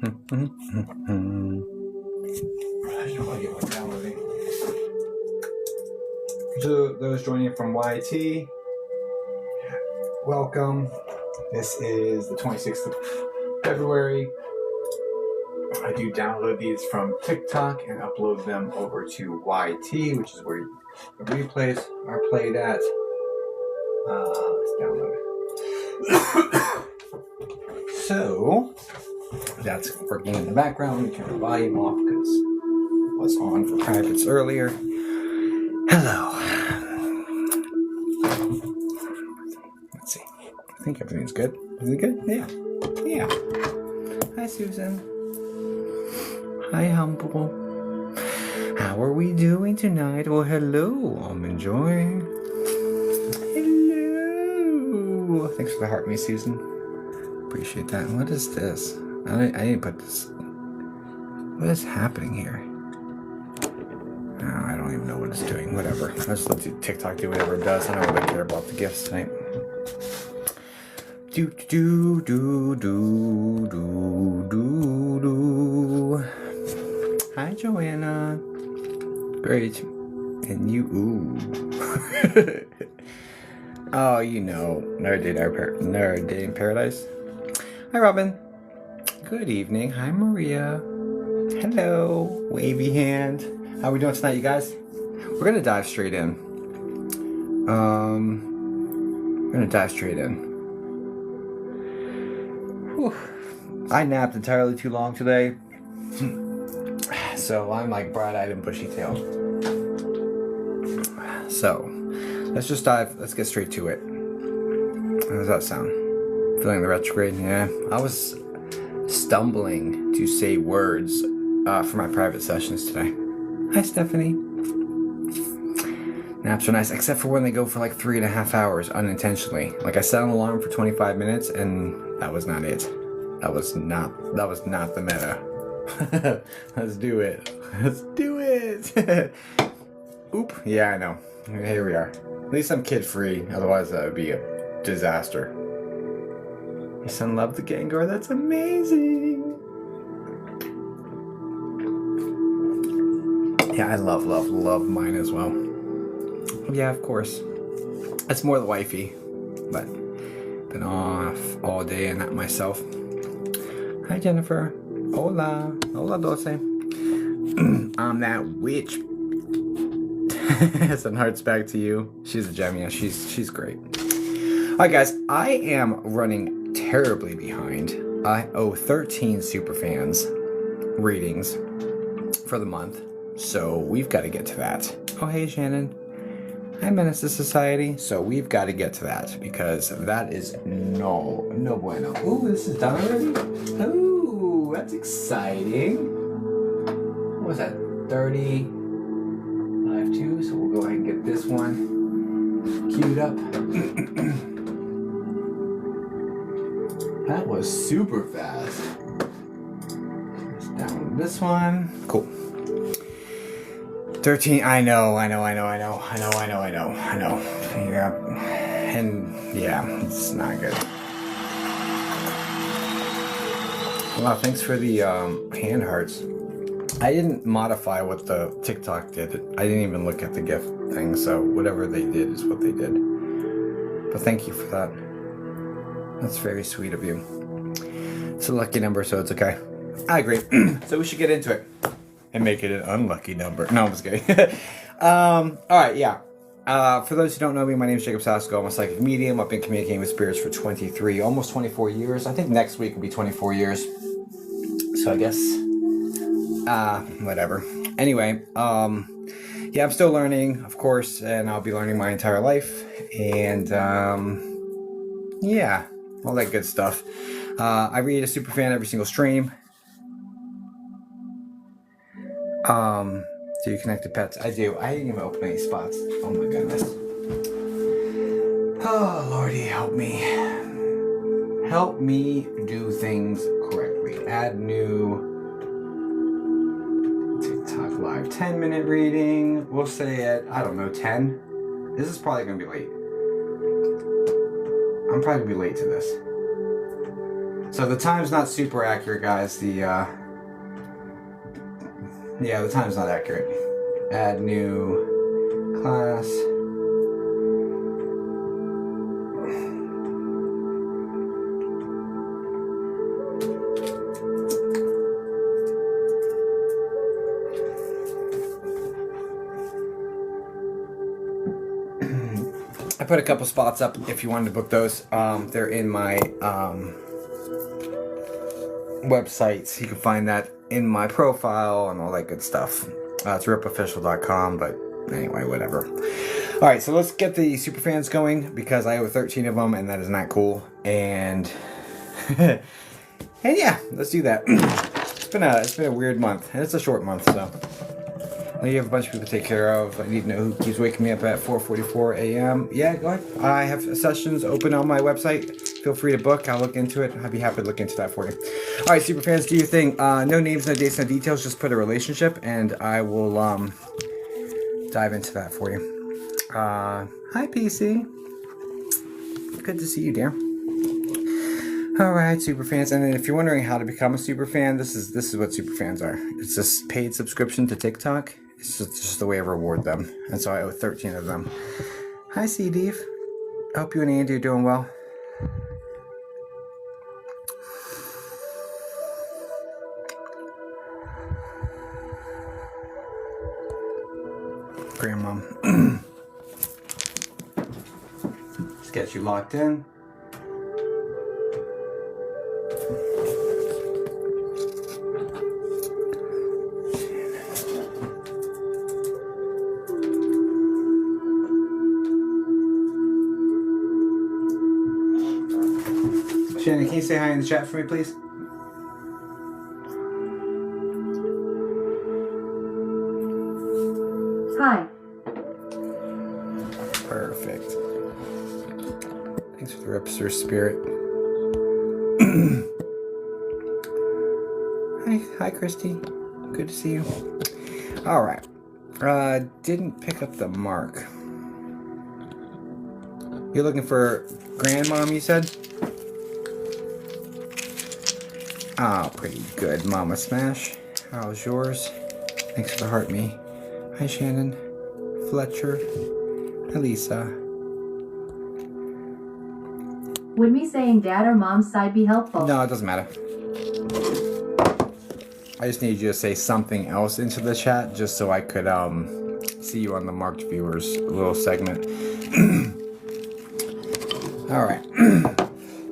I just want to get one downloading. To those joining from YT, welcome. This is the 26th of February. I do download these from TikTok and upload them over to YT, which is where the replays are played at. Let's download it. So, that's working in the background. Let me turn the volume off because it was on for privates earlier. Hello. Let's see. I think everything's good. Is it good? Yeah. Yeah. Hi, Susan. Hi, Humble. How are we doing tonight? Well, hello. I'm enjoying. Hello. Thanks for the heart, me, Susan. Appreciate that. What is this? I didn't put this. What is happening here? Oh, I don't even know what it's doing. Whatever. I'll just let TikTok do whatever it does. I don't really care about the gifts tonight. Do do do do do do do. Hi, Joanna. Great. And you, ooh. Oh, you know, Nerd Day in Paradise. Hi, Robin. Good evening. Hi, Maria. Hello. Wavy hand. How are we doing tonight, you guys? We're gonna dive straight in. Whew. I napped entirely too long today. So I'm like bright-eyed and bushy-tailed. So let's just dive. Let's get straight to it. How does that sound? Feeling the retrograde? Yeah. I was stumbling to say words for my private sessions today. Hi, Stephanie. Naps are nice, except for when they go for like 3.5 hours unintentionally. Like I set an alarm for 25 minutes, and that was not it. That was not the meta. Let's do it. Let's do it. Oop. Yeah, I know. Here we are. At least I'm kid-free. Otherwise, that would be a disaster. Your son loved the Gengar. That's amazing. Yeah, I love mine as well. Yeah, of course. It's more the wifey, but been off all day and not myself. Hi, Jennifer. Hola. Hola, Dulce. I'm that witch. Some hearts back to you. She's a gem, yeah. She's great. Alright, guys. I am running terribly behind. I owe 13 superfans readings for the month. So we've got to get to that. Oh, hey, Shannon. Hi, Menace to Society. So we've got to get to that because that is no bueno. Ooh, this is done already? Ooh, that's exciting. What was that? 30 live 2. So we'll go ahead and get this one queued up. That was super fast. Let's download this one. Cool. 13, I know. Yeah. And yeah, it's not good. Wow, thanks for the hand hearts. I didn't modify what the TikTok did. I didn't even look at the gift thing, so whatever they did is what they did. But thank you for that. That's very sweet of you. It's a lucky number, so it's okay. I agree. So we should get into it. And make it an unlucky number. No, I'm just kidding. Alright, yeah. For those who don't know me, my name is Jacob Sasko. I'm a psychic medium. I've been communicating with spirits for 23, almost 24 years. I think next week will be 24 years. So I guess, whatever. Anyway, yeah, I'm still learning, of course, and I'll be learning my entire life. And, yeah, all that good stuff. I read a superfan every single stream. Do you connect to pets? I do. I didn't even open any spots. Oh my goodness. Oh, Lordy, help me. Help me do things correctly. Add new TikTok live 10-minute reading. We'll say at, I don't know, 10. This is probably going to be late. I'm probably going to be late to this. So the time's not super accurate, guys. The time's not accurate. Add new class. I put a couple spots up if you wanted to book those. They're in my websites. You can find that in my profile and all that good stuff. It's ripofficial.com, but anyway, whatever. All right, so let's get the superfans going because I owe 13 of them, and that is not cool. And and yeah, let's do that. It's been a weird month, and it's a short month, so. You have a bunch of people to take care of. I need to know who keeps waking me up at 4:44 a.m. Yeah, go ahead. I have sessions open on my website. Feel free to book. I'll look into it. I'd be happy to look into that for you. All right, superfans, do your thing. No names, no dates, no details. Just put a relationship, and I will dive into that for you. Hi, PC. Good to see you, dear. All right, superfans, and then if you're wondering how to become a superfan, this is what superfans are. It's a paid subscription to TikTok. It's just the way I reward them, and so I owe 13 of them. Hi, C-Deve. I hope you and Andy are doing well. Grandma. Let's get you locked in. Shannon, can you say hi in the chat for me, please? Hi. Perfect. Thanks for the Ripster spirit. Hi, Christy. Good to see you. All right. Didn't pick up the mark. You're looking for grandmom, you said? Oh, pretty good, Mama Smash. How's yours? Thanks for the heart me. Hi, Shannon. Fletcher. Hi, Lisa. Would me saying dad or mom's side be helpful? No, it doesn't matter. I just need you to say something else into the chat just so I could see you on the marked viewers little segment. All right.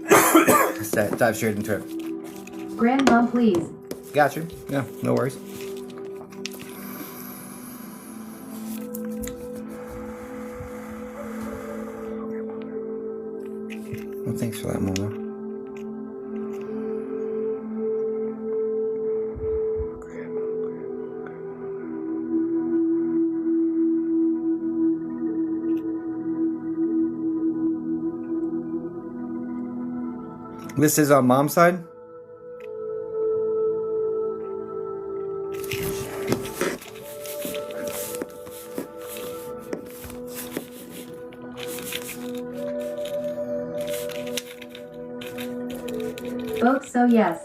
Let's dive straight into it. Grandmom, please. Got you. Yeah, no worries. Well, thanks for that, Mama. This is on mom's side? Both, so yes.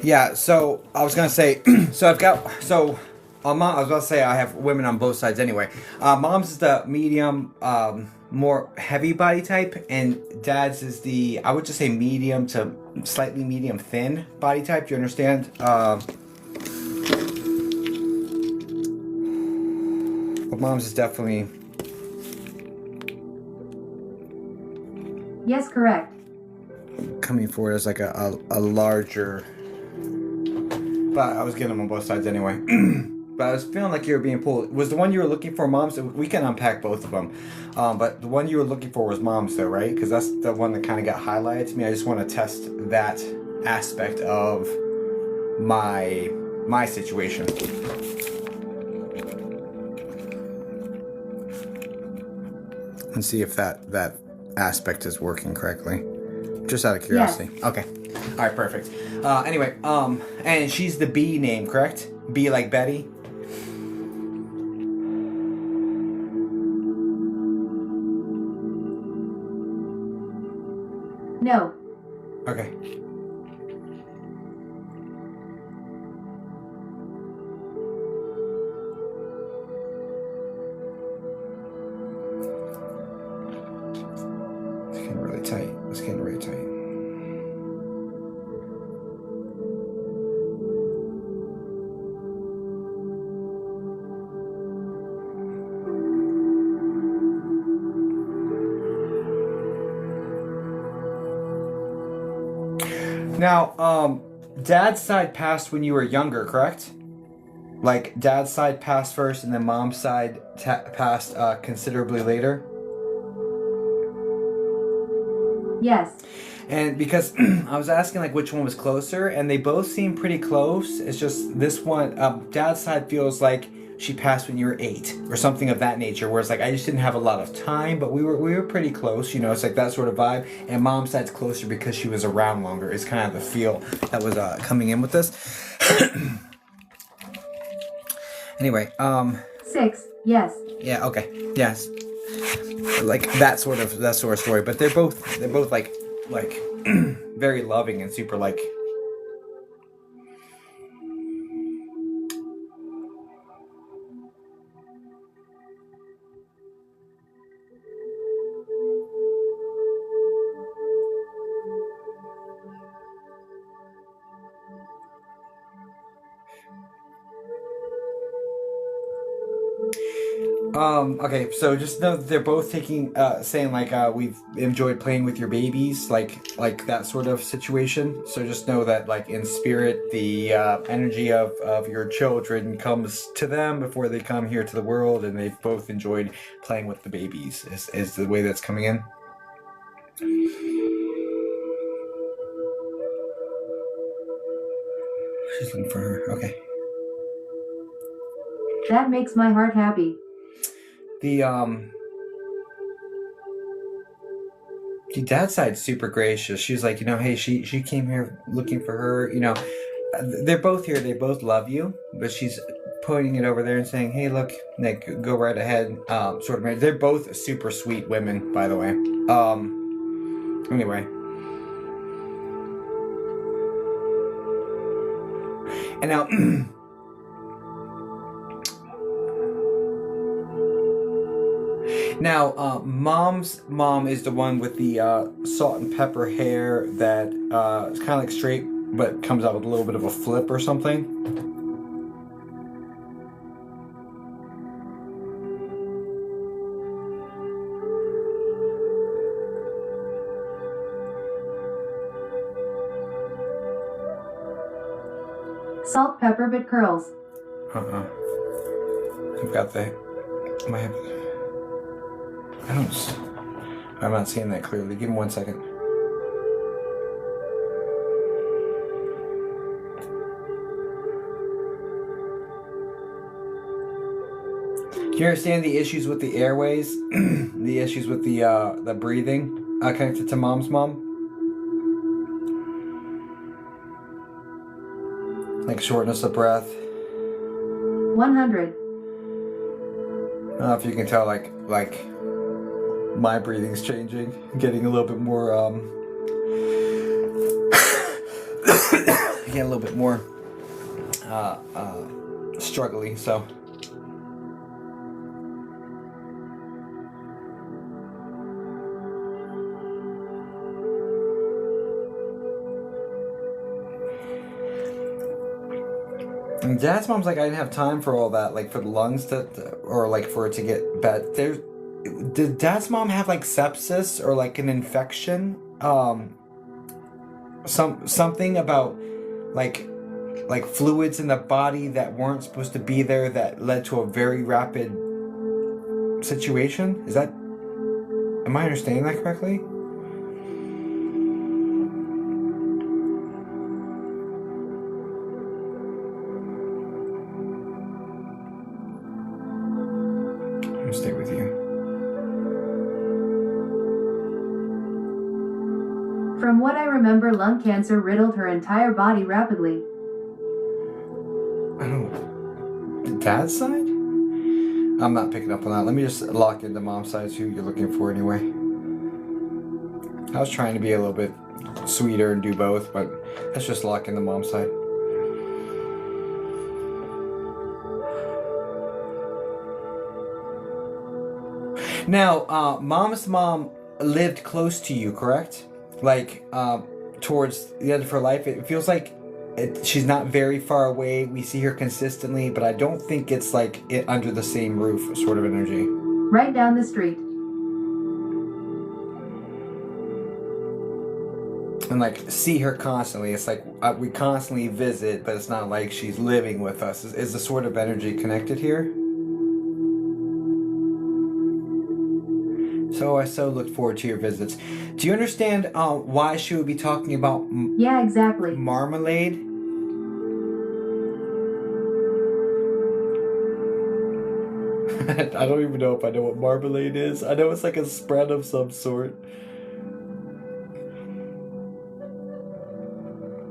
Yeah, so I was gonna say, so I've got, so on mom, I was about to say I have women on both sides anyway. Mom's is the medium, more heavy body type, and dad's is the, I would just say medium to slightly medium thin body type. Do you understand? But mom's is definitely. Yes, correct. Coming forward as like a larger, but I was getting them on both sides anyway. But I was feeling like you were being pulled. Was the one you were looking for mom's? We can unpack both of them. But the one you were looking for was mom's though, right? Because that's the one that kind of got highlighted to me. I just want to test that aspect of my situation. And see if that aspect is working correctly. Just out of curiosity. Yes. Okay. All right, perfect. Anyway, and she's the B name, correct? B like Betty? No. Okay. It's getting really tight. It's getting really tight. Now, Dad's side passed when you were younger, correct? Like, Dad's side passed first, and then Mom's side passed considerably later? Yes. And because I was asking, like, which one was closer, and they both seem pretty close. It's just this one, Dad's side feels like she passed when you were 8 or something of that nature, whereas, like, I just didn't have a lot of time, but we were pretty close, you know. It's like that sort of vibe. And Mom's side's closer because she was around longer. It's kind of the feel that was coming in with this. Anyway, 6. Yes. yeah, okay, yes, like that sort of story. But they're both like very loving and super like. Okay, so just know that they're both saying like, we've enjoyed playing with your babies, like that sort of situation. So just know that, like, in spirit, the energy of your children comes to them before they come here to the world, and they've both enjoyed playing with the babies, is the way that's coming in. She's looking for her, okay. That makes my heart happy. The Dad's side's super gracious. She's like, you know, hey, she came here looking for her, you know. They're both here, they both love you, but she's pointing it over there and saying, hey, look, like, go right ahead, sort of. They're both super sweet women, by the way. Anyway. And now Now, Mom's mom is the one with the salt and pepper hair that is kind of like straight, but comes out with a little bit of a flip or something. Salt, pepper, but curls. I've got the... I'm not seeing that clearly. Give me 1 second. Do you understand the issues with the airways? The issues with the breathing connected to Mom's mom? Like shortness of breath. 100. I don't know if you can tell, like my breathing's changing, getting a little bit more, getting a little bit more, struggly, so. And Dad's mom's like, I didn't have time for all that, like for the lungs or like for it to get bad. Did Dad's mom have like sepsis or like an infection? Something about like fluids in the body that weren't supposed to be there that led to a very rapid situation? Am I understanding that correctly? Stay with you. From what I remember, lung cancer riddled her entire body rapidly. I don't... Dad's side? I'm not picking up on that. Let me just lock into Mom's side, who you're looking for anyway. I was trying to be a little bit sweeter and do both, but let's just lock in the mom side. Now, mom's mom lived close to you, correct? Like, towards the end of her life. It feels like she's not very far away. We see her consistently, but I don't think it's like under the same roof sort of energy. Right down the street. And like see her constantly. It's like we constantly visit, but it's not like she's living with us. Is the sort of energy connected here? So I so look forward to your visits. Do you understand why she would be talking about Yeah, exactly. marmalade? I don't even know if I know what marmalade is. I know it's like a spread of some sort.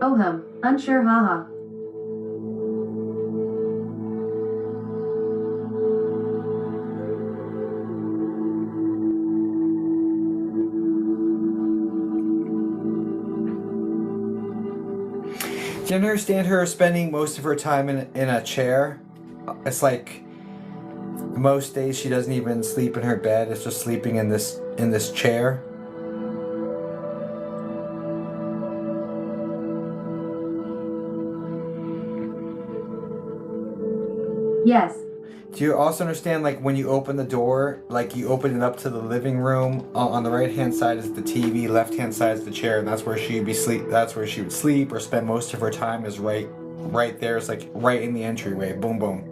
Oh unsure, haha. Do you understand her spending most of her time in a chair? It's like most days she doesn't even sleep in her bed. It's just sleeping in this chair. Yes. Do you also understand, like, when you open the door, like, you open it up to the living room, on the right-hand side is the TV, left-hand side is the chair, and that's where she would sleep or spend most of her time is right there. It's, like, right in the entryway. Boom, boom.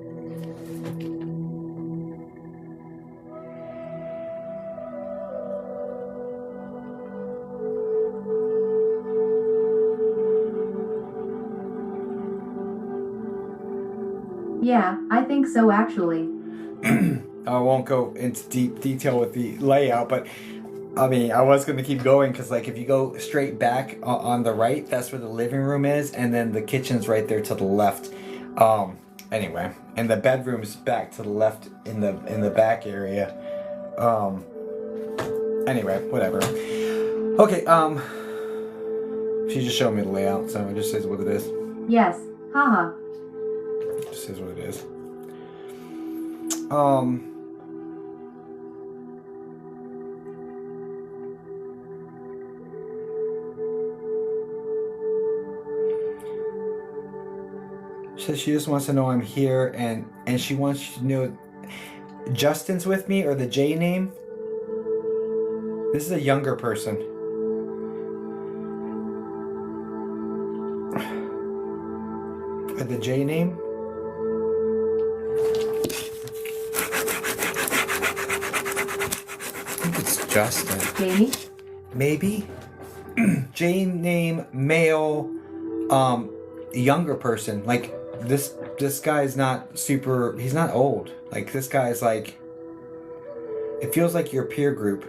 Yeah, I think so actually. I won't go into deep detail with the layout, but I mean, I was going to keep going because, like, if you go straight back on the right, that's where the living room is, and then the kitchen's right there to the left. Anyway, and the bedroom's back to the left in the back area. Anyway, whatever. Okay, she just showed me the layout, so it just says what it is. Yes, haha. Just says what it is. She says she just wants to know I'm here, and she wants you to know Justin's with me, or the J name. This is a younger person. Or the J name. I think it's Justin. Jamie? Maybe. J name, male, younger person. Like this guy's not super. He's not old. Like this guy's like. It feels like your peer group.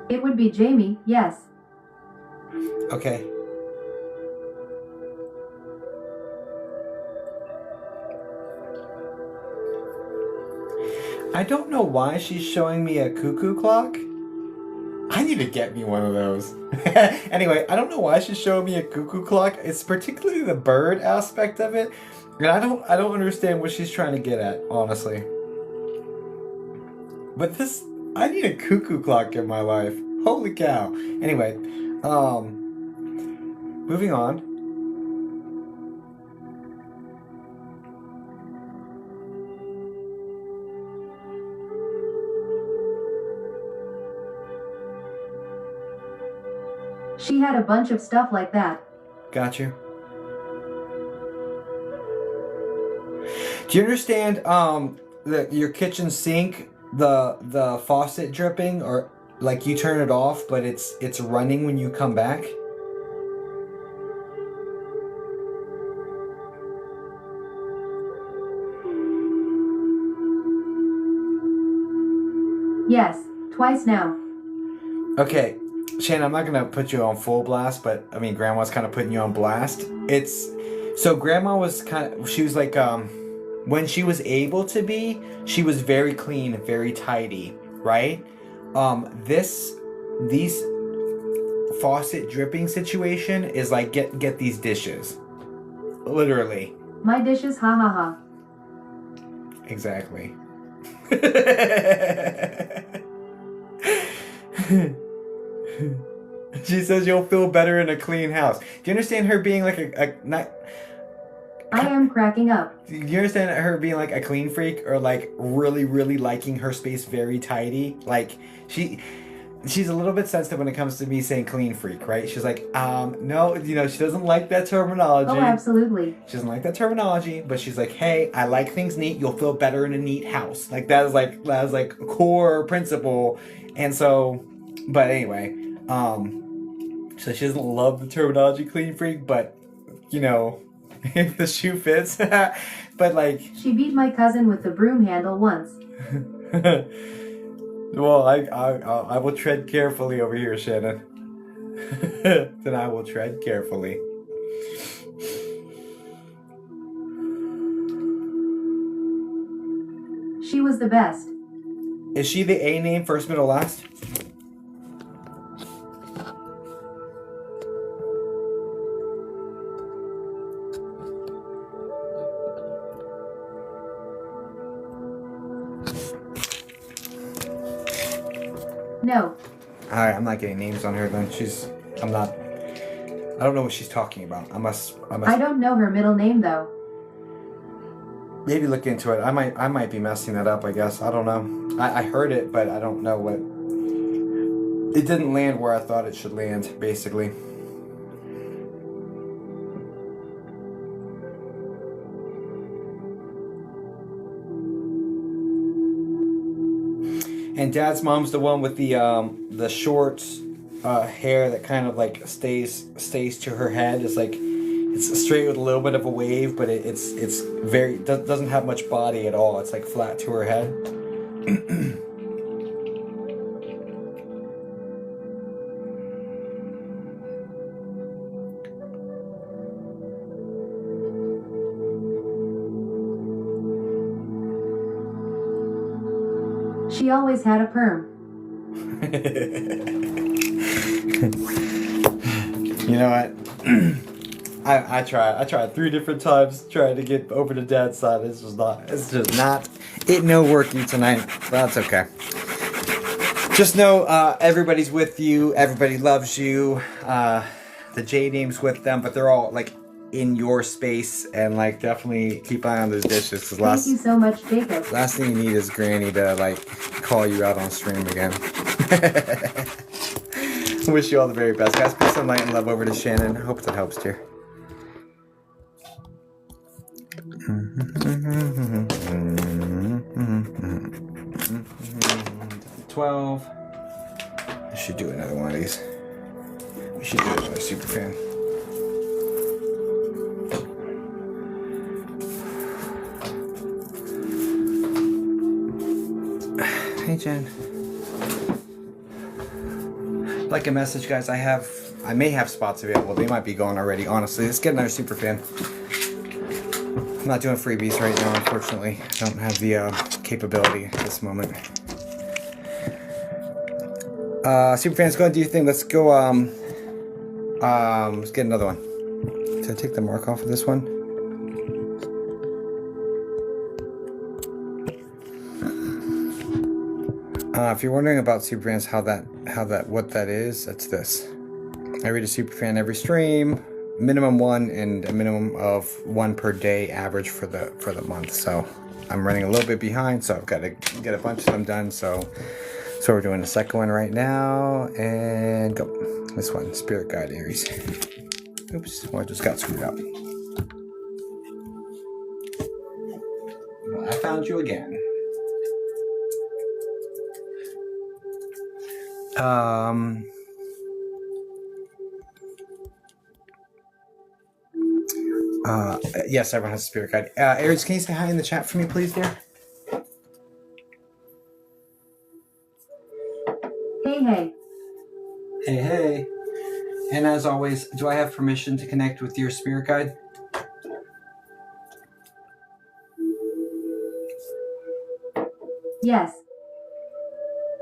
It would be Jamie, yes. Okay. I don't know why she's showing me a cuckoo clock. I need to get me one of those. Anyway, I don't know why she's showing me a cuckoo clock. It's particularly the bird aspect of it. And I don't understand what she's trying to get at, honestly. But I need a cuckoo clock in my life. Holy cow. Anyway, moving on. She had a bunch of stuff like that. Got you. Do you understand your kitchen sink, the faucet dripping, or like you turn it off but it's running when you come back? Yes, twice now. Okay, Shannon, I'm not gonna put you on full blast, but I mean Grandma's kind of putting you on blast. So Grandma was she was like when she was able to be, she was very clean, very tidy. right? These faucet dripping situation is like get these dishes. Literally. My dishes, ha ha ha. Exactly. She says you'll feel better in a clean house. Do you understand her being like a not? I am cracking up. Do you understand her being like a clean freak or like really, really liking her space very tidy? Like she's a little bit sensitive when it comes to me saying clean freak, right? She's like, no, you know, she doesn't like that terminology. Oh, absolutely. She doesn't like that terminology, but she's like, hey, I like things neat. You'll feel better in a neat house. Like that is like a core principle. And so, but anyway, so she doesn't love the terminology clean freak, but you know, if the shoe fits. But like, She beat my cousin with the broom handle once. well, I will tread carefully over here, Shannon. Then I will tread carefully. She was the best. Is she the A name, first, middle, last? No. Alright, I'm not getting names on her then. I don't know what she's talking about. I must I don't know her middle name though. maybe look into it. I might be messing that up, I guess. I don't know. I heard it, but I don't know what. It didn't land where I thought it should land, basically. And Dad's mom's the one with the short hair that kind of like stays to her head. It's like it's straight with a little bit of a wave, but it's very doesn't have much body at all. It's like flat to her head. She always had a perm. You know what? I tried 3 different times trying to get over to Dad's side. It's just not it no working tonight. But that's okay. Just know everybody's with you, everybody loves you. The J name's with them, but they're all like in your space, and like definitely keep an eye on those dishes. Thank you so much, Jacob. Last thing you need is Granny to like call you out on stream again. Wish you all the very best, guys. Peace and light and love over to Shannon. Hope that helps, dear. 12. I should do another one of these. We should do another super fan. Hey Jen. Like a message, guys. I may have spots available. They might be gone already. Honestly, let's get another super fan. I'm not doing freebies right now, unfortunately. I don't have the capability at this moment. Super fans, go ahead and do your thing. Let's go. Let's get another one. Did I take the mark off of this one? If you're wondering about superfans, what that is, that's this. I read a superfan every stream, minimum 1 and a minimum of 1 per day average for the month. So I'm running a little bit behind, so I've got to get a bunch of them done. So we're doing the second one right now, and go. This one, Spirit Guide Aries. Oops, well, I just got screwed up. Well, I found you again. Yes, everyone has a spirit guide. Aries, can you say hi in the chat for me, please, dear? Hey. Hey. And as always, do I have permission to connect with your spirit guide? Yes.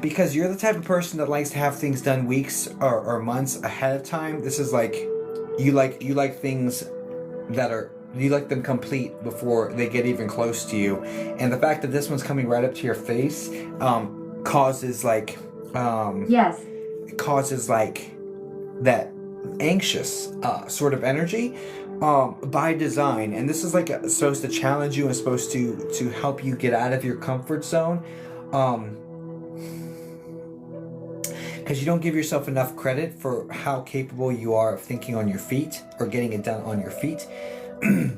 because you're the type of person that likes to have things done weeks or months ahead of time. This is like you like things that are, you like them complete before they get even close to you. And the fact that this one's coming right up to your face causes like Yes. causes like that anxious sort of energy by design. And this is like supposed to challenge you and supposed to help you get out of your comfort zone, because you don't give yourself enough credit for how capable you are of thinking on your feet or getting it done on your feet.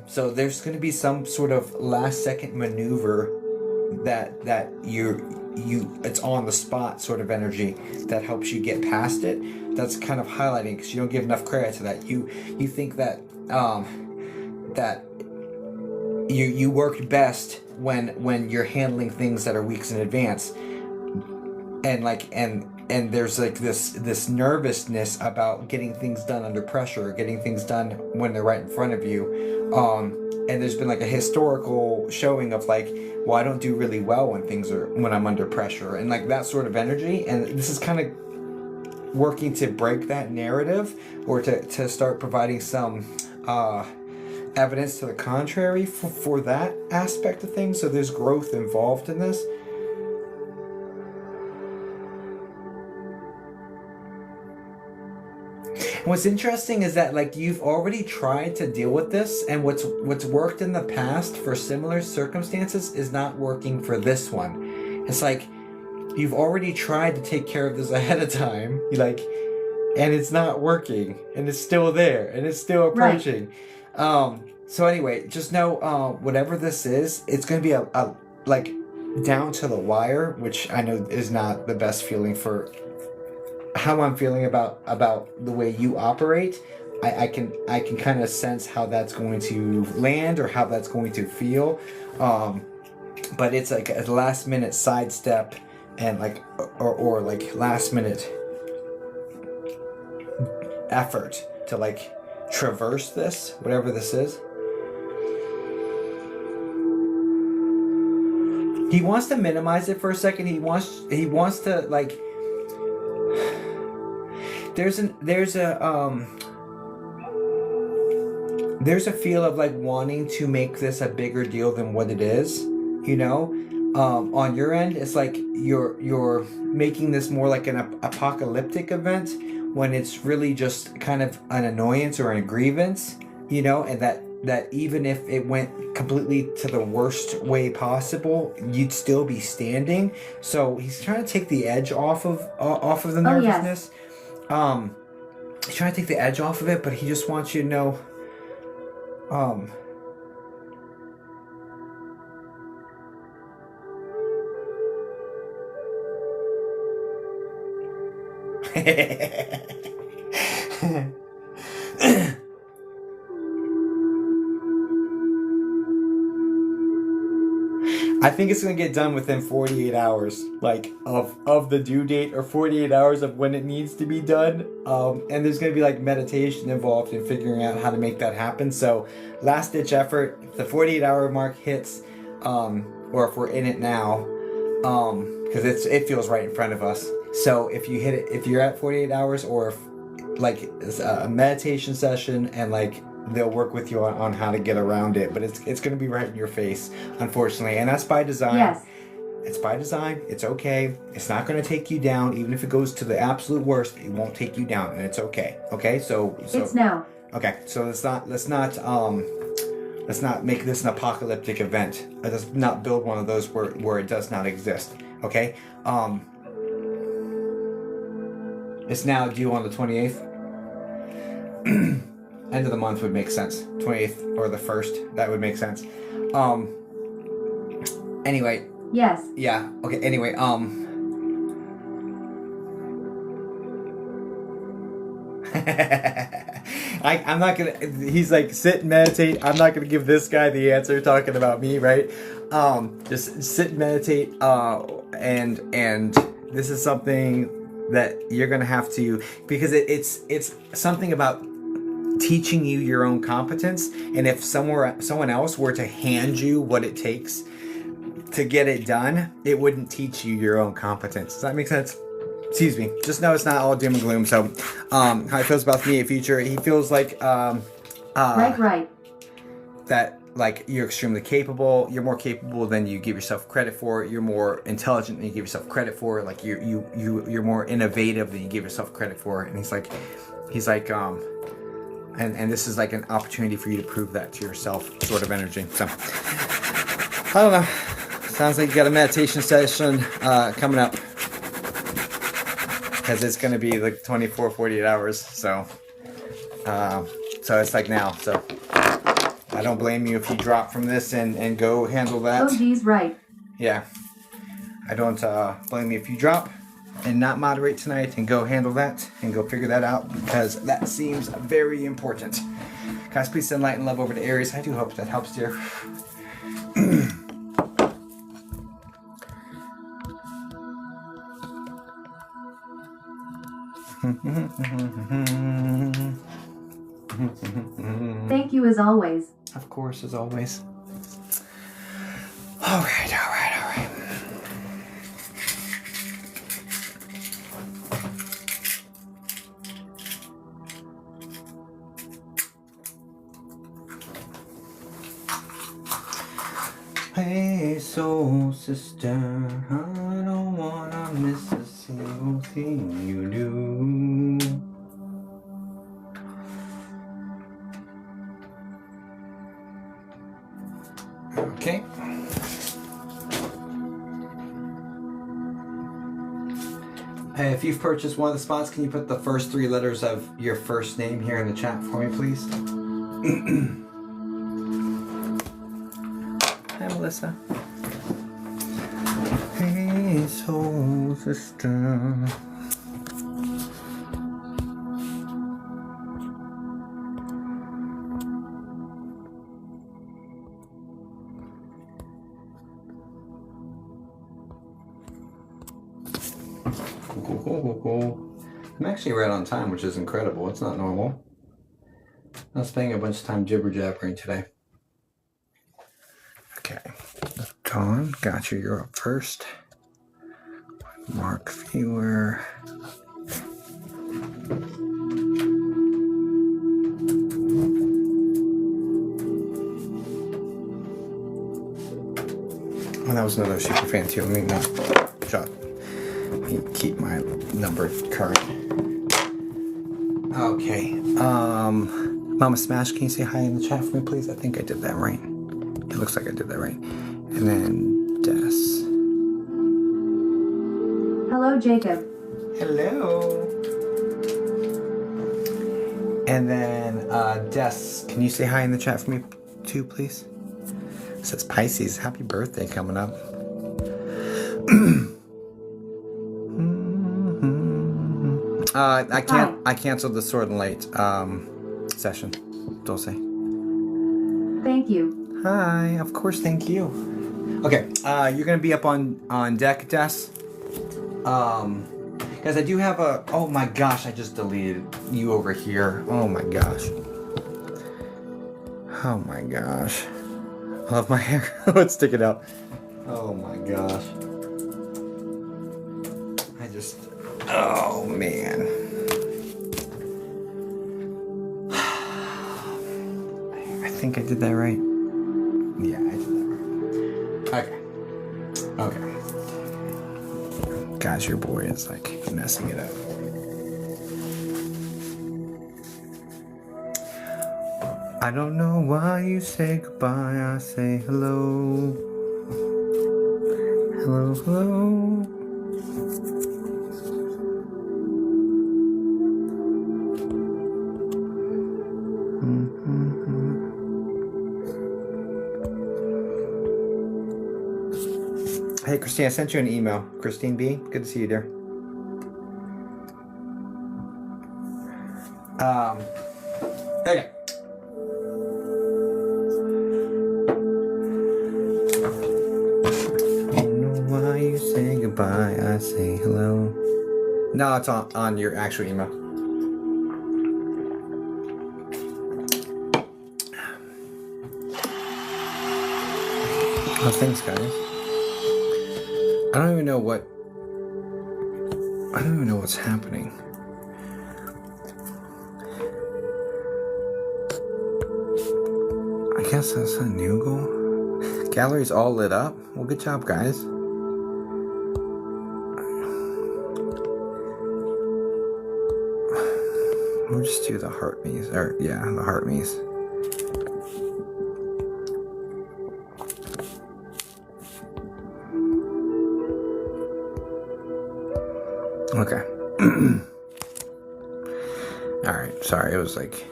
So there's going to be some sort of last second maneuver that you it's on the spot sort of energy that helps you get past it. That's kind of highlighting, because you don't give enough credit to that. You think that that you worked best when you're handling things that are weeks in advance, and there's like this nervousness about getting things done under pressure, or getting things done when they're right in front of you. And there's been like a historical showing of like, well, I don't do really well when I'm under pressure, and like that sort of energy. And this is kind of working to break that narrative, or to start providing some evidence to the contrary for that aspect of things. So there's growth involved in this. What's interesting is that like you've already tried to deal with this, and what's worked in the past for similar circumstances is not working for this one. It's like you've already tried to take care of this ahead of time, and it's not working, and it's still there, and it's still approaching. Right. So anyway, just know whatever this is, it's going to be a like down to the wire, which I know is not the best feeling for how I'm feeling about the way you operate. I can kind of sense how that's going to land, or how that's going to feel. But it's like a last minute sidestep, and like or like last minute effort to like traverse this, whatever this is. He wants to minimize it for a second. He wants to like. There's a feel of like wanting to make this a bigger deal than what it is, on your end. It's like you're making this more like an apocalyptic event, when it's really just kind of an annoyance or a grievance, and that even if it went completely to the worst way possible, you'd still be standing. So he's trying to take the edge off of the nervousness. Yes. He's trying to take the edge off of it, but he just wants you to know, I think it's going to get done within 48 hours, like of the due date, or 48 hours of when it needs to be done. And there's going to be like meditation involved in figuring out how to make that happen. So last ditch effort, if the 48-hour mark hits, or if we're in it now, because it feels right in front of us. So if you hit it, if you're at 48 hours, or if like it's a meditation session, and like they'll work with you on how to get around it, but it's going to be right in your face, unfortunately, and that's by design. Yes. It's by design. It's okay. It's not going to take you down. Even if it goes to the absolute worst, it won't take you down, and it's okay. Okay, so it's no. Okay, so let's not make this an apocalyptic event. Let's not build one of those where it does not exist. Okay, it's now due on the 28th. End of the month would make sense. 28th or the 1st, that would make sense. Anyway. Yes. Yeah. Okay. Anyway. I'm not gonna. He's like, sit and meditate. I'm not gonna give this guy the answer talking about me, right? Just sit and meditate. And this is something that you're gonna have to, because it's something about teaching you your own competence. And if someone else were to hand you what it takes, to get it done, it wouldn't teach you your own competence. Does that make sense? Excuse me. Just know it's not all doom and gloom. So, how he feels about the immediate future, he feels like right. that like you're extremely capable. You're more capable than you give yourself credit for. You're more intelligent than you give yourself credit for. Like you're more innovative than you give yourself credit for. And he's like, and this is like an opportunity for you to prove that to yourself, sort of energy. So I don't know. Sounds like you got a meditation session coming up, because it's going to be like 24, 48 hours. So it's like now. So I don't blame you if you drop from this and go handle that. Oh, geez, right. Yeah. I don't blame you if you drop and not moderate tonight and go handle that and go figure that out, because that seems very important. Guys, please send light and love over to Aries. I do hope that helps, dear. Thank you as always. Of course, as always. All right. Hey, soul sister, I don't wanna miss a single thing you do. Okay. Hey, if you've purchased one of the spots, can you put the first 3 letters of your first name here in the chat for me, please? Hi, Melissa. Hey, soul sister. Cool. I'm actually right on time, which is incredible. It's not normal. I was spending a bunch of time jibber-jabbering today. Okay. Dawn, got you. You're up first. Mark viewer. Oh, that was another super fan too. Let me not shot. Keep my number current. Okay. Mama Smash, can you say hi in the chat for me, please? I think I did that right. It looks like I did that right. And then Des. Hello, Jacob. Hello. And then Des, can you say hi in the chat for me too, please? It says Pisces. Happy birthday coming up. I canceled the Sword and Light session. Dulce. Thank you. Hi, of course, thank you. Okay, you're gonna be up on deck, Des. Guys, I do have a. Oh my gosh, I just deleted you over here. Oh my gosh. Oh my gosh. I love my hair. Let's stick it out. Oh my gosh. Oh man. I think I did that right. Yeah, I did that right. Okay. Gosh, your boy is like messing it up. I don't know why you say goodbye, I say hello. Hello. Hey, Christine, I sent you an email. Christine B, good to see you, dear. Okay. I know why you say goodbye, I say hello. No, it's on your actual email. Oh, thanks, guys. I don't even know what's happening. I guess that's a new goal. Gallery's all lit up. Well, good job, guys. We'll just do the heart maze. Or, yeah, the heart maze. Okay. Alright, sorry, it was like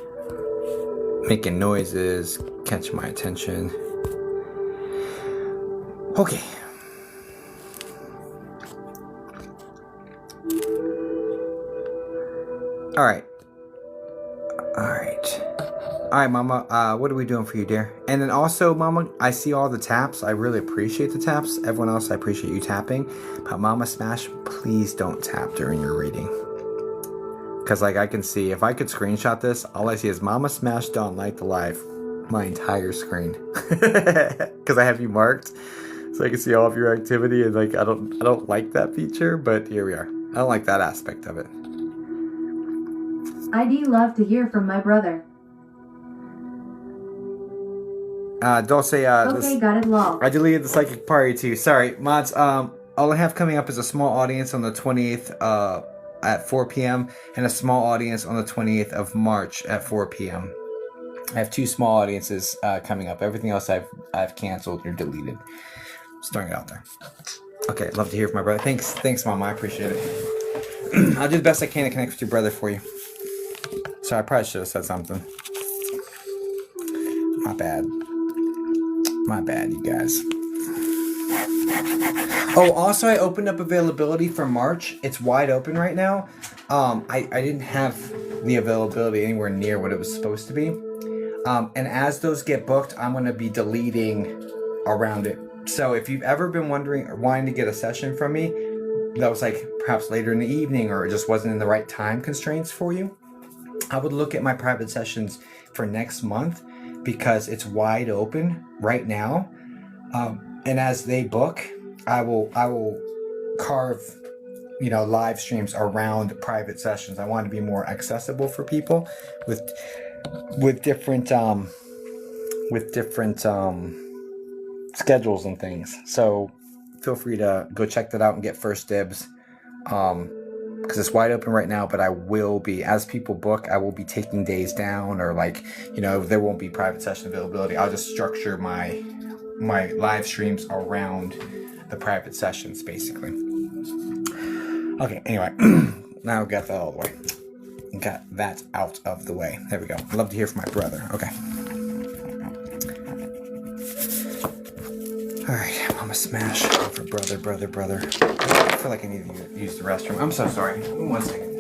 making noises, catching my attention. Okay. Alright. Alright, Mama, what are we doing for you, dear? And then also, Mama, I see all the taps. I really appreciate the taps. Everyone else, I appreciate you tapping. But Mama Smash, please don't tap during your reading. Because, like, I can see, if I could screenshot this, all I see is Mama Smash Don't Like the Live. My entire screen. Because I have you marked. So I can see all of your activity. And, like, I don't like that feature, but here we are. I don't like that aspect of it. I'd love to hear from my brother. Dulce, okay, got it, lol. I deleted the psychic party too. Sorry, mods. All I have coming up is a small audience on the 28th at 4 p.m. and a small audience on the 28th of March at 4 p.m. I have 2 small audiences coming up. Everything else I've canceled or deleted. Just throwing it out there. Okay, love to hear from my brother. Thanks, Mama. I appreciate it. I'll do the best I can to connect with your brother for you. Sorry, I probably should have said something. My bad. My bad, you guys. Oh, also, I opened up availability for March. It's wide open right now. I didn't have the availability anywhere near what it was supposed to be. And as those get booked, I'm going to be deleting around it. So if you've ever been wondering or wanting to get a session from me that was like perhaps later in the evening or it just wasn't in the right time constraints for you, I would look at my private sessions for next month because it's wide open right now. And as they book, I will carve, live streams around private sessions. I want to be more accessible for people with different schedules and things. So feel free to go check that out and get first dibs. Because it's wide open right now, but I will be, as people book, I will be taking days down or there won't be private session availability. I'll just structure my live streams around the private sessions, basically. Okay, anyway, now we got that all the way. Got that out of the way. There we go. I'd love to hear from my brother. Okay. Alright, Mama Smash for brother. I feel like I need to use the restroom. I'm so sorry. 1 second.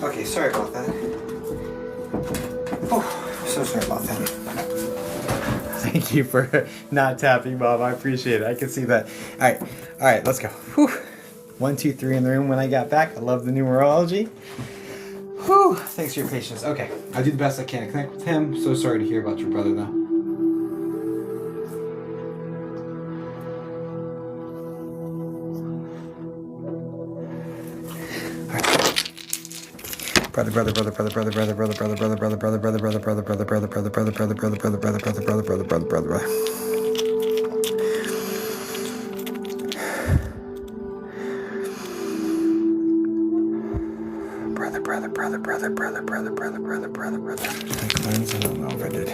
Okay, sorry about that. Oh, so sorry about that. Thank you for not tapping, Bob. I appreciate it. I can see that. All right, let's go. Whew. 1, 2, 3 in the room when I got back. I love the numerology. Whew. Thanks for your patience. Okay, I'll do the best I can to connect with him. So sorry to hear about your brother, though. Brother. Cleanse, I don't know if I did.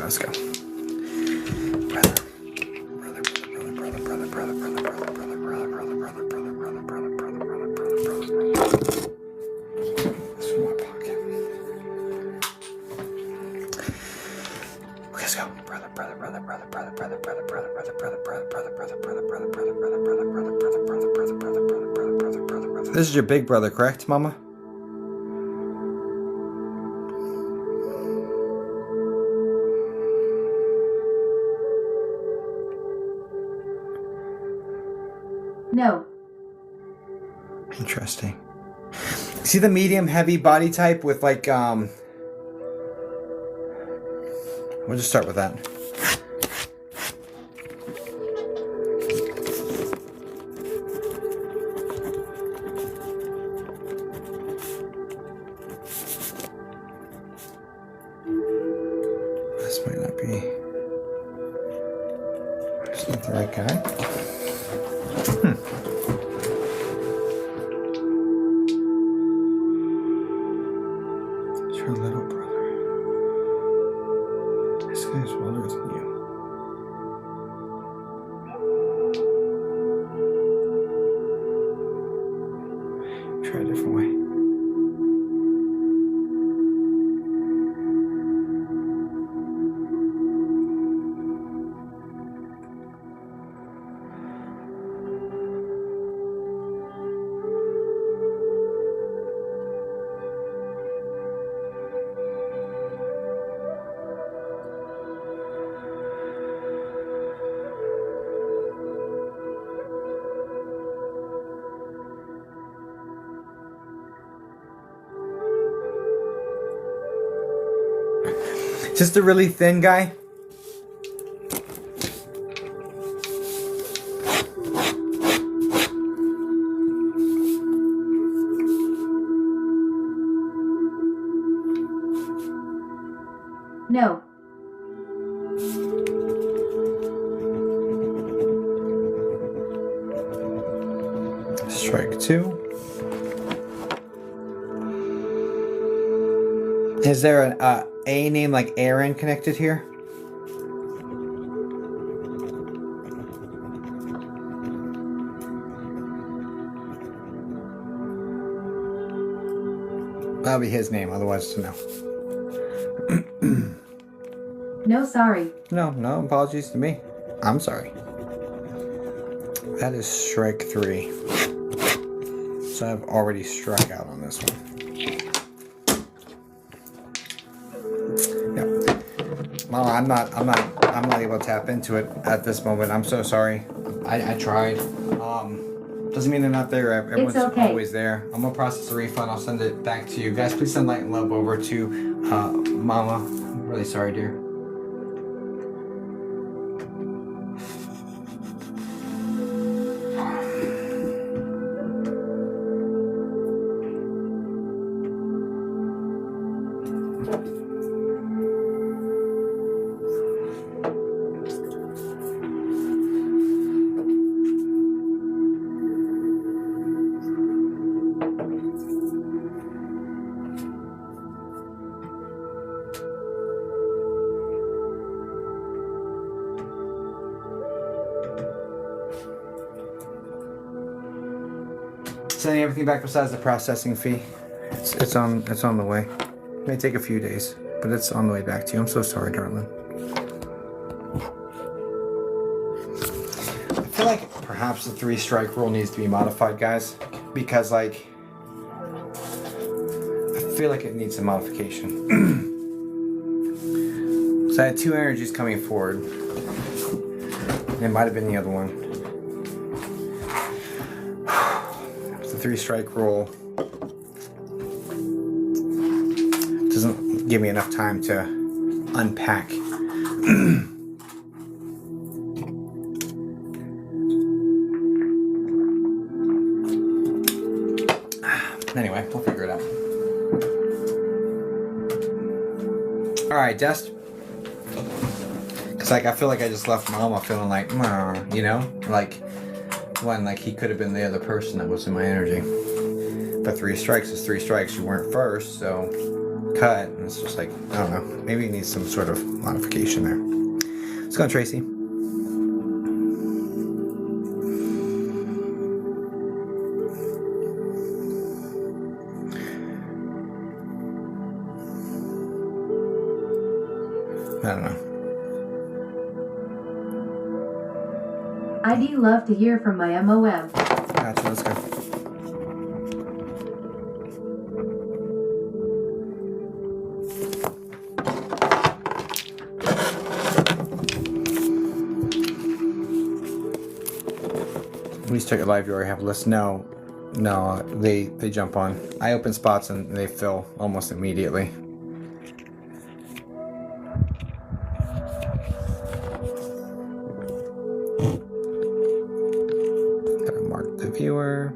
Let's go. This is your big brother, correct, Mama? No. Interesting. See the medium heavy body type with like we'll just start with that. This might not be. It's not the right guy. It's your little brother. This guy's older than you. Try a different way. Just a really thin guy. No. Strike 2. Is there an A name like Aaron connected here? That'll be his name, otherwise no. No, sorry. No apologies to me. I'm sorry. That is strike 3. So I've already struck out on this one. Mama, I'm not able to tap into it at this moment. I'm so sorry. I tried. Doesn't mean they're not there. Everyone's okay. always there. I'm gonna process the refund. I'll send it back to you guys. Please send light and love over to Mama. I'm really sorry, dear. sending everything back besides the processing fee. It's on the way. It may take a few days, but it's on the way back to you. I'm so sorry, darling. I feel like perhaps the 3-strike rule needs to be modified, guys, because like I feel like it needs some modification. So I had 2 energies coming forward. It might have been the other one. The 3-strike rule doesn't give me enough time to unpack. Anyway, we'll figure it out. Alright, Dest. Because like I feel like I just left Mama feeling like, you know? Like when like he could have been the other person that was in my energy. But 3 strikes is 3 strikes. You weren't first, so cut. And it's just like, I don't know. Maybe it needs some sort of modification there. Let's go, Tracy. I don't know. I'd love to hear from my MOM. Gotcha, let's go. We start your live, you already have a list. No, they jump on. I open spots and they fill almost immediately. Gotta mark the viewer.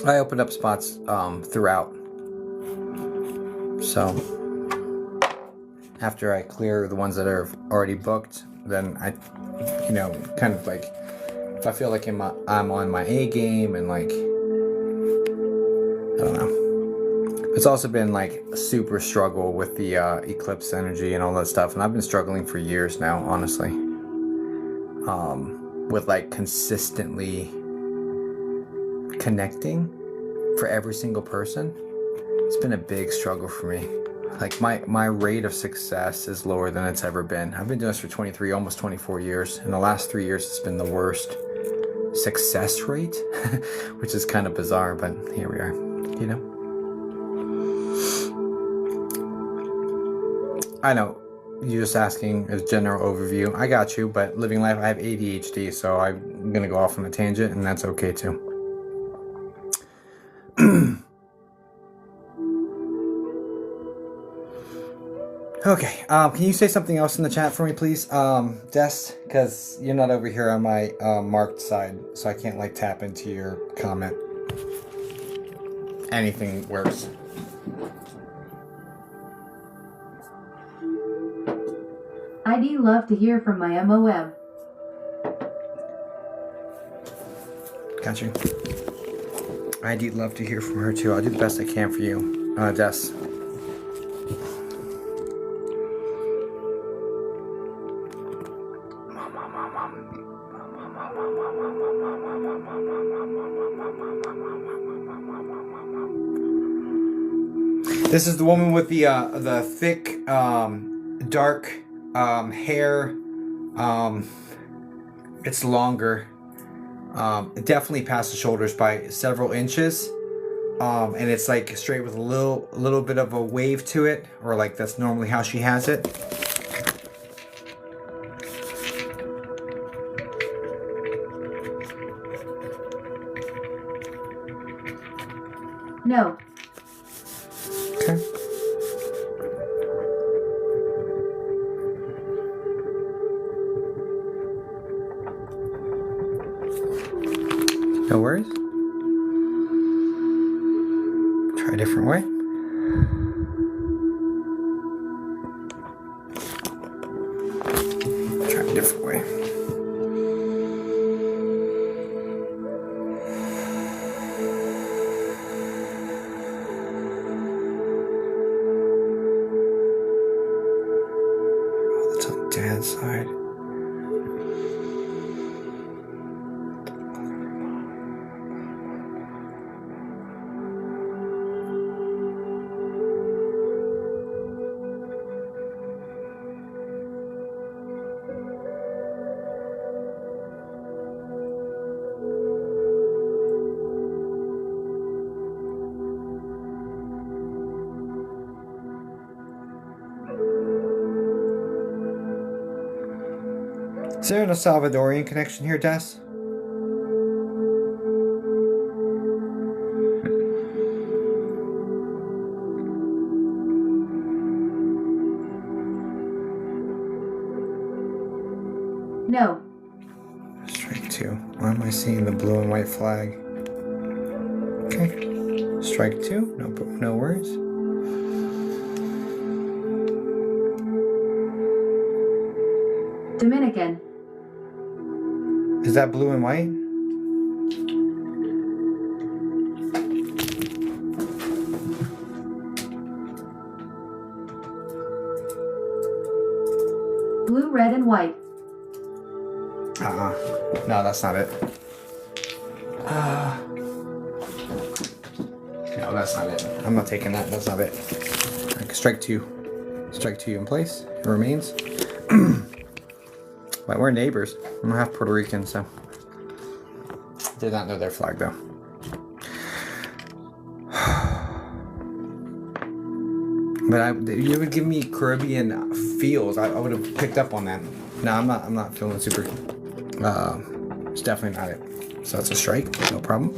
I opened up spots throughout. So after I clear the ones that are already booked, then I, you know, kind of like if I feel like I'm on my A game and like, I don't know. It's also been like a super struggle with the eclipse energy and all that stuff, and I've been struggling for years now, honestly, with like consistently connecting for every single person. It's been a big struggle for me. Like my rate of success is lower than it's ever been. I've been doing this for 23, almost 24 years. In the last 3 years, it's been the worst success rate, which is kind of bizarre, but here we are, you know? I know, you're just asking a general overview. I got you, but living life, I have ADHD, so I'm gonna go off on a tangent, and that's okay too. Okay, can you say something else in the chat for me, please, Des? Because you're not over here on my marked side, so I can't like tap into your comment. Anything works. I'd love to hear from my MOM. Got you. I'd love to hear from her too. I'll do the best I can for you, Des. This is the woman with the thick, dark hair. It's longer. Definitely past the shoulders by several inches. And it's like straight with a little bit of a wave to it, or like that's normally how she has it. No. Okay. No worries. Try a different way. Try a different way. Is there a Salvadorian connection here, Des? No. Strike 2. Why am I seeing the blue and white flag? Okay. Strike 2. No worries. Dominican. Is that blue and white? Blue, red, and white. No, that's not it. No, that's not it. I'm not taking that. That's not it. Okay, strike 2. Strike 2 in place. It remains. But we're neighbors. I'm half Puerto Rican, so. Did not know their flag, though. But you would give me Caribbean feels. I would have picked up on that. No, I'm not feeling super. It's definitely not it. So that's a strike. No problem.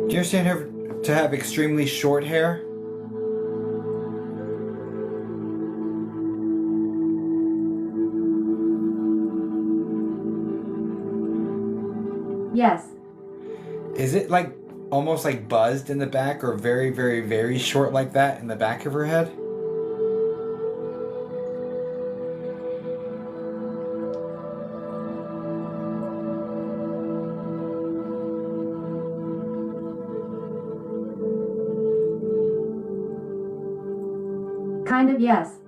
Do you understand her to have extremely short hair? Yes. Is it like almost like buzzed in the back or very, very, very short like that in the back of her head? Kind of, yes.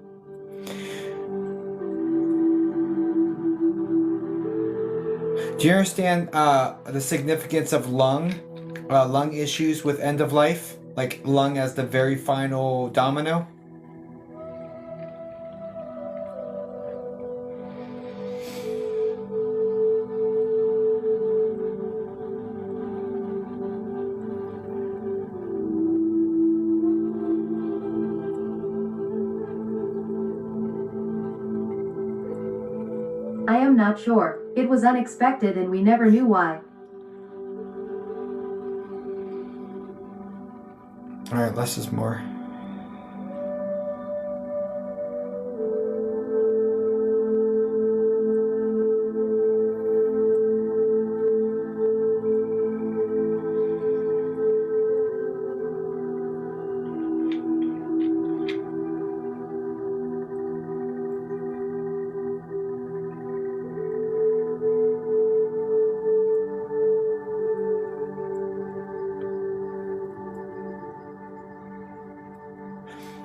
Do you understand the significance of lung issues with end of life? Like lung as the very final domino? I am not sure. It was unexpected and we never knew why. Alright, less is more.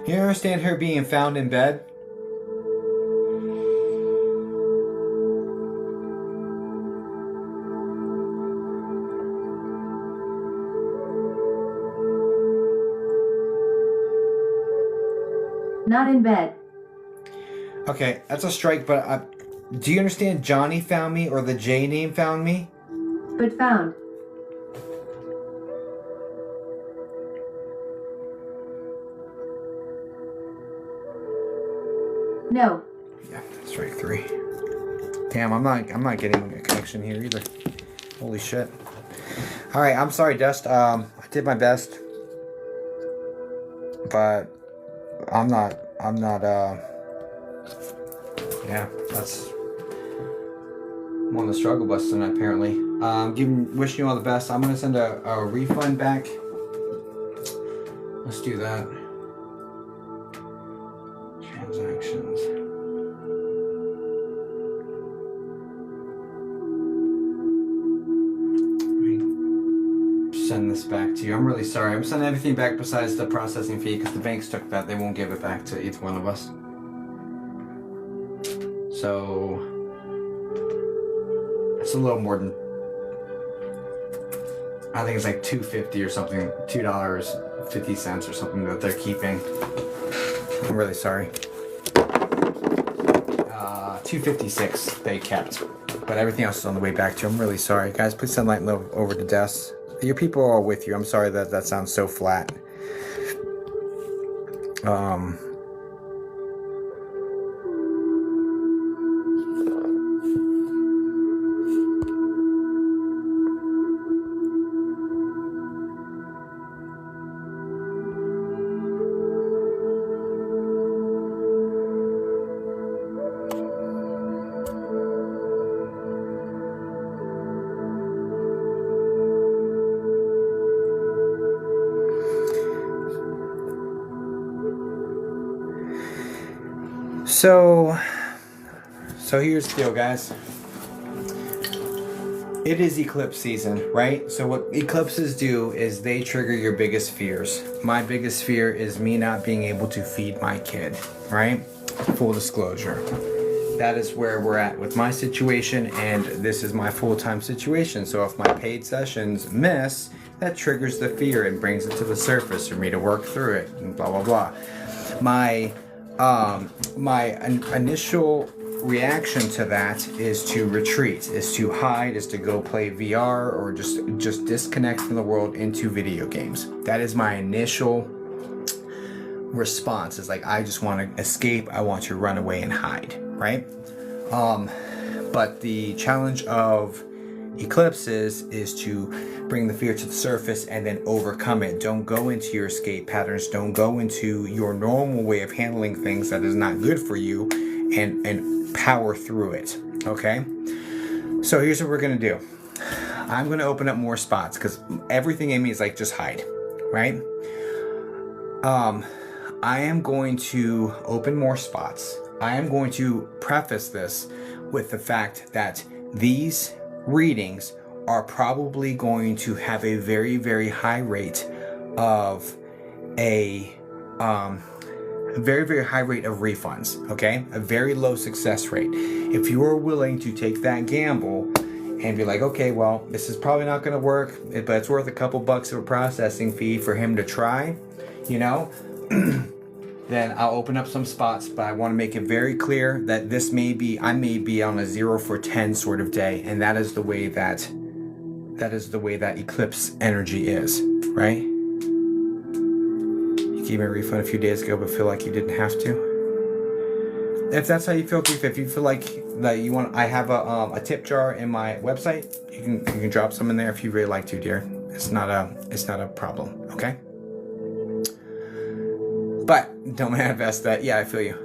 You understand her being found in bed? Not in bed. Okay, that's a strike, but do you understand Johnny found me or the J name found me? But found. No. Yeah, strike 3. Damn, I'm not getting a connection here either. Holy shit. Alright, I'm sorry, Dust. I did my best. But I'm not yeah, that's I'm on the struggle bus tonight apparently. Wishing you all the best. I'm gonna send a refund back. Let's do that. Transactions. Send this back to you. I'm really sorry. I'm sending everything back besides the processing fee because the banks took that. They won't give it back to either one of us. So a little more than, I think it's like $2.50 or something, $2.50 or something that they're keeping. I'm really sorry. $2.56 they kept, but everything else is on the way back to. I'm really sorry, guys. Please send light and love over to Des. Your people are all with you. I'm sorry that sounds so flat. So here's the deal, guys. It is eclipse season, right? So what eclipses do is they trigger your biggest fears. My biggest fear is me not being able to feed my kid, right? Full disclosure. That is where we're at with my situation, and this is my full-time situation. So if my paid sessions miss, that triggers the fear and brings it to the surface for me to work through it, and blah, blah, blah. My initial reaction to that is to retreat, is to hide, is to go play VR, or just disconnect from the world into video games. That is my initial response. Is like, I just want to escape, I want to run away and hide, right? But the challenge of eclipses is to bring the fear to the surface and then overcome it. Don't go into your escape patterns. Don't go into your normal way of handling things that is not good for you, and power through it. Okay? So here's what we're gonna do. I'm gonna open up more spots because everything in me is like, just hide, right? I am going to open more spots. I am going to preface this with the fact that these readings are probably going to have a very, very high rate of very, very high rate of refunds, okay? A very low success rate. If you are willing to take that gamble and be like, okay, well, this is probably not gonna work, but it's worth a couple bucks of a processing fee for him to try, you know, then I'll open up some spots, but I want to make it very clear that I may be on a 0 for 10 sort of day, and that is the way that eclipse energy is, right? You gave me a refund a few days ago, but feel like you didn't have to. If that's how you feel, if you feel like that you want, I have a tip jar in my website. You can drop some in there if you really like to, dear. It's not a problem, okay? But don't manifest that. Yeah, I feel you.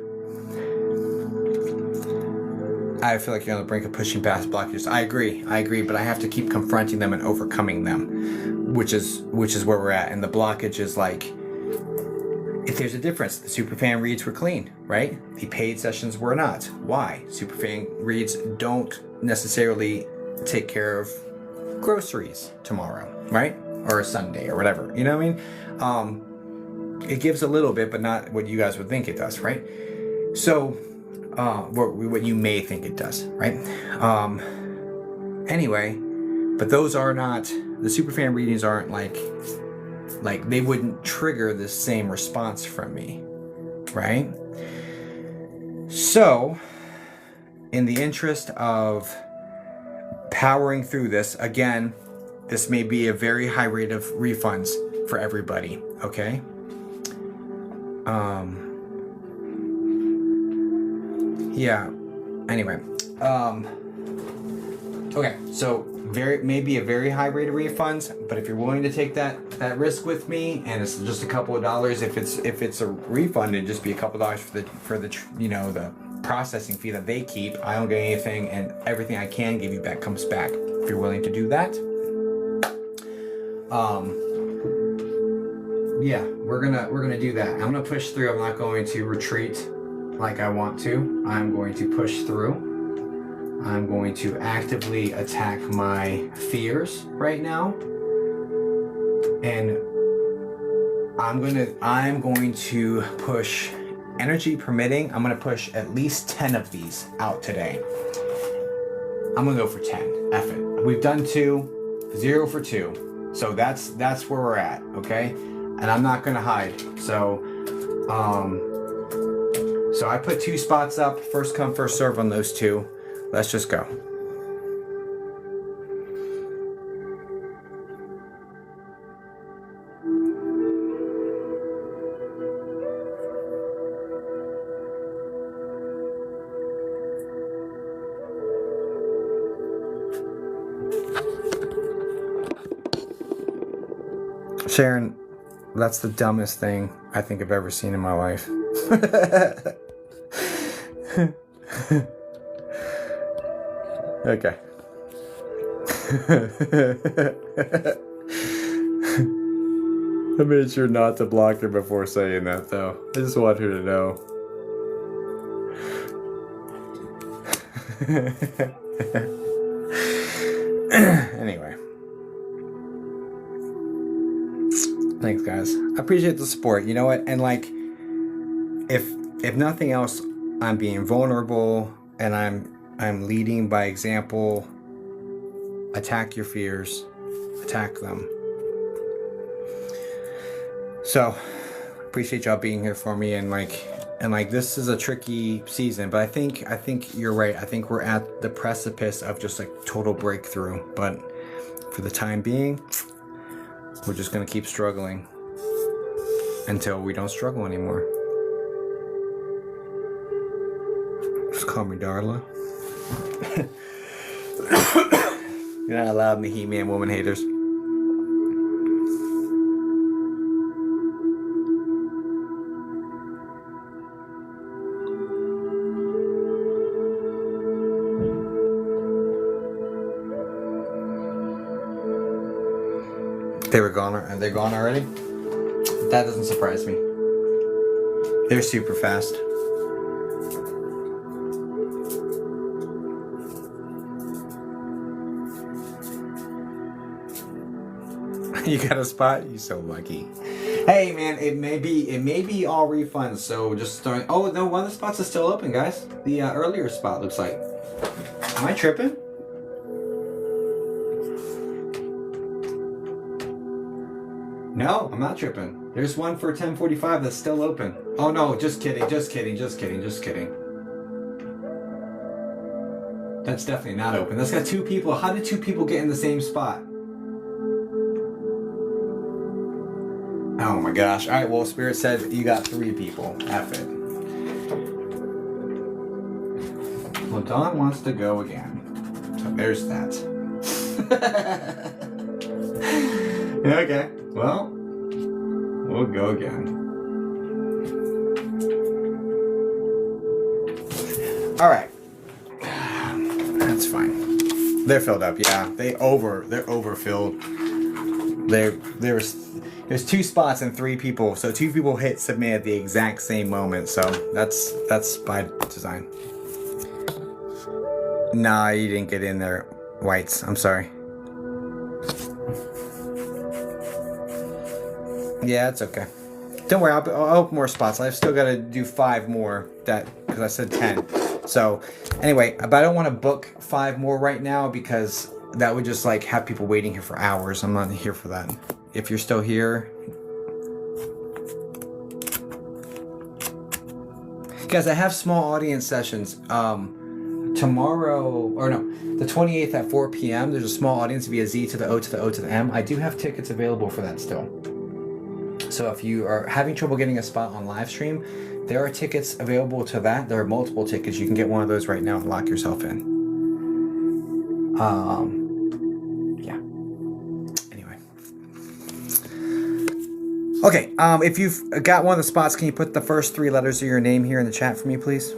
I feel like you're on the brink of pushing past blockages. I agree, but I have to keep confronting them and overcoming them, which is where we're at. And the blockage is like, if there's a difference, the superfan reads were clean, right? The paid sessions were not. Why? Superfan reads don't necessarily take care of groceries tomorrow, right? Or a Sunday or whatever. You know what I mean? It gives a little bit, but not what you guys would think it does, right? So, what you may think it does, right? Anyway, but those are not, the superfan readings aren't like they wouldn't trigger the same response from me, right? So, in the interest of powering through this, again, this may be a very high rate of refunds for everybody, okay? Yeah, anyway, okay, so maybe a very high rate of refunds, but if you're willing to take that risk with me, and it's just a couple of dollars, if it's a refund, it'd just be a couple of dollars for the the processing fee that they keep. I don't get anything, and everything I can give you back comes back. If you're willing to do that, yeah, we're gonna do that. I'm gonna push through. I'm not going to retreat like I want to. I'm going to push through. I'm going to actively attack my fears right now, and I'm going to push, energy permitting, I'm going to push at least 10 of these out today. I'm gonna go for 10. F it. We've done 2, 0 for 2. So that's where we're at, okay? And I'm not gonna hide. So I put 2 spots up. First come, first serve on those 2. Let's just go. Sharon, that's the dumbest thing I think I've ever seen in my life. Okay. I made sure not to block her before saying that, though. I just want her to know. Anyway. Thanks, guys. I appreciate the support. You know what? And like, if nothing else, I'm being vulnerable and I'm leading by example. Attack your fears. Attack them. So, appreciate y'all being here for me, and like this is a tricky season, but I think you're right. I think we're at the precipice of just like total breakthrough. But for the time being, we're just gonna keep struggling until we don't struggle anymore. Just call me Darla. You're not allowed in the He-Man woman haters. They were gone. Are they gone already? That doesn't surprise me. They're super fast. You got a spot? You so lucky. Hey man, it may be all refunds. So just start. Oh no, one of the spots is still open, guys. The earlier spot looks like. Am I tripping? No, I'm not tripping. There's one for 10:45 that's still open. Oh no, just kidding. That's definitely not open. That's got 2 people. How did 2 people get in the same spot? Oh my gosh. Alright, well, Spirit said you got 3 people. F it. Well, Dawn wants to go again. So there's that. Okay. Well, we'll go again. Alright. That's fine. They're filled up, yeah. They're overfilled. There's 2 spots and 3 people, so 2 people hit submit at the exact same moment, so that's by design. Nah, you didn't get in there, Whites. I'm sorry. Yeah, it's okay. Don't worry, I'll open more spots. I've still got to do 5 more, because I said 10. So, anyway, but I don't want to book 5 more right now because that would just like have people waiting here for hours. I'm not here for that. If you're still here, guys, I have small audience sessions tomorrow, or no, the 28th at 4 p.m. There's a small audience via Z to the O to the O to the M. I do have tickets available for that still. So if you are having trouble getting a spot on live stream, there are tickets available to that. There are multiple tickets. You can get one of those right now and lock yourself in. Yeah. Anyway. Okay, if you've got one of the spots, can you put the first 3 letters of your name here in the chat for me, please?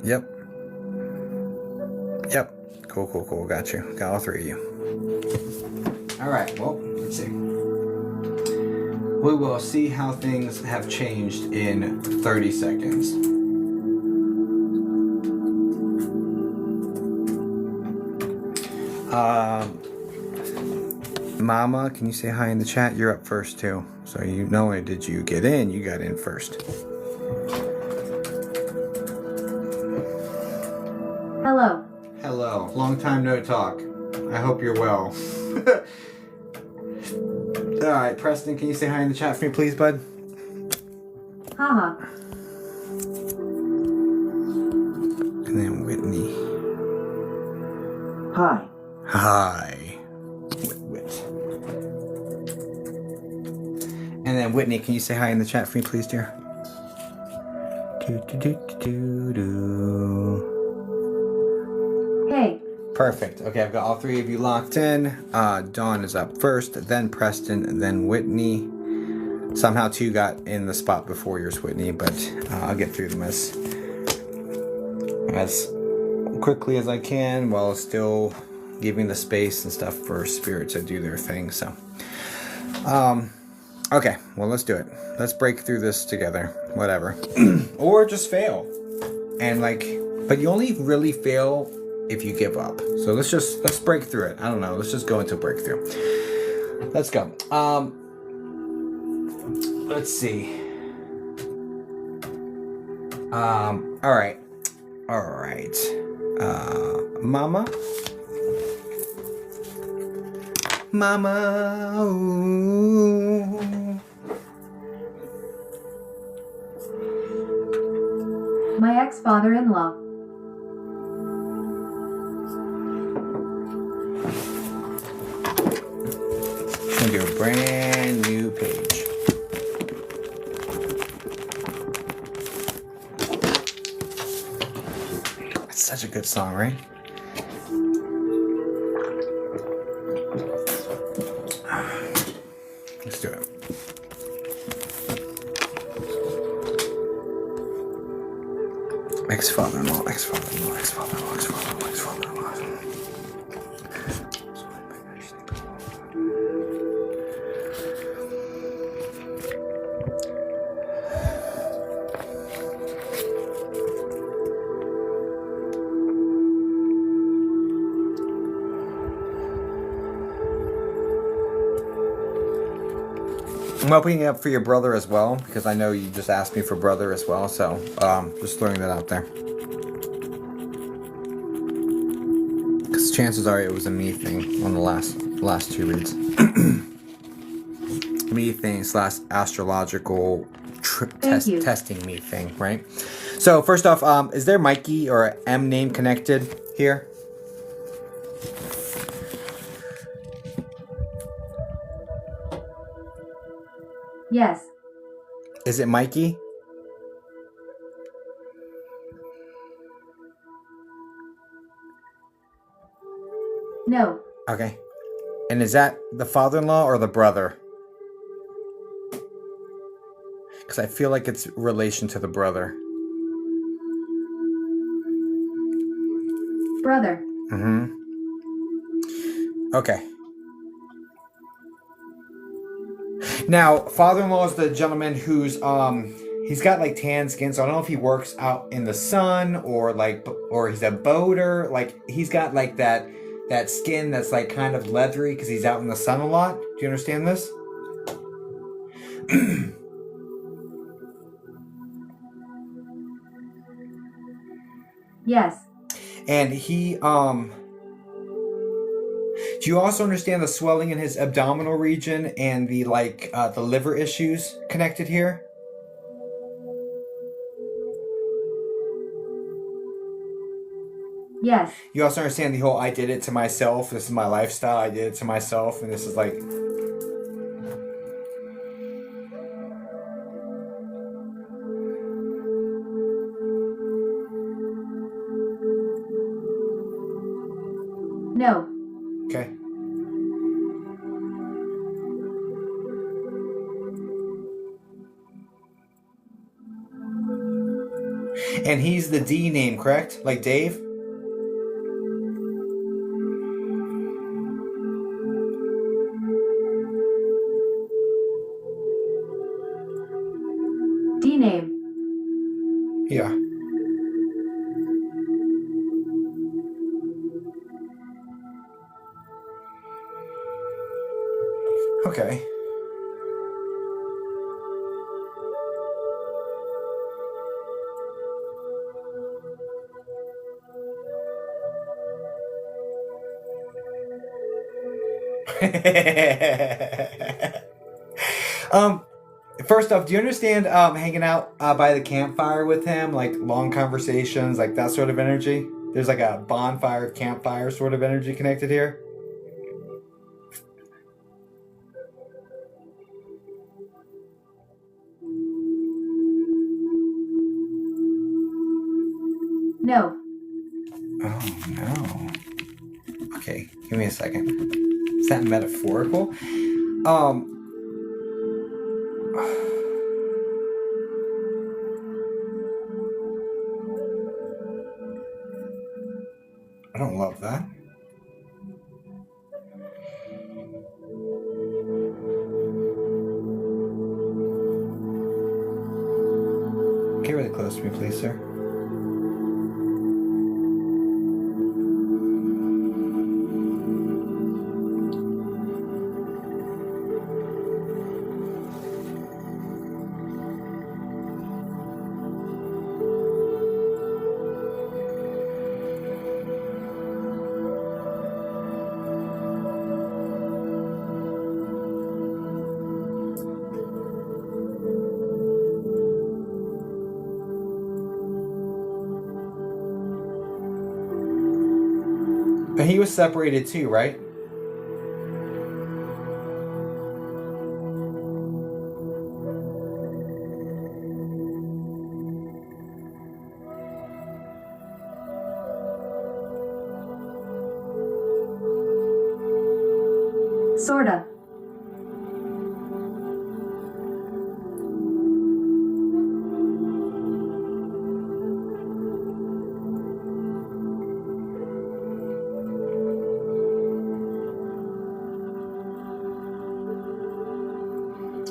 Yep. Cool. Got you. Got all 3 of you. All right, well, let's see. We will see how things have changed in 30 seconds. Mama, can you say hi in the chat? You're up first too. So you know, did you get in? You got in first. Hello. Hello. Long time no talk. I hope you're well. Alright, Preston, can you say hi in the chat for me, please, bud? Haha. And then Whitney. Hi. Hi. Whit. And then Whitney, can you say hi in the chat for me, please, dear? Hey. Perfect. Okay, I've got all three of you locked in. Dawn is up first, then Preston, then Whitney. Somehow two got in the spot before yours, Whitney, but I'll get through them as quickly as I can while still giving the space and stuff for spirit to do their thing. So, okay, well, let's do it. Let's break through this together, whatever. Or just fail. And but you only really fail if you give up. So let's break through it. I don't know. Let's just go into breakthrough. Let's go. Let's see. All right. Mama. Ooh. My ex-father-in-law. And do a brand new page. That's such a good song, right? Let's do it. Ex-father-in-law, ex-father-in-law, ex-father-in-law, ex-father-in-law, ex-father-in-law. I'm opening it up for your brother as well, because I know you just asked me for brother as well, so just throwing that out there. Because chances are it was a me thing on the last two reads. Me thing / astrological testing me thing, right? So first off, is there Mikey or M name connected here? Yes. Is it Mikey? No. Okay. And is that the father-in-law or the brother? Because I feel like it's relation to the brother. Brother. Mm-hmm. Okay. Now, father-in-law is the gentleman who's he's got like tan skin, so I don't know if he works out in the sun or he's a boater. Like he's got like that skin that's like kind of leathery because he's out in the sun a lot. Do you understand this? Yes. And he do you also understand the swelling in his abdominal region and the the liver issues connected here? Yes. You also understand the whole I did it to myself, this is my lifestyle, I did it to myself, and this is like... No. Okay. And he's the D name, correct? Like Dave? D name. Yeah. Okay. First off, do you understand hanging out by the campfire with him, like long conversations, like that sort of energy? There's like a bonfire, campfire sort of energy connected here. No. Oh no. Okay, give me a second. Is that metaphorical? I don't love that. Get really close to me, please, sir. But he was separated too, right? Sorta.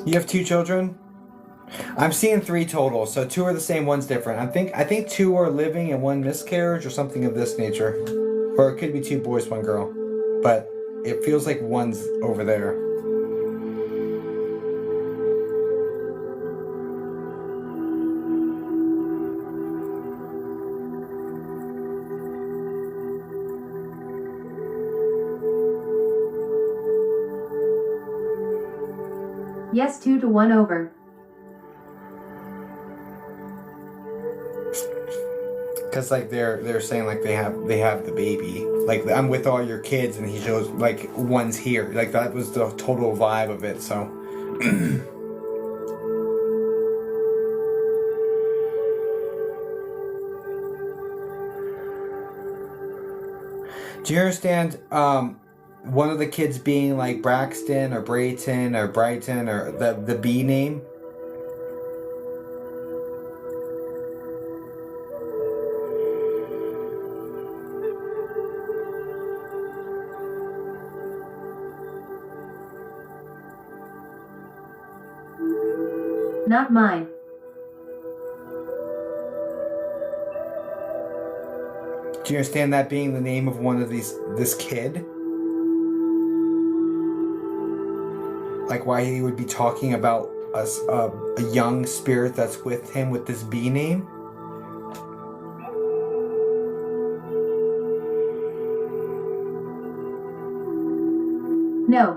You have 2 children? I'm seeing 3 total, so 2 are the same, 1's different. I think 2 are living and 1 miscarriage or something of this nature. Or it could be 2 boys, 1 girl. But it feels like 1's over there. Yes, 2 to 1 over. Cause like they're saying like they have the baby. Like I'm with all your kids, and he shows like 1's here. Like that was the total vibe of it. So. Do you understand? One of the kids being like Braxton or Brayton or Brighton or the B name. Not mine. Do you understand that being the name of one of this kid? Like why he would be talking about a young spirit that's with him with this B name? No.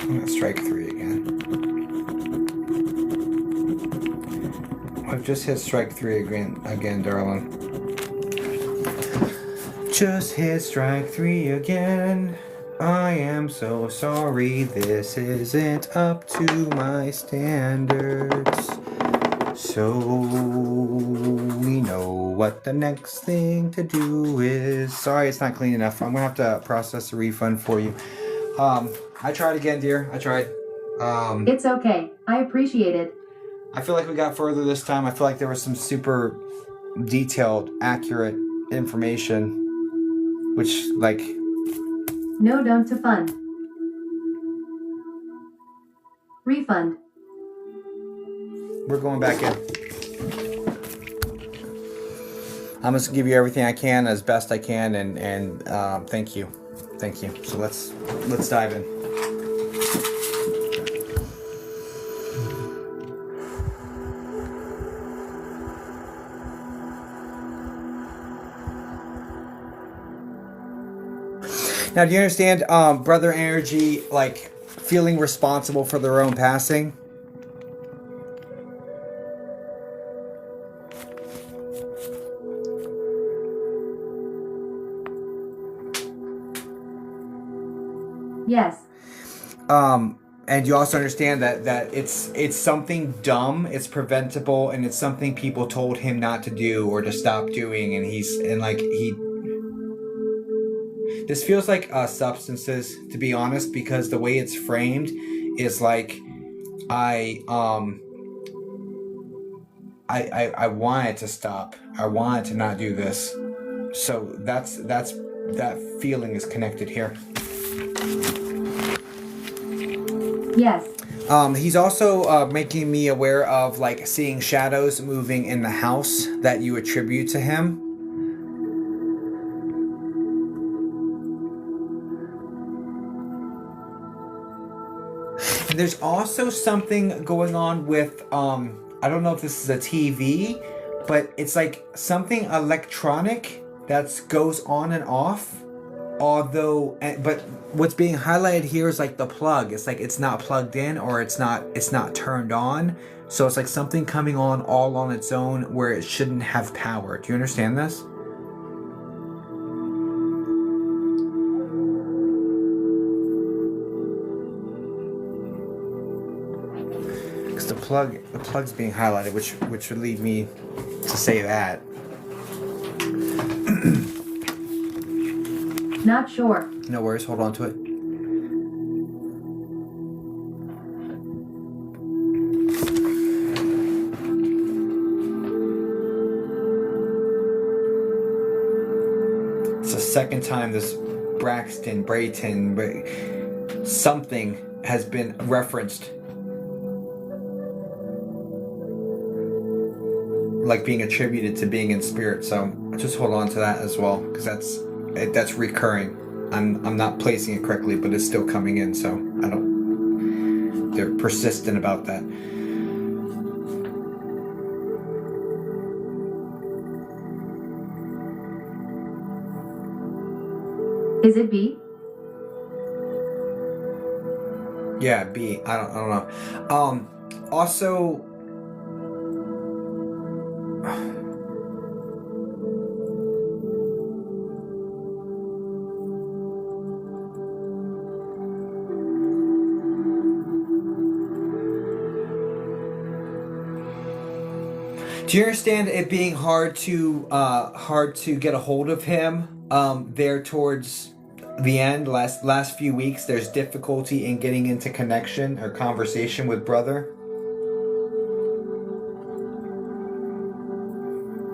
I'm gonna strike 3 again. I've just hit strike 3 again, darling. Just hit strike 3 again. I am so sorry, this isn't up to my standards. So we know what the next thing to do is. Sorry, it's not clean enough. I'm gonna have to process a refund for you. I tried again, dear. I tried. It's okay. I appreciate it. I feel like we got further this time. I feel like there was some super detailed, accurate information, which like. No, don't to fund. Refund. We're going back in. I'm just gonna give you everything I can as best I can, and thank you. So let's dive in. Now, do you understand brother energy, like feeling responsible for their own passing? Yes. And you also understand that it's something dumb, it's preventable, and it's something people told him not to do or to stop doing, and this feels like substances, to be honest, because the way it's framed is like I wanted to stop. I wanted to not do this. So that feeling is connected here. Yes. He's also making me aware of like seeing shadows moving in the house that you attribute to him. And there's also something going on with I don't know if this is a TV, but it's like something electronic that goes on and off. But what's being highlighted here is like the plug. It's like it's not plugged in or it's not turned on. So it's like something coming on all on its own where it shouldn't have power. Do you understand this? Because the plug's being highlighted, which would lead me to say that. Not sure. No worries, hold on to it. It's the second time this Brayton, something has been referenced. Like being attributed to being in spirit, so just hold on to that as well, because that's recurring. I'm not placing it correctly, but it's still coming in, so they're persistent about that. Is it B? Yeah, B. I don't know. Also, do you understand it being hard to get a hold of him? There towards the end, last few weeks, there's difficulty in getting into connection or conversation with brother.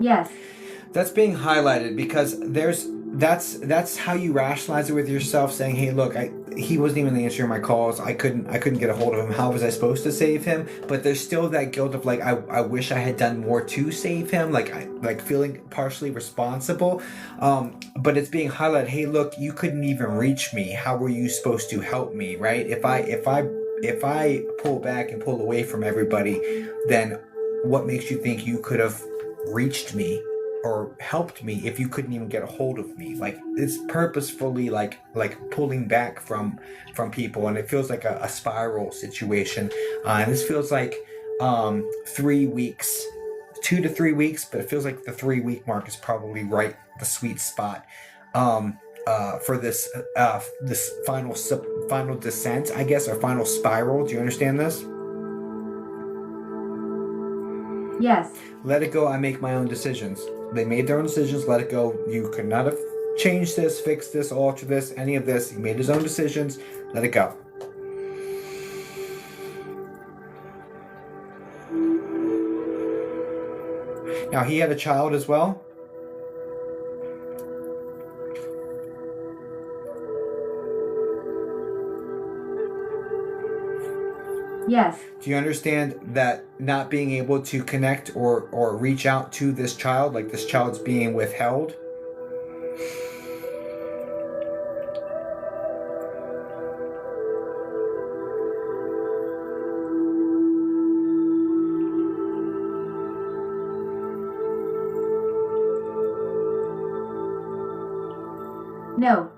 Yes. That's being highlighted because that's how you rationalize it with yourself, saying, "Hey, look, he wasn't even answering my calls. I couldn't get a hold of him. How was I supposed to save him?" But there's still that guilt of like, I wish I had done more to save him. Like feeling partially responsible. But it's being highlighted. Hey, look, you couldn't even reach me. How were you supposed to help me? Right? If I pull back and pull away from everybody, then what makes you think you could have reached me or helped me if you couldn't even get a hold of me? Like it's purposefully like pulling back from people, and it feels like a spiral situation. And this feels like 3 weeks, 2 to 3 weeks, but it feels like the 3 week mark is probably right the sweet spot for this final descent, I guess, or final spiral. Do you understand this? Yes. Let it go. I make my own decisions. They made their own decisions. Let it go. You could not have changed this, fixed this, altered this, any of this. He made his own decisions. Let it go. Now, he had a child as well. Yes. Do you understand that not being able to connect or reach out to this child, like this child's being withheld? No.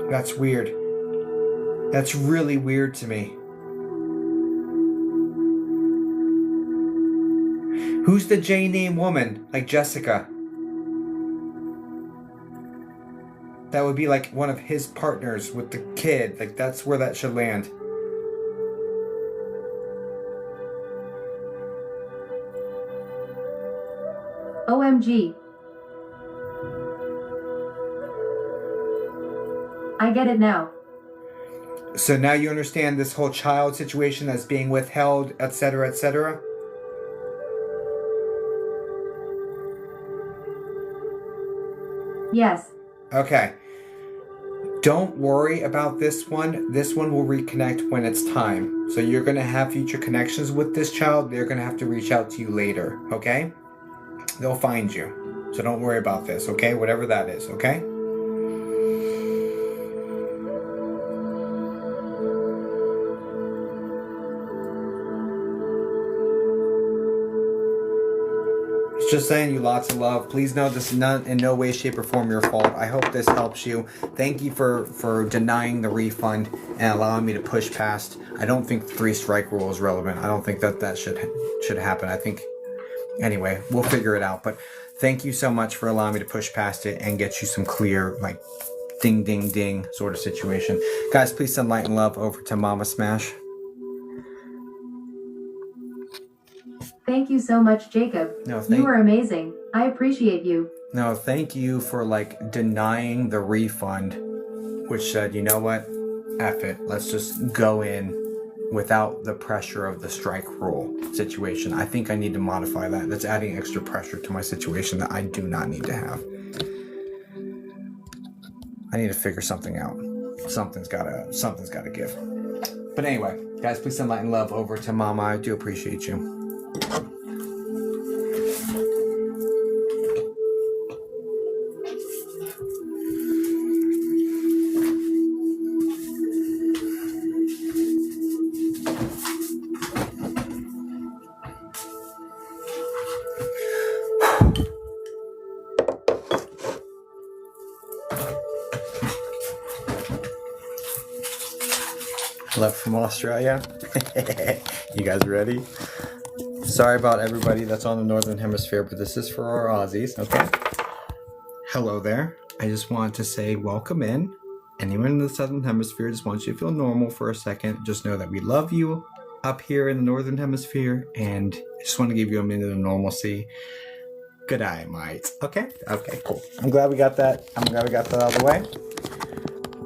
That's weird. That's really weird to me. Who's the J-name woman? Like Jessica. That would be like one of his partners with the kid. Like that's where that should land. OMG. I get it now. So now you understand this whole child situation that's being withheld, etc., etc.? Yes. Okay. Don't worry about this one. This one will reconnect when it's time. So you're going to have future connections with this child. They're going to have to reach out to you later, okay? They'll find you. So don't worry about this, okay? Whatever that is, okay? Just saying you lots of love. Please know this is not in no way, shape, or form your fault. I hope this helps you. Thank you for denying the refund and allowing me to push past. I don't think the 3-strike rule is relevant. I don't think that should happen. I think, anyway, we'll figure it out. But thank you so much for allowing me to push past it and get you some clear, like, ding, ding, ding sort of situation. Guys, please send light and love over to Mama Smash. Thank you so much, Jacob. No, you were amazing. I appreciate you. No, thank you for like denying the refund, which said, you know what? F it. Let's just go in without the pressure of the strike rule situation. I think I need to modify that. That's adding extra pressure to my situation that I do not need to have. I need to figure something out. Something's gotta give. But anyway, guys, please send light and love over to Mama. I do appreciate you. Love from Australia. You guys ready? Sorry about everybody that's on the Northern Hemisphere, but this is for our Aussies, okay? Hello there. I just wanted to say welcome in. Anyone in the Southern Hemisphere, just wants you to feel normal for a second. Just know that we love you up here in the Northern Hemisphere, and I just want to give you a minute of normalcy. Good eye, mate. Okay? Okay, cool. I'm glad we got that. out of the way.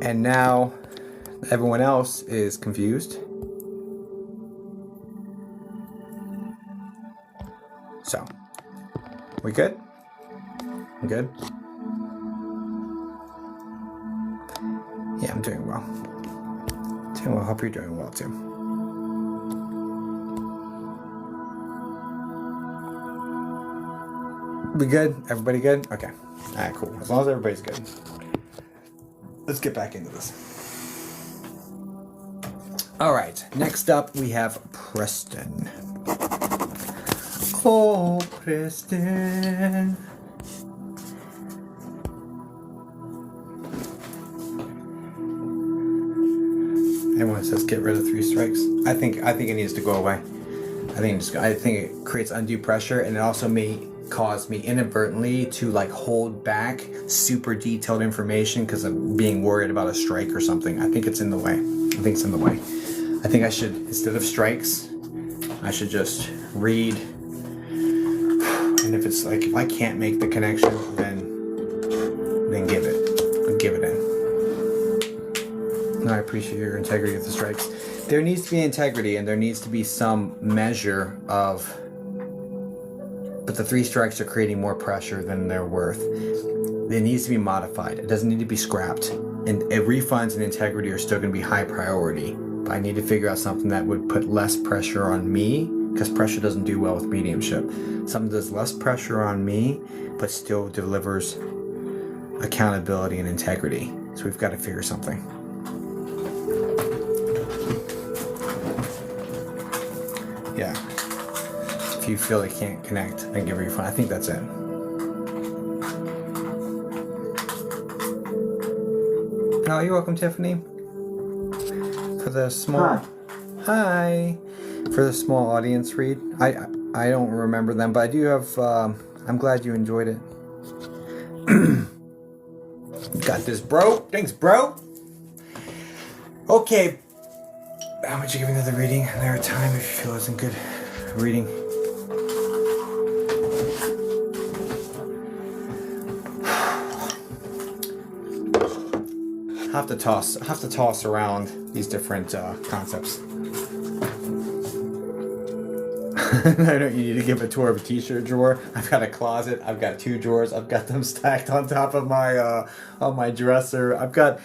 And now everyone else is confused. So, we good? I'm good? Yeah, I'm doing well. Doing well. Hope you're doing well too. We good? Everybody good? Okay. Alright, cool. As long as everybody's good. Let's get back into this. Alright, next up we have Preston. Oh, Preston. Everyone says get rid of 3 strikes. I think it needs to go away. I think it creates undue pressure, and it also may cause me inadvertently to like hold back super detailed information because I'm being worried about a strike or something. I think it's in the way. I think I should, instead of strikes, I should just read. And if it's like, if I can't make the connection, then give it in. No, I appreciate your integrity with the strikes. There needs to be integrity, and there needs to be some measure of, but the 3 strikes are creating more pressure than they're worth. It needs to be modified. It doesn't need to be scrapped. And refunds and integrity are still going to be high priority. But I need to figure out something that would put less pressure on me, because pressure doesn't do well with mediumship. Something that does less pressure on me, but still delivers accountability and integrity. So we've got to figure something. Yeah. If you feel they can't connect, then give a refund. I think that's it. Oh, you're welcome, Tiffany. For the small... Hi. For the small audience read. I don't remember them, but I do have... I'm glad you enjoyed it. Got this, bro. Thanks, bro. Okay. How would you give another reading? Another time if you feel isn't good reading. Have to toss around these different concepts. I don't need to give a tour of a t-shirt drawer. I've got a closet. I've got 2 drawers. I've got them stacked on top of my dresser. I've got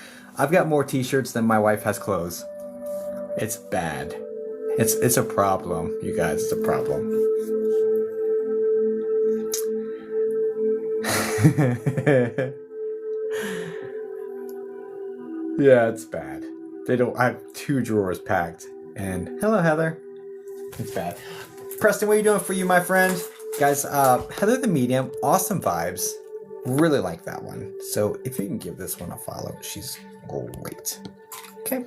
more t-shirts than my wife has clothes. It's bad. It's a problem, you guys. It's a problem. Yeah, it's bad. I have 2 drawers packed. And hello, Heather. It's bad. Preston, what are you doing for you, my friend? Guys, Heather the Medium, awesome vibes. Really like that one. So if you can give this one a follow, she's great. Okay.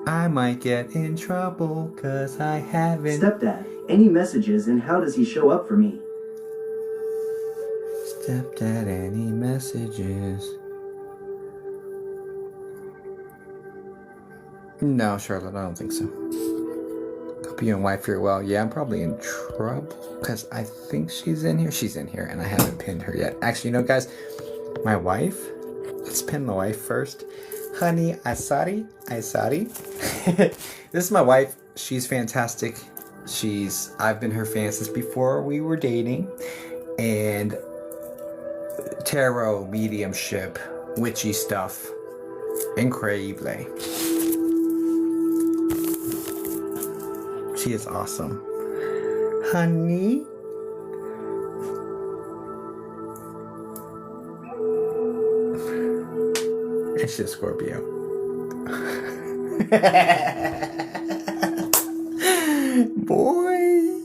I might get in trouble because I haven't... Stepdad, any messages and how does he show up for me? Stepdad, any messages? No, Charlotte, I don't think so. Hope you and wife are well. Yeah, I'm probably in trouble because I think she's in here. She's in here and I haven't pinned her yet. Actually, you know, guys, my wife, let's pin the wife first. Honey, Asari. This is my wife. She's fantastic. I've been her fan since before we were dating. And tarot, mediumship, witchy stuff. Increíble. She is awesome. Honey. It's just Scorpio. Boy.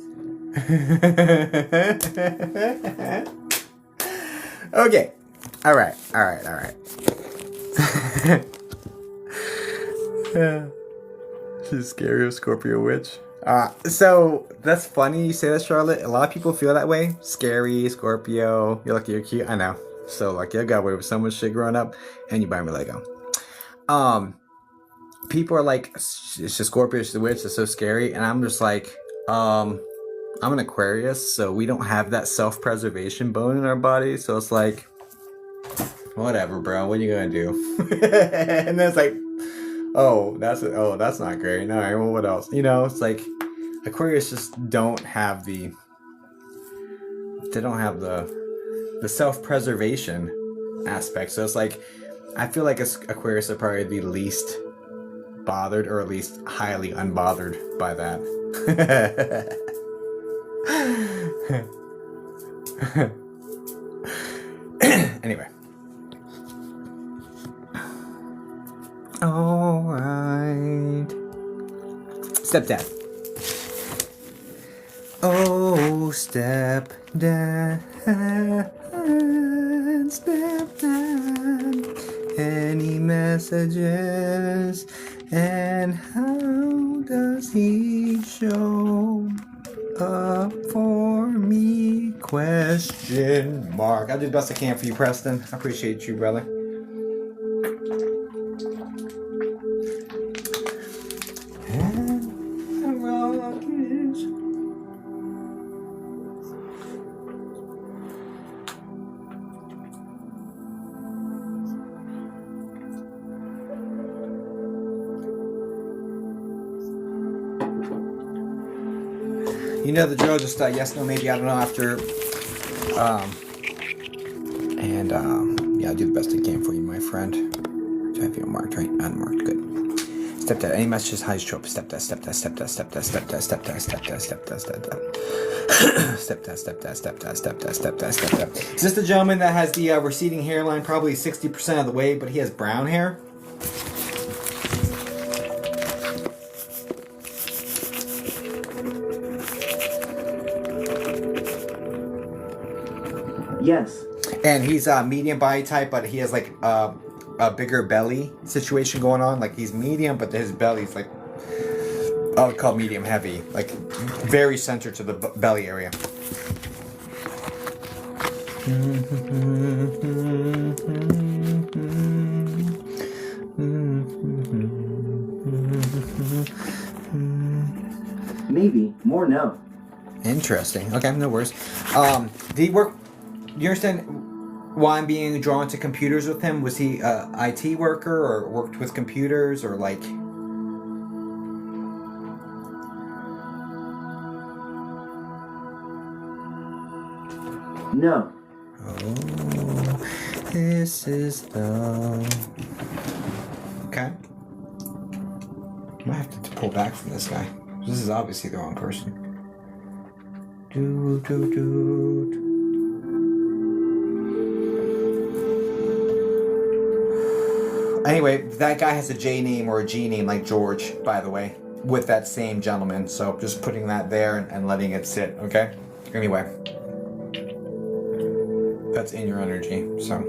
Okay. All right. She's scary, Scorpio witch. So that's funny you say that, Charlotte. A lot of people feel that way. Scary, Scorpio. You're lucky you're cute. I know. So lucky. I got away with so much shit growing up, and you buy me Lego. People are like, it's just Scorpio, she's a witch, it's so scary, and I'm just like, I'm an Aquarius, so we don't have that self-preservation bone in our body, so it's like, whatever, bro. What are you gonna do? And then it's like, that's not great. All right, well, what else? You know, it's like Aquarius just don't have the self-preservation aspect. So it's like, I feel like Aquarius are probably the least bothered, or at least highly unbothered by that. Anyway. All right. Stepdad. Oh, stepdad. Any messages? And how does he show up for me? Question mark. I'll do the best I can for you, Preston. I appreciate you, brother. You know the drill, just yes, no, maybe, I don't know, after, yeah, I'll do the best I can for you, my friend. Do I have you unmarked, right? Unmarked, good. Stepdad, any messages, how you show up? Stepdad. Is this the gentleman that has the receding hairline, probably 60% of the way, but he has brown hair? Yes. And he's a medium body type, but he has like a bigger belly situation going on. Like he's medium, but his belly's like, I would call medium heavy, like very centered to the belly area. Maybe. More no. Interesting. Okay, no worries. Did he work? You understand why I'm being drawn to computers with him? Was he a IT worker or worked with computers or like? No. Oh, this is love. Okay. Might have to pull back from this guy. This is obviously the wrong person. Do do do. Anyway, that guy has a J name or a G name like George, by the way, with that same gentleman. So just putting that there and letting it sit, okay? Anyway. That's in your energy, so.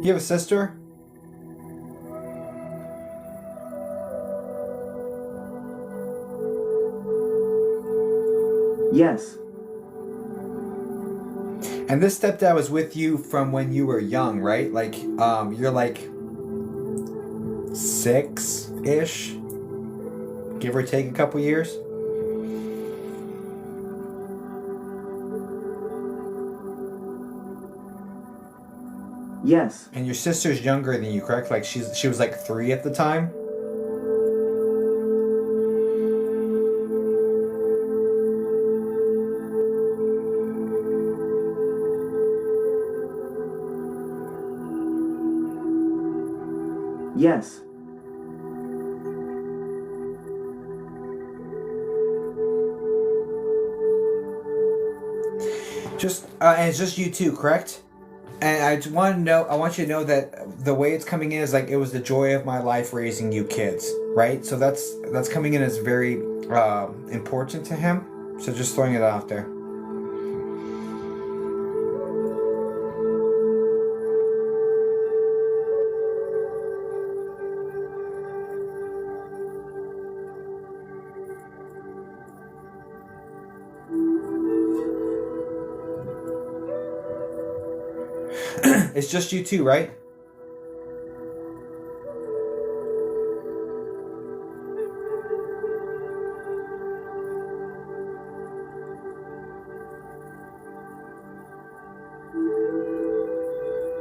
You have a sister? Yes. And this stepdad was with you from when you were young, right? Like, you're like 6-ish, give or take a couple years. Yes. And your sister's younger than you, correct? Like she was like 3 at the time. Yes. And it's just you two, correct? And I just want to know, I want you to know that the way it's coming in is like it was the joy of my life raising you kids, right? So that's coming in as very important to him. So just throwing it out there. It's just you two, right?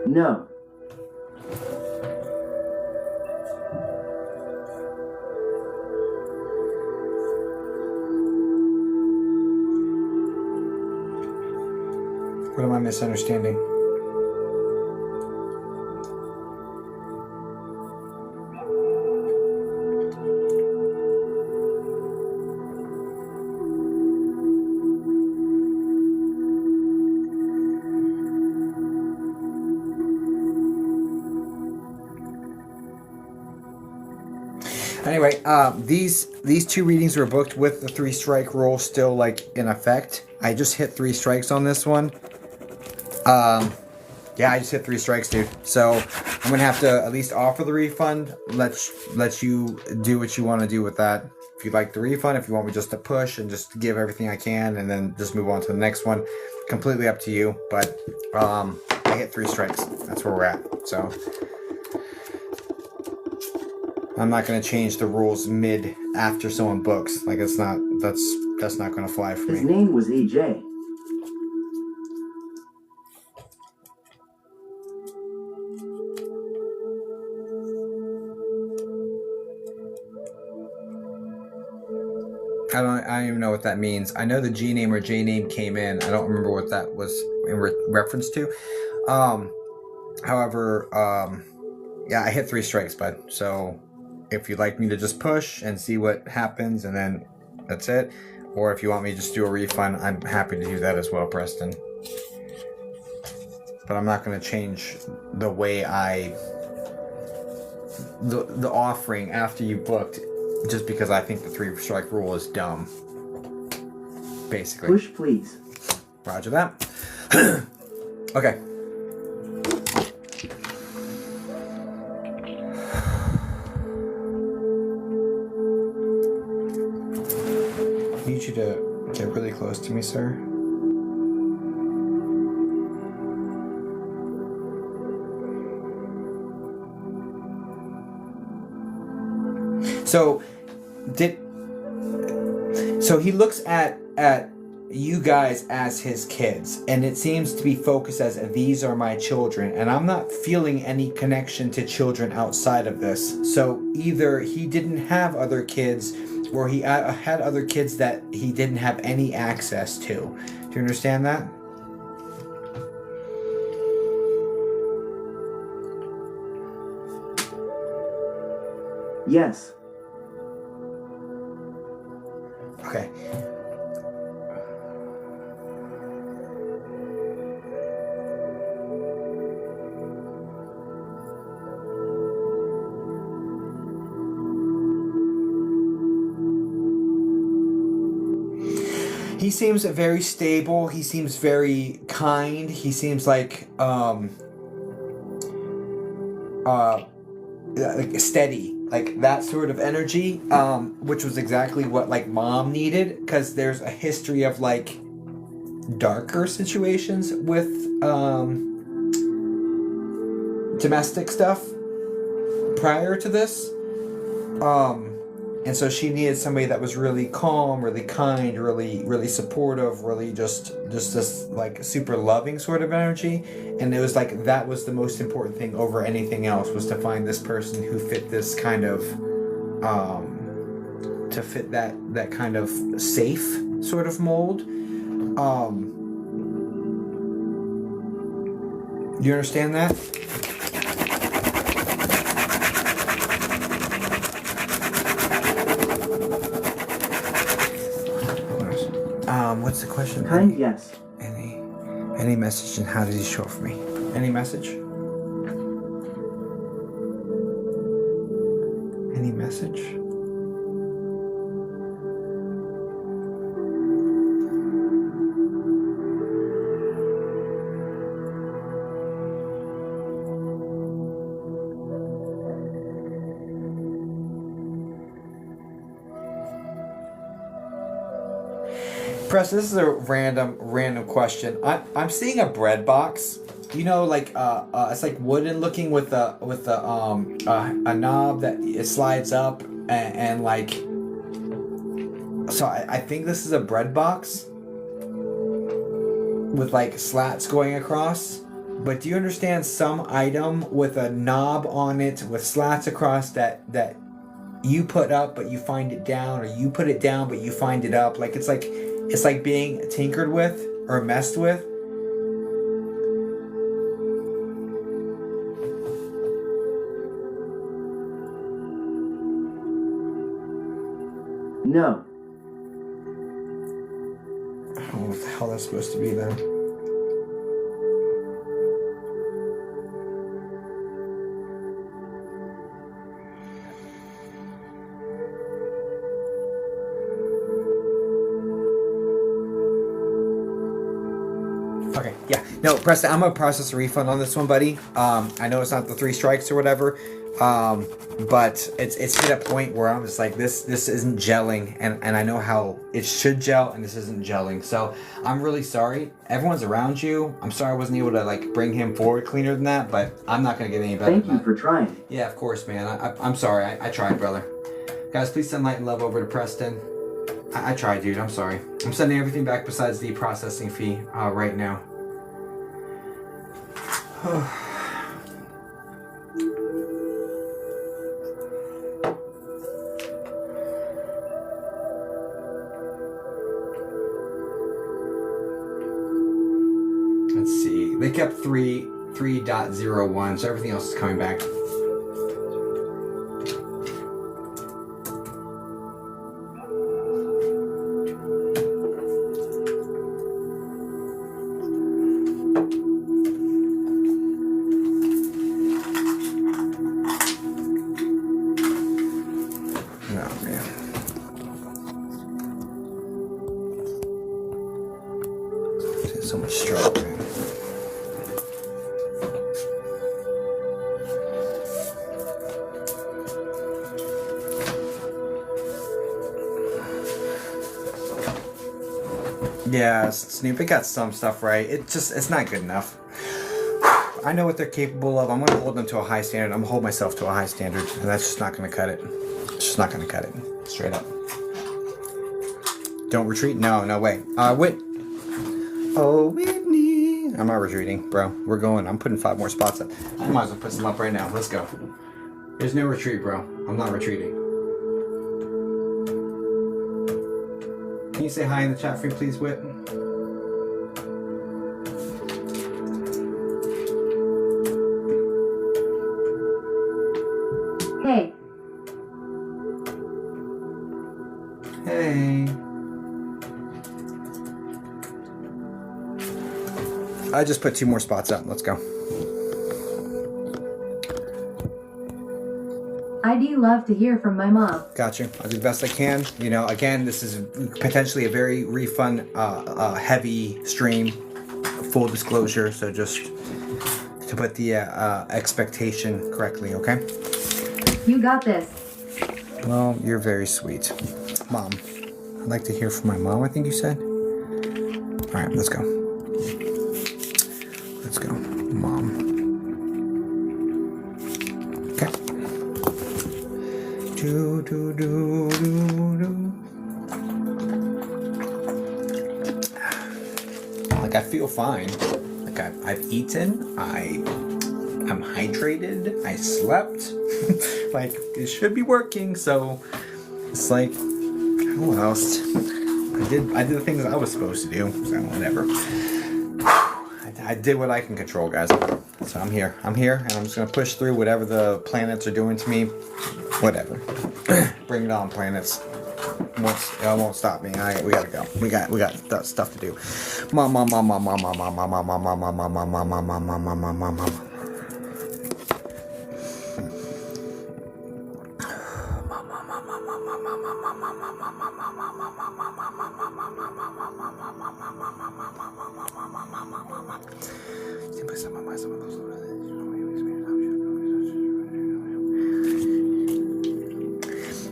No. What am I misunderstanding? Anyway, these 2 readings were booked with the 3 strike rule still like in effect. I just hit 3 strikes on this one. Yeah, I just hit 3 strikes, dude. So I'm gonna have to at least offer the refund. Let you do what you want to do with that. If you'd like the refund, if you want me just to push and just give everything I can and then just move on to the next one, completely up to you. But I hit 3 strikes. That's where we're at. So I'm not gonna change the rules mid after someone books. Like that's not gonna fly for me. His name was AJ. don't even know what that means. I know the G name or J name came in. I don't remember what that was in reference to. However, yeah, I hit 3 strikes, bud. So if you'd like me to just push and see what happens and then that's it, or if you want me to just do a refund, I'm happy to do that as well, Preston. But I'm not going to change the way the offering after you booked just because I think the 3 strike rule is dumb. Basically. Push, please. Roger that. Okay. I need you to get really close to me, sir. So he looks at you guys as his kids, and it seems to be focused as these are my children, and I'm not feeling any connection to children outside of this. So either he didn't have other kids, or he had other kids that he didn't have any access to. Do you understand that? Yes. Okay. He seems very stable. He seems very kind. He seems like steady, like that sort of energy, which was exactly what like mom needed, because there's a history of like darker situations with domestic stuff prior to this, and so she needed somebody that was really calm, really kind, really supportive, really just this like super loving sort of energy. And it was like that was the most important thing over anything else, was to find this person who fit this kind of to fit that kind of safe sort of mold. Do you understand that? What's the question? Kind, yes. Any message, and how did he show up for me? Any message? Any message? Press, this is a random question. I'm seeing a bread box. You know, like it's like wooden looking with a knob that it slides up and like. So I think this is a bread box with like slats going across. But do you understand some item with a knob on it with slats across that you put up but you find it down, or you put it down but you find it up? Like it's like being tinkered with or messed with. No. I don't know what the hell that's supposed to be then. Okay, yeah. No, Preston, I'm going to process a refund on this one, buddy. I know it's not the 3 strikes or whatever, but it's hit a point where I'm just like, this isn't gelling, and I know how it should gel, and this isn't gelling. So I'm really sorry. Everyone's around you. I'm sorry I wasn't able to like bring him forward cleaner than that, but I'm not going to get any better Thank than you that. for trying. Yeah, of course, man. I'm sorry. I tried, brother. Guys, please send light and love over to Preston. I tried, dude. I'm sorry. I'm sending everything back besides the processing fee right now. They kept 3.01, so everything else is coming back. So much struggle, man. Yeah, Snoop, it got some stuff right. It's not good enough. I know what they're capable of. I'm going to hold them to a high standard. I'm going to hold myself to a high standard, and that's just not going to cut it. It's just not going to cut it. Straight up. Don't retreat? No way. Wait. Oh, Whitney. I'm not retreating, bro. We're going. I'm putting 5 more spots up. I might as well put some up right now. Let's go. There's no retreat, bro. I'm not retreating. Can you say hi in the chat for me, please, Whit? Hey. Hey. I just put 2 more spots up. Let's go. I'd love to hear from my mom. Got you. I'll do the best I can. You know, again, this is potentially a very refund heavy stream. Full disclosure, so just to put the expectation correctly, okay? You got this. Well, you're very sweet. Mom. I'd like to hear from my mom, I think you said. All right, let's go. Let's go. Mom. Okay. Do, do, do, do, do. Like, I feel fine. Like, I've eaten. I'm hydrated. I slept. Like, it should be working. So, it's like, what else? I did the things I was supposed to do. So, whatever. I did what I can control, guys. So I'm here, and I'm just gonna push through whatever the planets are doing to me. Whatever. Bring it on, planets. It won't stop me. We gotta go. We got stuff to do. Mom.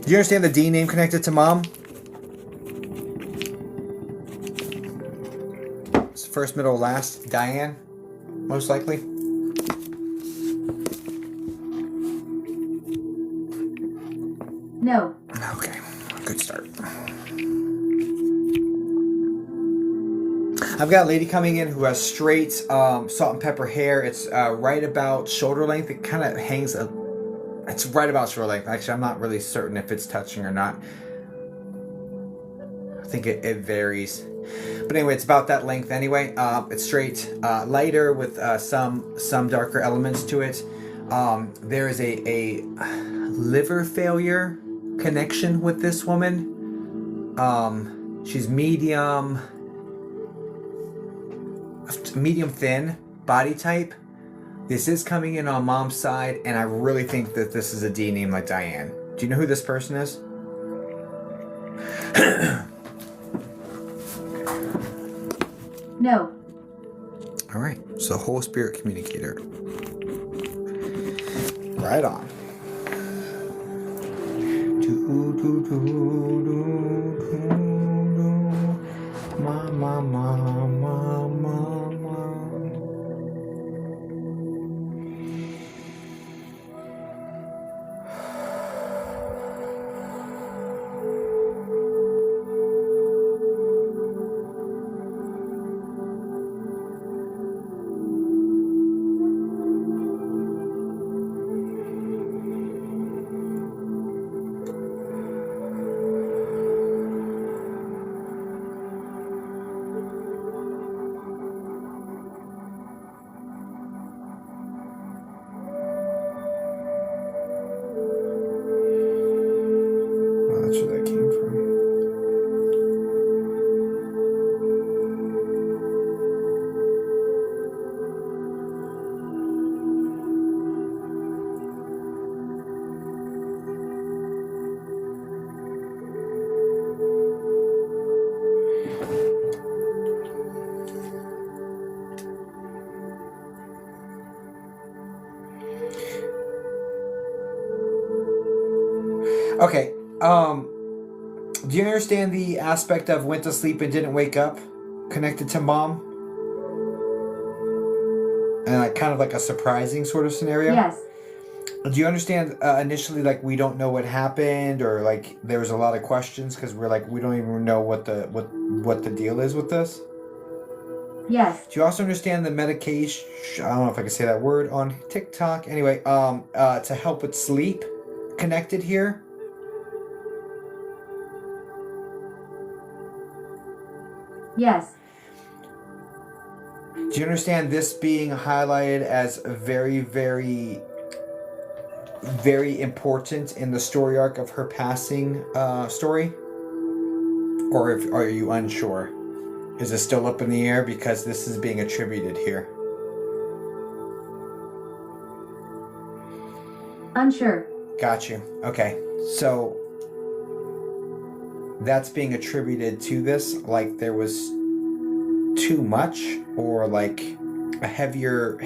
Do you understand the D name connected to mom? It's first, middle, last. Diane, most likely. No. Okay, good start. I've got a lady coming in who has straight salt and pepper hair. It's right about shoulder length. It kind of hangs it's right about shoulder length. Actually, I'm not really certain if it's touching or not. I think it varies. But anyway, it's about that length anyway. It's straight, lighter with some darker elements to it. There is a liver failure connection with this woman. She's medium thin body type. This is coming in on mom's side, and I really think that this is a D name like Diane. Do you know who this person is? No. All right, so whole spirit communicator. Right on. Ma. Okay. Do you understand the aspect of went to sleep and didn't wake up, connected to mom, and like kind of like a surprising sort of scenario? Yes. Do you understand initially, like, we don't know what happened, or like there was a lot of questions because we're like we don't even know what the deal is with this? Yes. Do you also understand the medication? I don't know if I can say that word on TikTok. Anyway, to help with sleep, connected here. Yes. Do you understand this being highlighted as very, very, very important in the story arc of her passing story? Or are you unsure? Is it still up in the air because this is being attributed here? Unsure. Got you. Okay. So that's being attributed to this, like there was too much, or like a heavier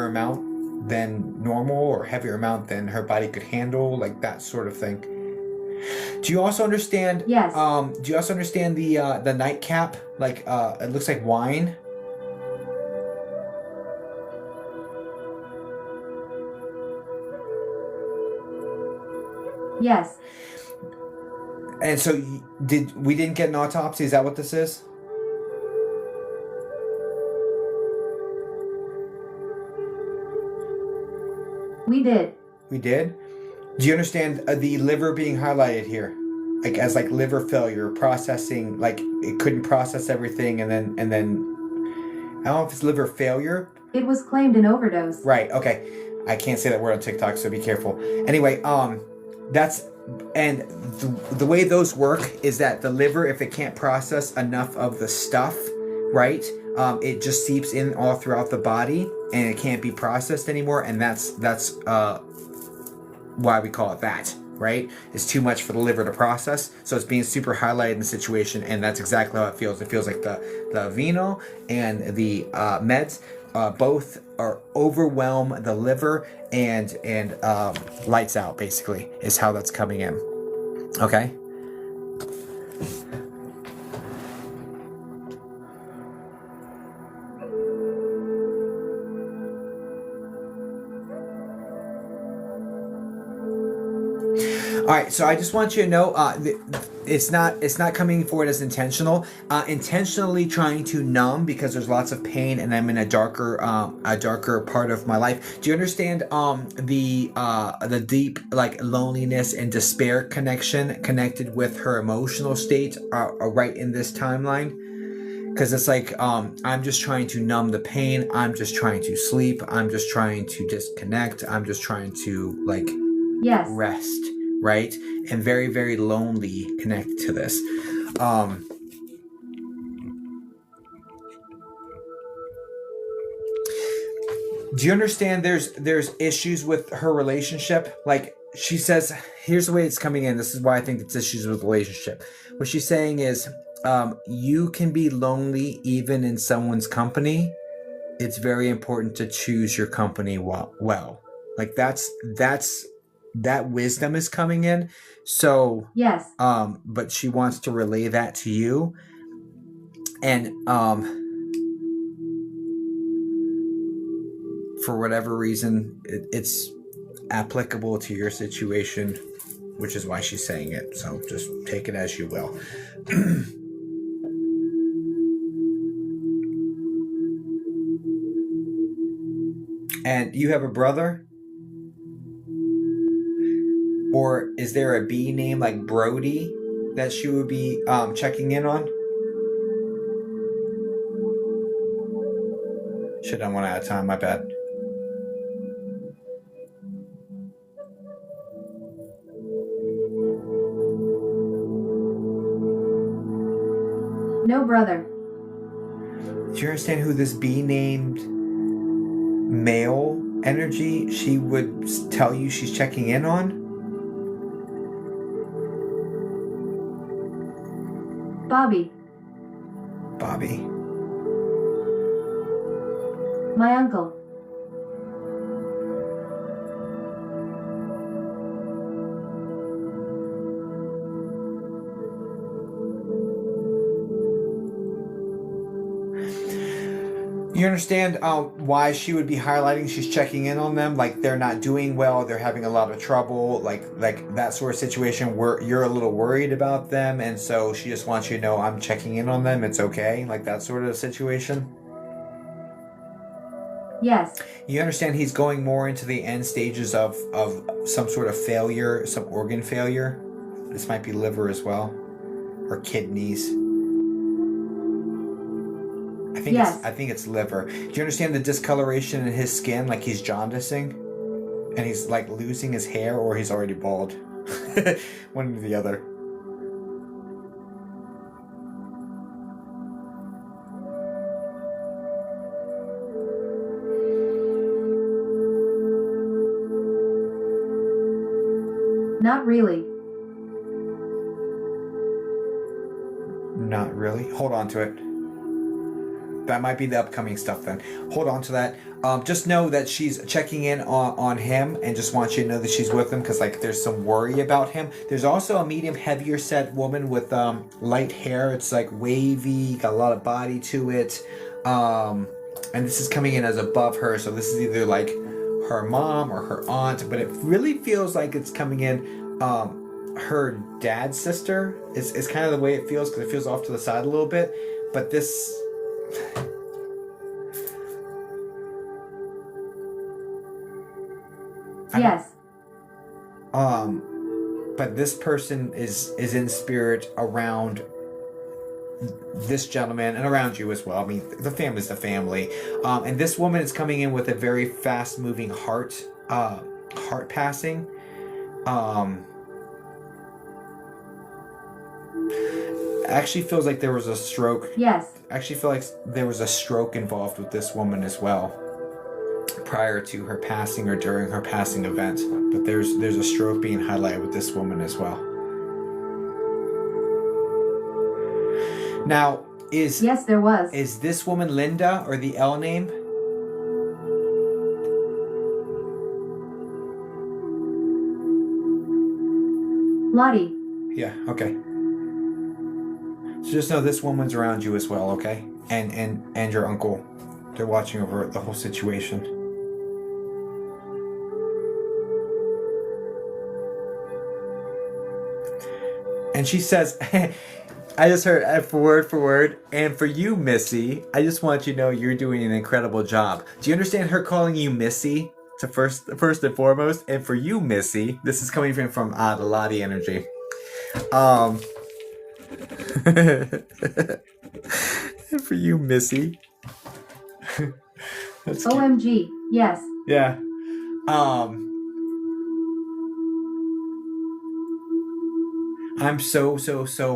amount than normal, or heavier amount than her body could handle, like that sort of thing. Do you also understand? Yes. Do you also understand the nightcap? Like it looks like wine. Yes. And so we didn't get an autopsy? Is that what this is? We did. We did. Do you understand the liver being highlighted here, like as like liver failure, processing, like it couldn't process everything, and then I don't know if it's liver failure. It was claimed an overdose. Right. Okay. I can't say that word on TikTok, so be careful. Anyway, that's and the way those work is that the liver, if it can't process enough of the stuff, right, it just seeps in all throughout the body, and it can't be processed anymore, and that's why we call it that, right? It's too much for the liver to process, so it's being super highlighted in the situation, and that's exactly how it feels. It feels like the vino and the meds both are overwhelm the liver, and lights out, basically, is how that's coming in. Okay. All right, so I just want you to know, it's not coming forward as intentional. Intentionally trying to numb because there's lots of pain, and I'm in a darker part of my life. Do you understand the deep, like, loneliness and despair connected with her emotional state right in this timeline? Because it's like, I'm just trying to numb the pain. I'm just trying to sleep. I'm just trying to disconnect. I'm just trying to, like, Yes. rest, right? And very, very lonely connect to this. Do you understand there's issues with her relationship? Like, she says, here's the way it's coming in. This is why I think it's issues with relationship. What she's saying is, you can be lonely even in someone's company. It's very important to choose your company well. Like, that wisdom is coming in. So Yes. but she wants to relay that to you, and for whatever reason it's applicable to your situation, which is why she's saying it. So just take it as you will. And you have a brother? Or is there a B name like Brody that she would be checking in on? Shit, I went out of time, my bad. No brother. Do you understand who this B named male energy she would tell you she's checking in on? Bobby. Bobby. My uncle. You understand why she would be highlighting? She's checking in on them, like they're not doing well, they're having a lot of trouble, like that sort of situation where you're a little worried about them, and so she just wants you to know I'm checking in on them. It's okay, like that sort of situation. Yes. You understand he's going more into the end stages of some sort of failure, some organ failure. This might be liver as well, or kidneys. I think it's liver. Do you understand the discoloration in his skin? Like he's jaundicing, and he's like losing his hair, or he's already bald. One or the other. Not really. Not really. Hold on to it. That might be the upcoming stuff then. Hold on to that. Just know that she's checking in on him and just wants you to know that she's with him because like there's some worry about him. There's also a medium heavier set woman with light hair. It's like wavy, got a lot of body to it. And this is coming in as above her. So this is either like her mom or her aunt, but it really feels like it's coming in her dad's sister. Is kind of the way it feels because it feels off to the side a little bit. But this... Yes. But this person is in spirit around this gentleman and around you as well. I mean, the family's the family. And this woman is coming in with a very fast moving heart passing. Actually feels like there was a stroke. Yes. Actually feel like there was a stroke involved with this woman as well, prior to her passing or during her passing event. But there's a stroke being highlighted with this woman as well. Now, yes, there was. Is this woman Linda or the L name? Lottie. Yeah, okay. So just know this woman's around you as well, okay? And your uncle. They're watching over the whole situation. And she says, I just heard word for word, and for you, Missy, I just want you to know you're doing an incredible job. Do you understand her calling you Missy? To first and foremost, and for you, Missy, this is coming from the Lottie energy. And for you, Missy. That's cute. OMG. Yes. Yeah. I'm so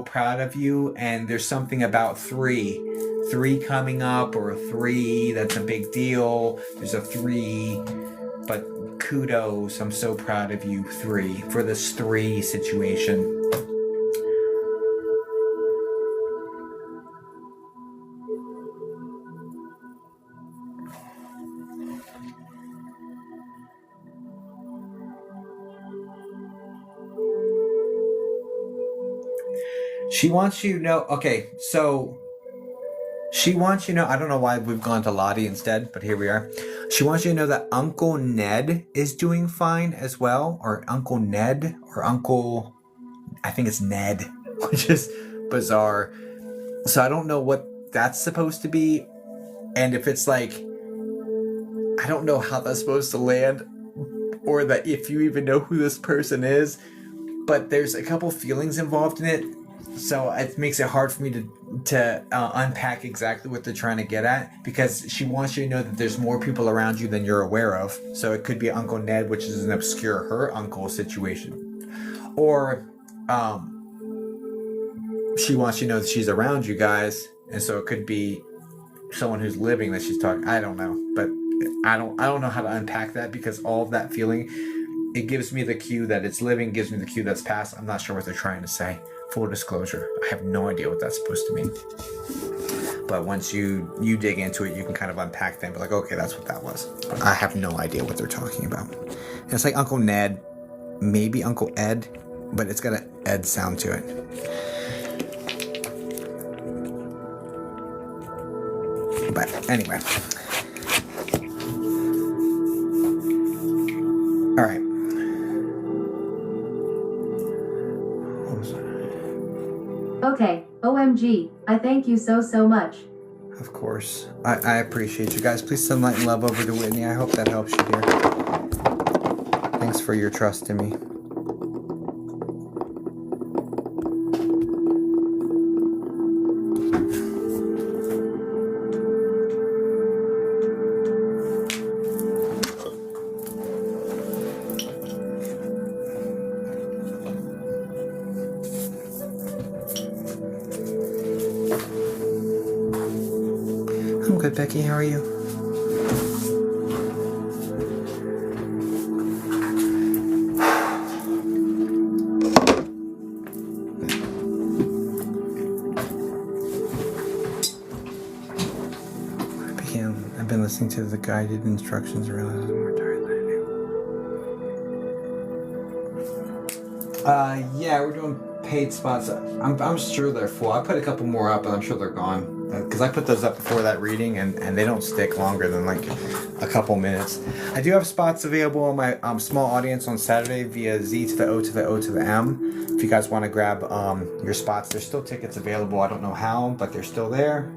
proud of you, and there's something about three coming up, or a 3 that's a big deal. There's a 3, but kudos, I'm so proud of you 3 for this 3 situation. She wants you to know, okay, so she wants you to know, I don't know why we've gone to Lottie instead, but here we are. She wants you to know that Uncle Ned is doing fine as well, or Uncle Ned, or Uncle, I think it's Ned, which is bizarre. So I don't know what that's supposed to be, and if it's like, I don't know how that's supposed to land, or that if you even know who this person is, but there's a couple feelings involved in it. So it makes it hard for me to unpack exactly what they're trying to get at, because she wants you to know that there's more people around you than you're aware of. So it could be Uncle Ned, which is an obscure her uncle situation. Or she wants you to know that she's around you guys, and so it could be someone who's living that she's talking. I don't know, but I don't know how to unpack that, because all of that feeling, it gives me the cue that it's living, gives me the cue that's past. I'm not sure what they're trying to say. Full disclosure, I have no idea what that's supposed to mean. But once you dig into it, you can kind of unpack them. Be like, okay, that's what that was. But I have no idea what they're talking about. And it's like Uncle Ned, maybe Uncle Ed, but it's got an Ed sound to it. But anyway. All right. What was that? Okay, OMG, I thank you so much. Of course. I appreciate you guys. Please send light and love over to Whitney. I hope that helps you here. Thanks for your trust in me. I'm good, Becky. How are you? I've been listening to the guided instructions around. I'm more tired than I knew. Yeah, we're doing paid spots. I'm sure they're full. I put a couple more up, and I'm sure they're gone. Because I put those up before that reading, and they don't stick longer than like a couple minutes. I do have spots available on my small audience on Saturday via Z to the O to the O to the M. If you guys want to grab your spots, there's still tickets available. I don't know how, but they're still there.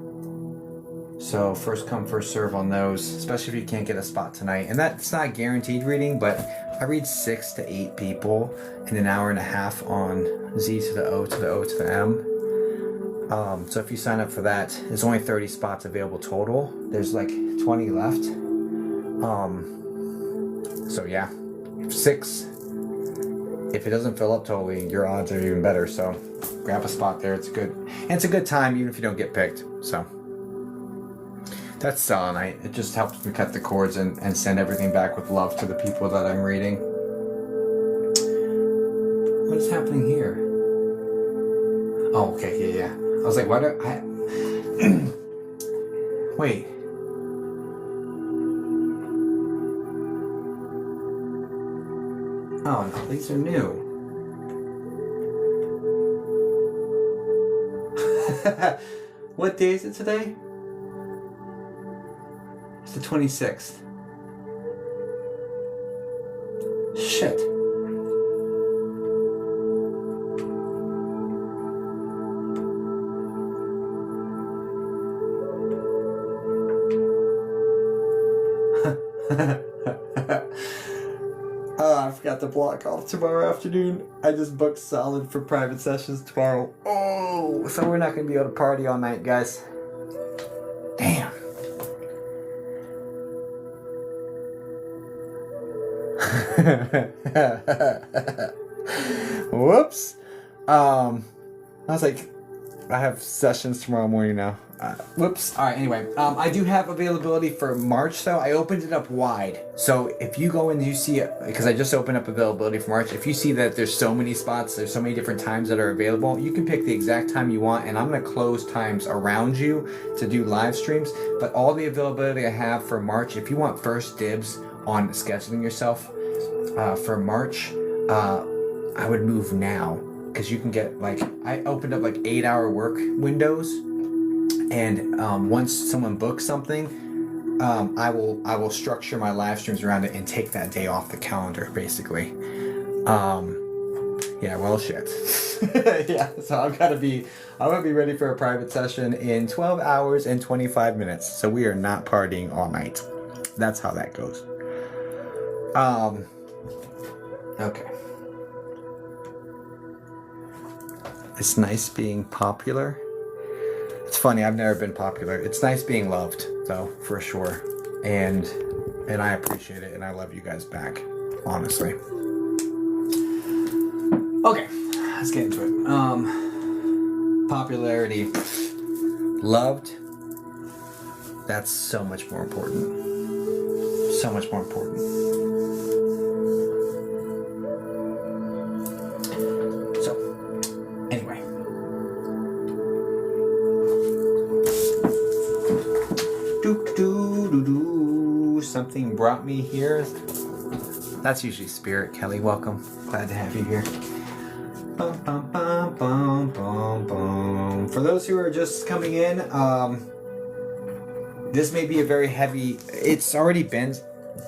So first come, first serve on those, especially if you can't get a spot tonight. And that's not a guaranteed reading, but I read 6 to 8 people in an hour and a half on Z to the O to the O to the M. So if you sign up for that, there's only 30 spots available total. There's like 20 left. So yeah, 6. If it doesn't fill up totally, your odds are even better. So grab a spot there. It's good. And it's a good time even if you don't get picked. So that's selenite. It just helps me cut the cords and send everything back with love to the people that I'm reading. What is happening here? Oh, okay, yeah. I was like, why do I... Wait. Oh, no, these are new. What day is it today? It's the 26th. Shit. Oh, I forgot to block off tomorrow afternoon. I just booked solid for private sessions tomorrow. Oh, so we're not going to be able to party all night, guys. Damn. Whoops. I was like, I have sessions tomorrow morning now. Whoops. All right, anyway. I do have availability for March, though. I opened it up wide. So if you go and you see it, because I just opened up availability for March, if you see that there's so many spots, there's so many different times that are available, you can pick the exact time you want, and I'm going to close times around you to do live streams. But all the availability I have for March, if you want first dibs on scheduling yourself for March, I would move now. Because you can get, like, I opened up like 8-hour work windows, and once someone books something, I will structure my live streams around it and take that day off the calendar, basically. Yeah, well, shit. Yeah, so I'm gonna be ready for a private session in 12 hours and 25 minutes. So we are not partying all night. That's how that goes. Okay. It's nice being popular. It's funny, I've never been popular. It's nice being loved, though, for sure. And I appreciate it, and I love you guys back, honestly. Okay, let's get into it. Popularity. Loved. That's so much more important. So much more important. Anyway. Something brought me here. That's usually Spirit. Kelly, welcome. Glad to have you here. Bum, bum, bum, bum, bum, bum. For those who are just coming in, This may be a very heavy, it's already been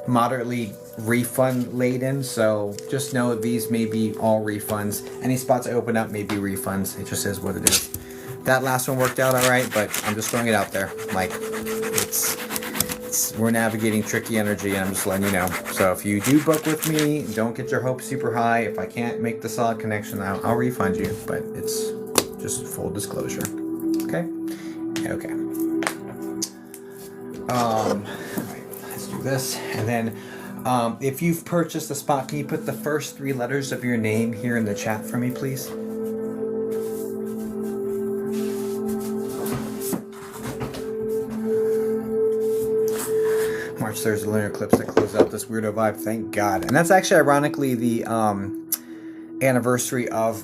moderately refund laden, so just know these may be all refunds. Any spots I open up may be refunds. It just is what it is. That last one worked out all right, but I'm just throwing it out there. Like, we're navigating tricky energy, and I'm just letting you know. So if you do book with me, don't get your hopes super high. If I can't make the solid connection, I'll refund you, but it's just full disclosure. Okay? Okay. Alright, let's do this. And then, if you've purchased a spot, can you put the first 3 letters of your name here in the chat for me, please? March 3rd is the lunar eclipse that closes out this weirdo vibe. Thank God. And that's actually ironically the anniversary of...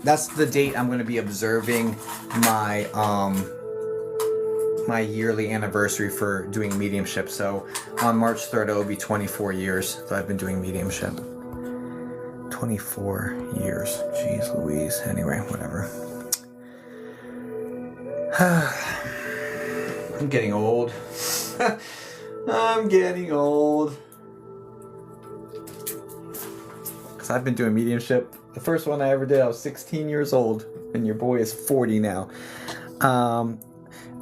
That's the date I'm going to be observing my my yearly anniversary for doing mediumship. So on March 3rd, it will be 24 years that I've been doing mediumship. 24 years. Jeez Louise. Anyway, whatever. I'm getting old. I'm getting old. Because I've been doing mediumship. The first one I ever did, I was 16 years old. And your boy is 40 now.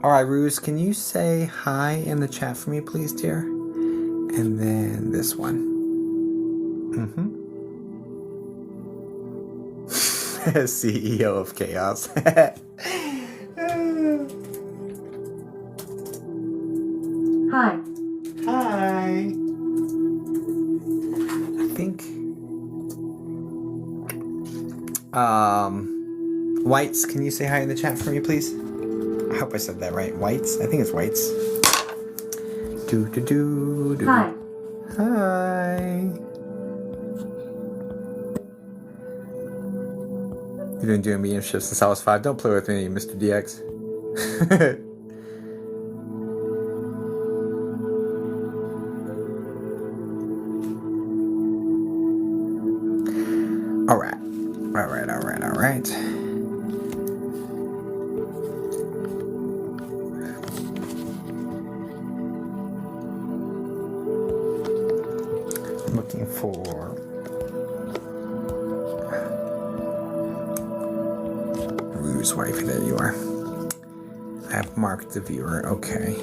Alright, Ruse, can you say hi in the chat for me, please, dear? And then this one. CEO of Chaos. Hi. Hi. I think Whites, can you say hi in the chat for me, please? I hope I said that right. Whites? I think it's Whites. Hi. Hi. You've been doing mediumship since I was 5. Don't play with me, Mr. DX. Alright. I'm looking for Rue's wife. There you are. I have marked the viewer. Okay.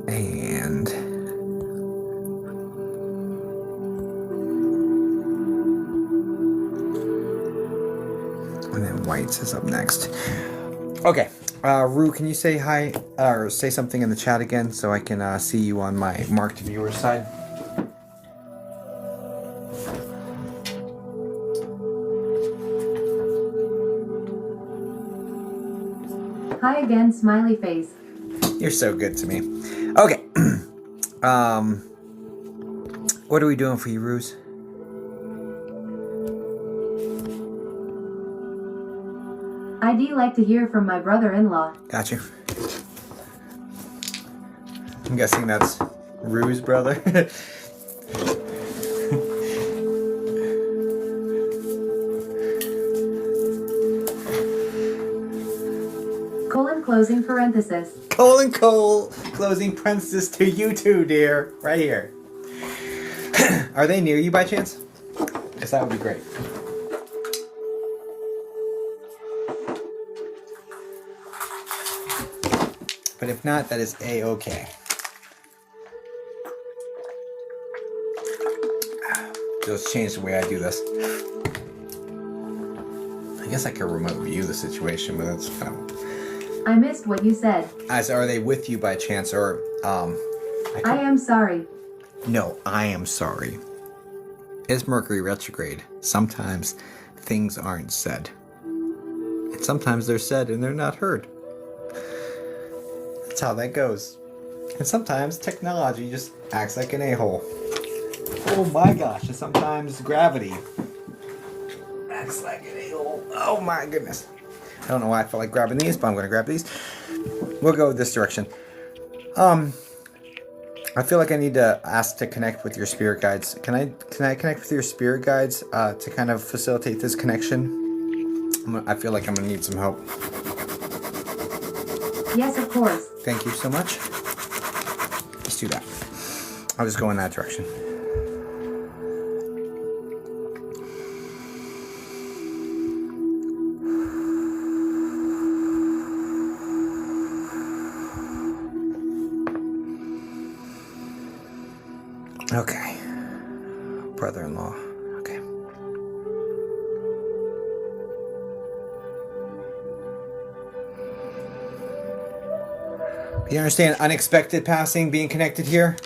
And then Whites is up next. Okay. Rue, can you say hi or say something in the chat again so I can see you on my marked viewer side? Hi again, smiley face. You're so good to me. Okay. What are we doing for you, Ruse? I'd like to hear from my brother-in-law. Got you. I'm guessing that's Rue's brother. Closing parenthesis. Closing parenthesis to you too, dear. Right here. Are they near you by chance? Yes, that would be great. But if not, that is A-okay. Just change the way I do this. I guess I could remote view the situation, but that's kind of... I missed what you said. Are they with you by chance, or I am sorry. No, I am sorry. It's Mercury retrograde. Sometimes things aren't said. And sometimes they're said and they're not heard. That's how that goes. And sometimes technology just acts like an a-hole. Oh my gosh, and sometimes gravity acts like an a-hole. Oh my goodness. I don't know why I felt like grabbing these, but I'm going to grab these. We'll go this direction. I feel like I need to ask to connect with your spirit guides. Can I connect with your spirit guides to kind of facilitate this connection? I feel like I'm going to need some help. Yes, of course. Thank you so much. Let's do that. I'll just go in that direction. Okay. Brother-in-law. Okay. You understand unexpected passing being connected here?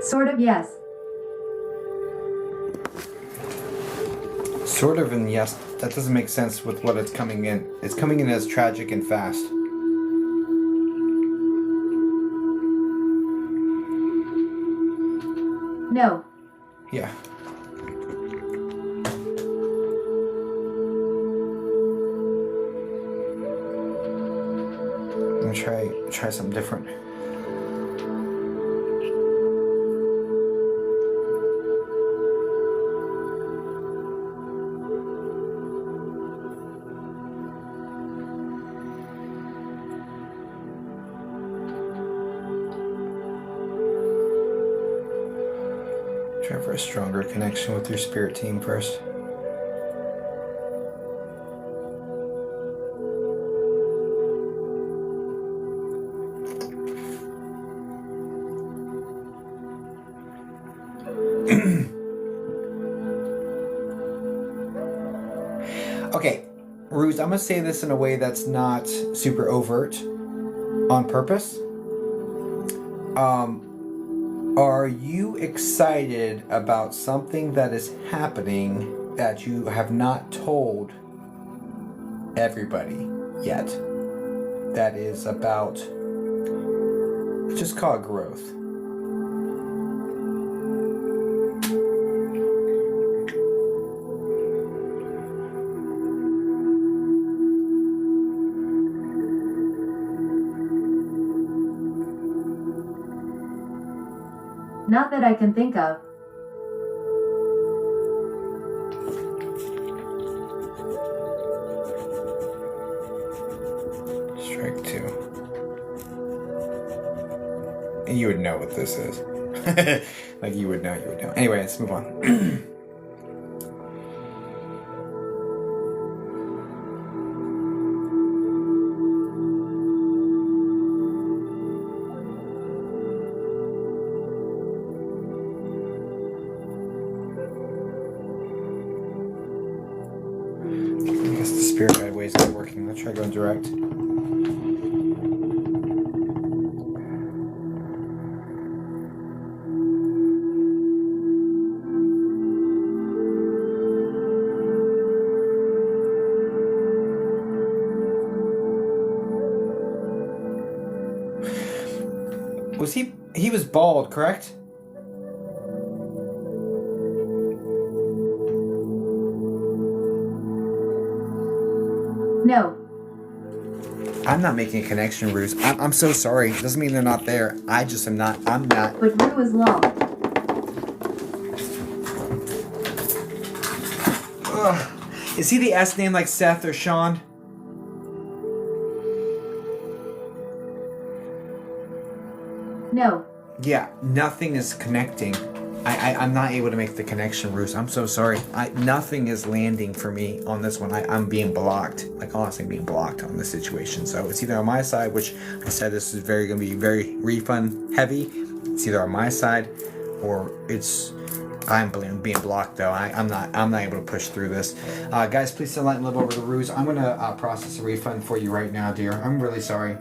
Sort of, yes. Sort of, and yes, that doesn't make sense with what it's coming in. It's coming in as tragic and fast. No. Yeah. I'm gonna try something different. Try for a stronger connection with your spirit team first. Okay, Ruse, I'm gonna say this in a way that's not super overt on purpose. Are you excited about something that is happening that you have not told everybody yet? That is about, let's just call it growth. Not that I can think of. Strike 2. And you would know what this is. Like you would know. Anyway, let's move on. I guess the spirit guide way is not working. Let's try going direct. Was he was bald, correct? No. I'm not making a connection, Ruse. I'm so sorry. Doesn't mean they're not there. I just am not. I'm not. But Rue is long. Ugh. Is he the S name like Seth or Sean? No. Yeah, nothing is connecting. I'm not able to make the connection, Bruce. I'm so sorry. Nothing is landing for me on this one. I'm being blocked. Like, honestly, being blocked on this situation. So it's either on my side, which I said this is going to be very refund heavy. It's either on my side, or I'm being blocked though. I'm not able to push through this. Guys, please send light and love over to Ruse. I'm gonna process a refund for you right now, dear. I'm really sorry.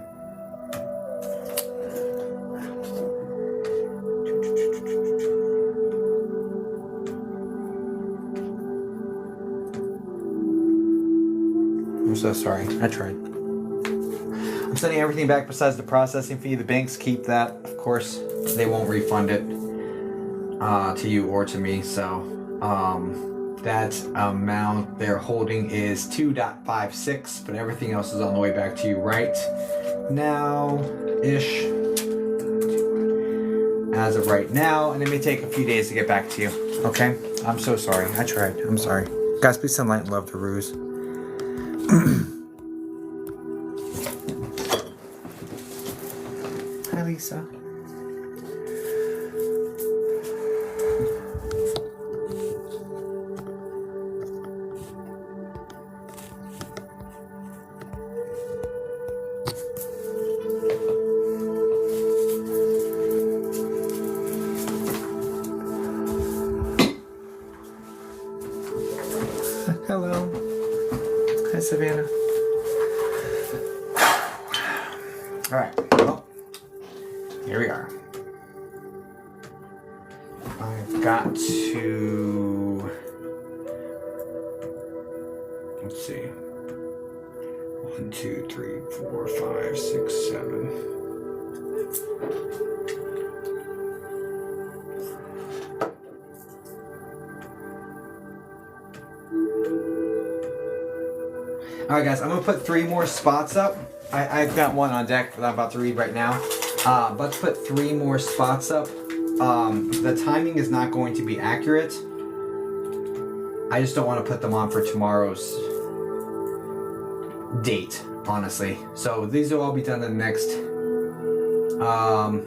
I'm so sorry. I tried. I'm sending everything back besides the processing fee. The banks keep that. Of course, they won't refund it to you or to me. So that amount they're holding is 2.56, but everything else is on the way back to you right now-ish. As of right now, and it may take a few days to get back to you. Okay? I'm so sorry. I tried. I'm sorry. Guys, please send light and love to Ruse. Hi, Lisa. Hello. Hi, Savannah. All right. Well, here we are. I've got to. Let's see. 1, 2, 3, 4, 5, 6, 7. All right, guys, I'm gonna put 3 more spots up. I've got one on deck that I'm about to read right now. Let's put 3 more spots up. The timing is not going to be accurate. I just don't want to put them on for tomorrow's date, honestly. So these will all be done in the next,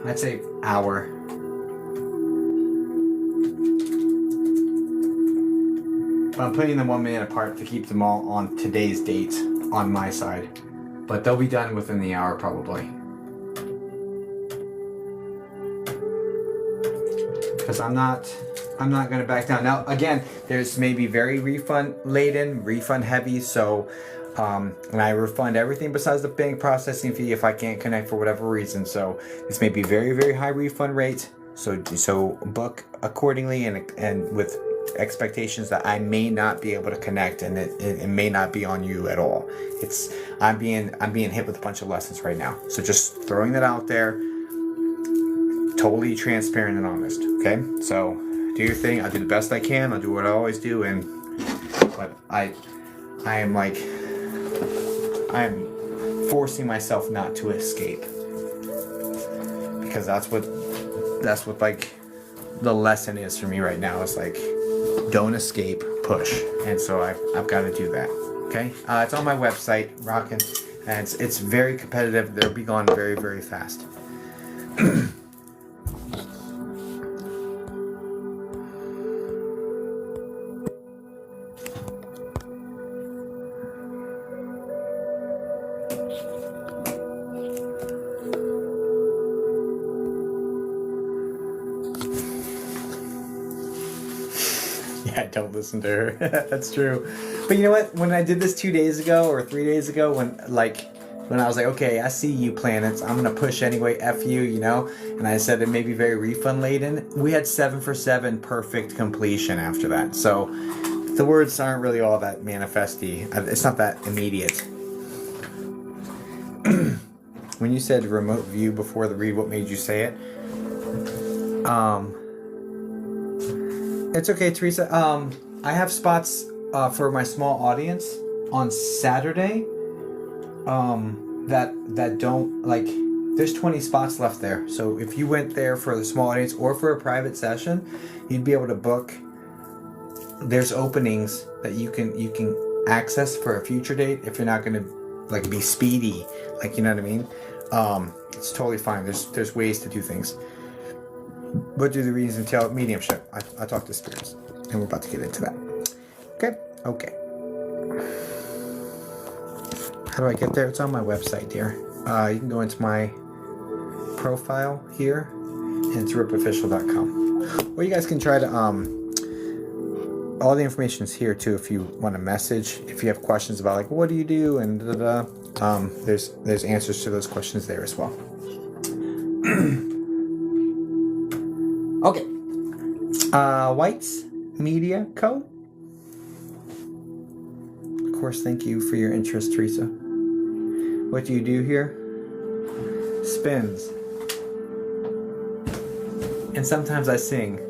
I'd say, hour. But I'm putting them 1 minute apart to keep them all on today's date on my side. But they'll be done within the hour probably. Because I'm not gonna back down. Now again, there's maybe very refund laden, refund heavy, so and I refund everything besides the bank processing fee if I can't connect for whatever reason. So this may be very, very high refund rate. So book accordingly and with expectations that I may not be able to connect, and it may not be on you at all. I'm being hit with a bunch of lessons right now. So just throwing that out there, totally transparent and honest. Okay, so do your thing. I'll do the best I can. I'll do what I always do, but I am forcing myself not to escape, because that's what like the lesson is for me right now. It's like, don't escape, push. And so I've got to do that. Okay, it's on my website, Rockin', and it's very competitive. They'll be gone very, very fast. Yeah, don't listen to her. That's true. But you know what? When I did this 2 days ago or 3 days ago, when I was like, okay, I see you planets, I'm gonna push anyway, F you, you know? And I said it may be very refund laden. We had 7 for 7 perfect completion after that. So the words aren't really all that manifesty. It's not that immediate. When you said remote view before the read, what made you say it? It's okay, Teresa. I have spots for my small audience on Saturday. That don't, like, there's 20 spots left there. So if you went there for the small audience or for a private session, you'd be able to book. There's openings that you can access for a future date if you're not gonna like be speedy, like, you know what I mean. It's totally fine. There's ways to do things. But do the readings until mediumship. I talk to spirits, and we're about to get into that. Okay. How do I get there? It's on my website, dear. You can go into my profile here, and it's ripofficial.com. Or you guys can try to all the information is here too if you want to message. If you have questions about, like, what do you do, and there's answers to those questions there as well. Okay. Whites Media Co. Of course, thank you for your interest, Teresa. What do you do here? Spins. And sometimes I sing.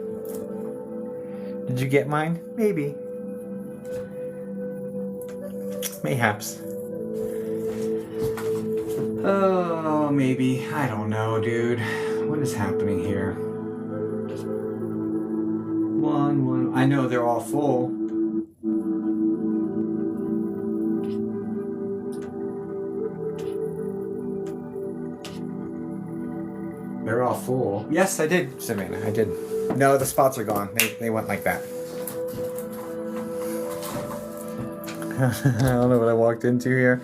Did you get mine? Maybe. Mayhaps. Oh, maybe. I don't know, dude. What is happening here? 1, 1. I know they're all full. They're all full. Yes, I did, Savannah. I did. No, the spots are gone. They went like that. I don't know what I walked into here.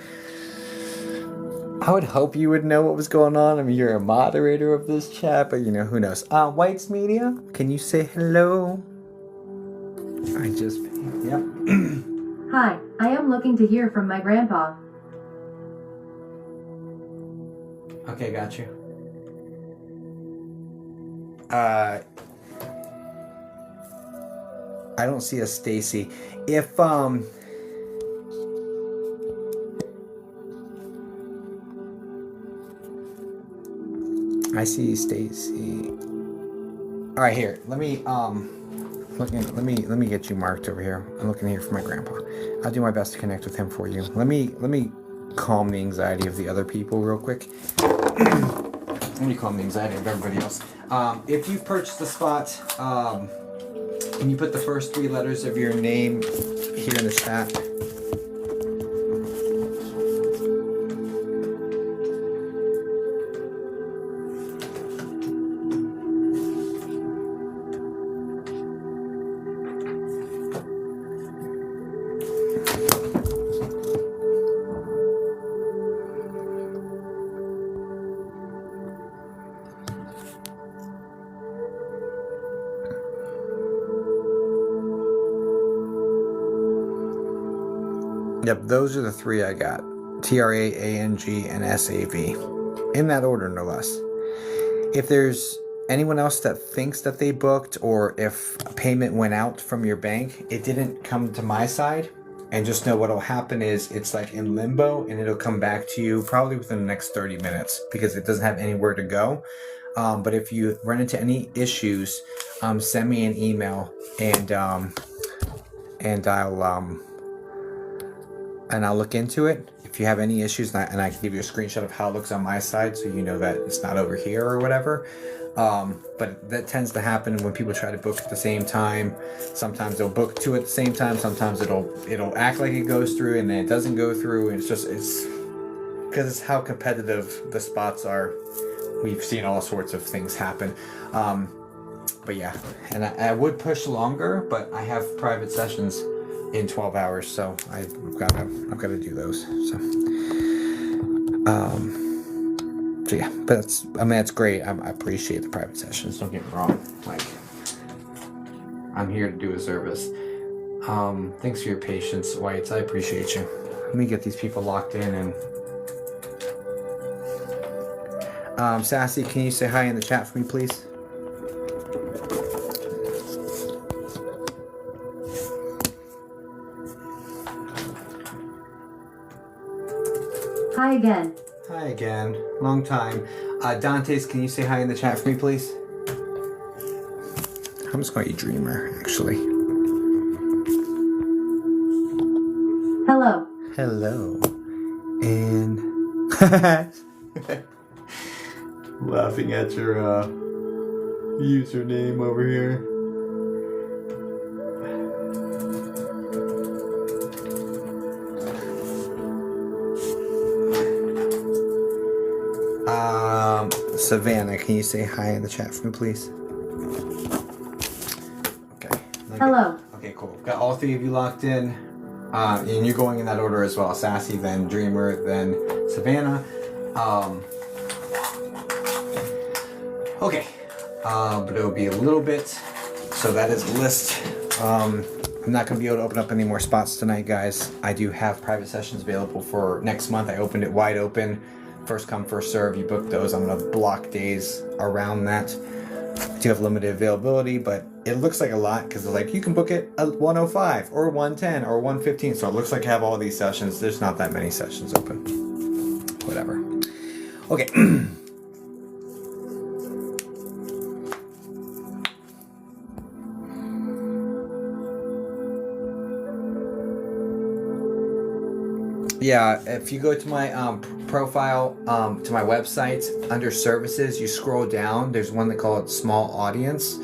I would hope you would know what was going on. I mean, you're a moderator of this chat, but you know, who knows? Whites Media, can you say hello? I just, yep. Hi, I am looking to hear from my grandpa. Okay, got you. I don't see a Stacy. If I see Stacy. All right, here. Let me let me get you marked over here. I'm looking here for my grandpa. I'll do my best to connect with him for you. Let me calm the anxiety of the other people real quick. Let me calm the anxiety of everybody else. If you've purchased the spot, can you put the first 3 letters of your name here in the chat? Yep, those are the 3 I got. TRAANG and SAV. In that order, no less. If there's anyone else that thinks that they booked, or if a payment went out from your bank, it didn't come to my side, and just know what'll happen is it's like in limbo, and it'll come back to you probably within the next 30 minutes because it doesn't have anywhere to go. But if you run into any issues, send me an email, and I'll look into it. If you have any issues, and I can give you a screenshot of how it looks on my side, so you know that it's not over here or whatever. But that tends to happen when people try to book at the same time. Sometimes they'll book 2 at the same time. Sometimes it'll act like it goes through and then it doesn't go through. And it's because it's how competitive the spots are. We've seen all sorts of things happen. But yeah, and I would push longer, but I have private sessions in 12 hours, so I've got to do those. So yeah, but that's great. I appreciate the private sessions. Don't get me wrong. Like, I'm here to do a service. Thanks for your patience, Whites. I appreciate you. Let me get these people locked in. And Sassy, can you say hi in the chat for me, please? Hi again. Hi again. Long time. Dantes, can you say hi in the chat for me, please? I'm just going to Dreamer, actually. Hello. Hello. And laughing at your username over here. Savannah, can you say hi in the chat for me, please? Okay. Hello. Okay, cool. Got all 3 of you locked in. And you're going in that order as well. Sassy, then Dreamer, then Savannah. Okay. But it'll be a little bit. So that is a list. I'm not going to be able to open up any more spots tonight, guys. I do have private sessions available for next month. I opened it wide open. First come, first serve. You book those. I'm going to block days around that. I do have limited availability, but it looks like a lot because it's like you can book it at 105 or 110 or 115. So it looks like I have all these sessions. There's not that many sessions open. Whatever. Okay. Yeah, if you go to my profile, to my website, under services, you scroll down, there's one they call it small audience.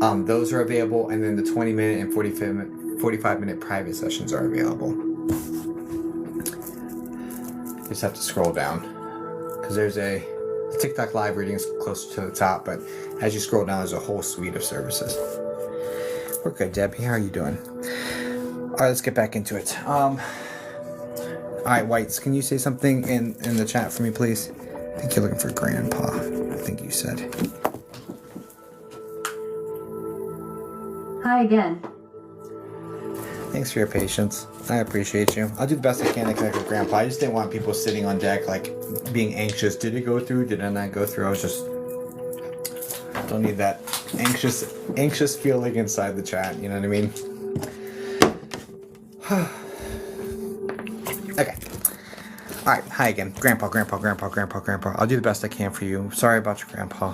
Those are available, and then the 20-minute and 45-minute private sessions are available. You just have to scroll down because there's a TikTok live readings closer to the top, but as you scroll down, there's a whole suite of services. We're good, Debbie. How are you doing? All right, let's get back into it. All right, Whites, can you say something in the chat for me, please? I think you're looking for Grandpa. I think you said. Hi again. Thanks for your patience. I appreciate you. I'll do the best I can to connect with Grandpa. I just didn't want people sitting on deck, like, being anxious. Did it go through? Did it not go through? I was just... Don't need that anxious feeling inside the chat. You know what I mean? Okay. All right. Hi again. Grandpa. I'll do the best I can for you. Sorry about your grandpa.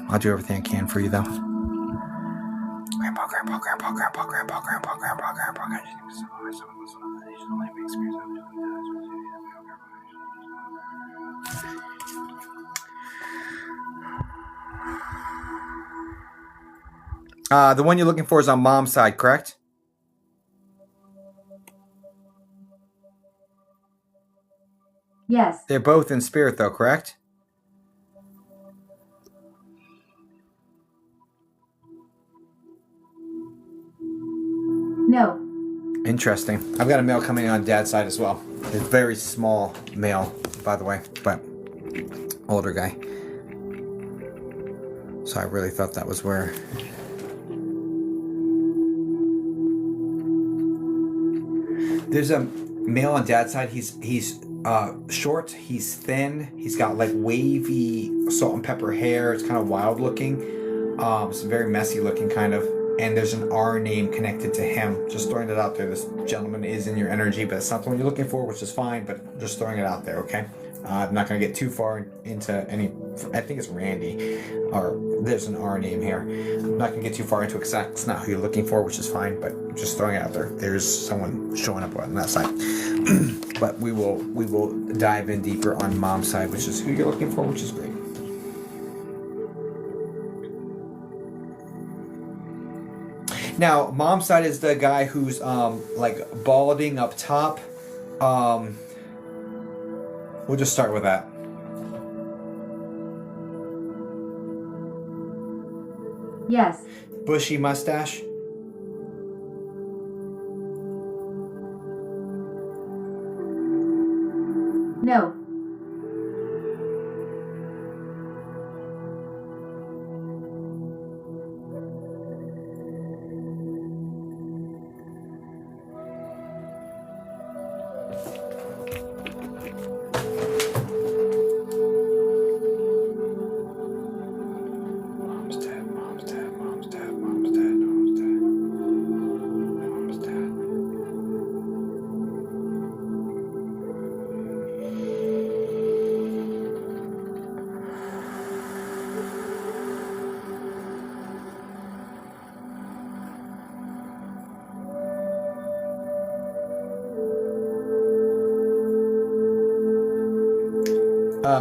I'll do everything I can for you, though. Grandpa. The one you're looking for is on Mom's side, correct? Yes. They're both in spirit, though, correct? No. Interesting. I've got a male coming in on Dad's side as well. A very small male, by the way, but older guy. So I really thought that was where... There's a male on Dad's side. He's short. He's thin. He's got like wavy salt and pepper hair. It's kind of wild looking. It's very messy looking, kind of. And there's an R name connected to him. Just throwing it out there. This gentleman is in your energy, but it's not the one you're looking for, which is fine. But just throwing it out there, okay? I'm not going to get too far into any... I think it's Randy. Or there's an R name here. I'm not going to get too far into it because that's not who you're looking for, which is fine. But just throwing it out there. There's someone showing up on that side. But we will dive in deeper on Mom's side, which is who you're looking for, which is great. Now, Mom's side is the guy who's like balding up top. We'll just start with that. Yes. Bushy mustache. No.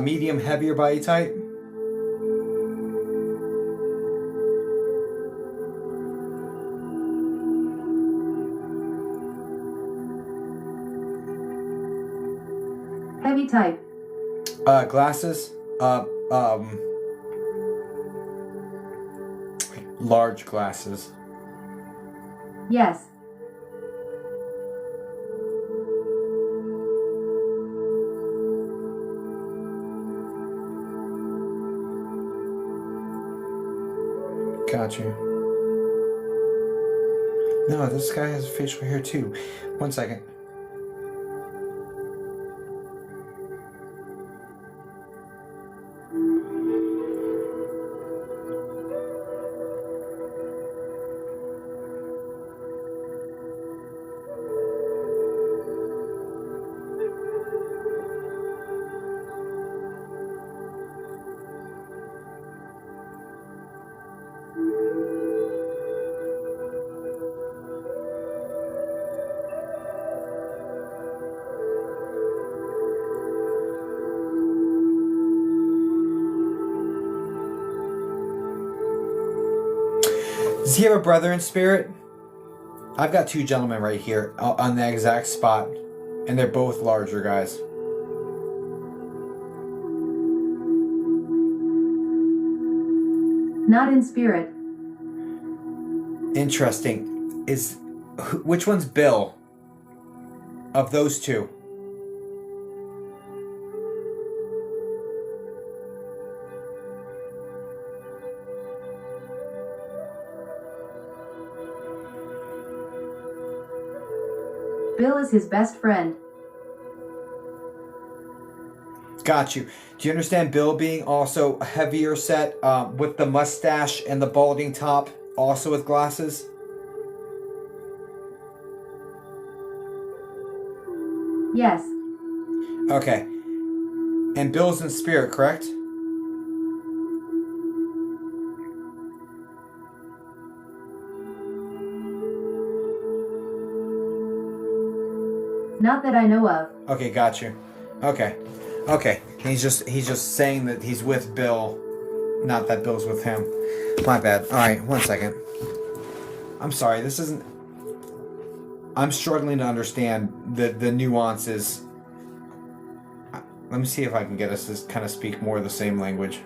Medium, heavier body type. Heavy type. Glasses. Large glasses. Yes. Got you. No, this guy has facial hair too. 1 second. Does he have a brother in spirit? I've got two gentlemen right here on the exact spot, and they're both larger guys. Not in spirit. Interesting. Which one's Bill? Of those two? Bill is his best friend. Got you. Do you understand Bill being also a heavier set with the mustache and the balding top, also with glasses? Yes. Okay. And Bill's in spirit, correct? Not that I know of. Okay, got you. Okay. He's just saying that he's with Bill, not that Bill's with him. My bad. All right, 1 second. I'm sorry. This isn't. I'm struggling to understand the nuances. Let me see if I can get us to kind of speak more of the same language.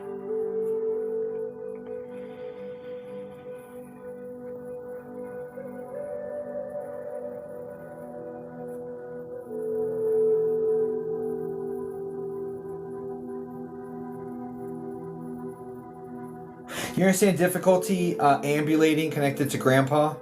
You understand difficulty ambulating connected to Grandpa?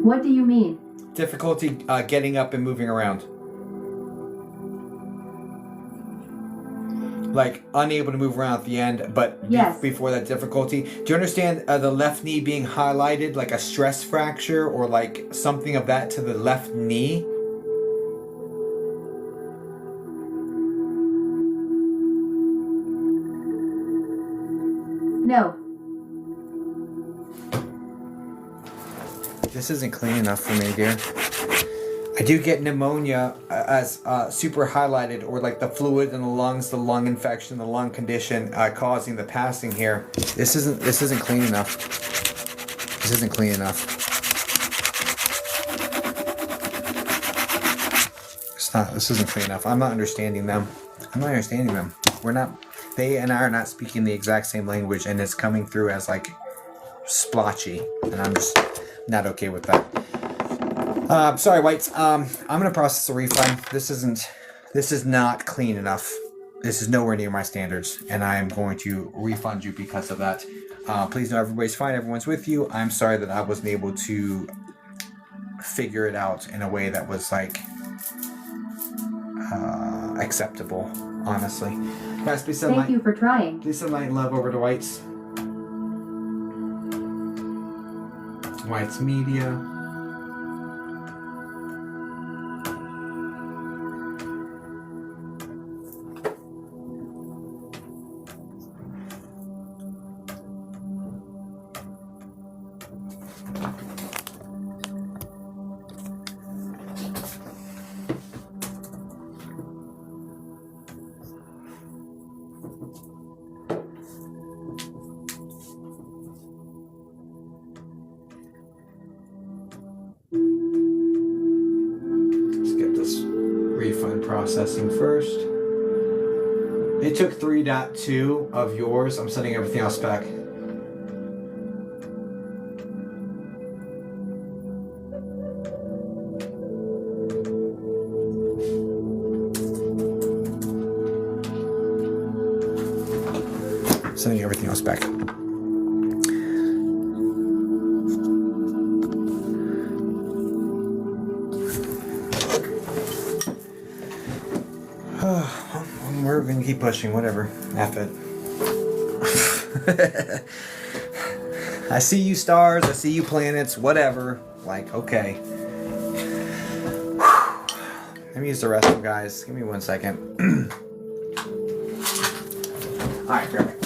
What do you mean? Difficulty getting up and moving around. Like unable to move around at the end, but yes. Before that difficulty. Do you understand the left knee being highlighted, like a stress fracture or like something of that to the left knee? No. This isn't clean enough for me, dear. I do get pneumonia as super highlighted, or like the fluid in the lungs, the lung infection, the lung condition causing the passing here. This isn't clean enough. This isn't clean enough. This isn't clean enough. I'm not understanding them. We're not. They and I are not speaking the exact same language, and it's coming through as like splotchy, and I'm just not okay with that. Sorry, Whites. I'm gonna process a refund. This is not clean enough. This is nowhere near my standards, and I am going to refund you because of that. Please know everybody's fine. Everyone's with you. I'm sorry that I wasn't able to figure it out in a way that was like acceptable. Honestly, guys, please send Thank you for trying. Please send light and love over to Whites. Whites Media. Processing first. It took 3.2 of yours. I'm sending everything else back. Sending everything else back. We're gonna keep pushing, whatever. F it. I see you stars, I see you planets, whatever. Like, okay. Let me use the restroom, guys. Give me 1 second. Alright, perfect.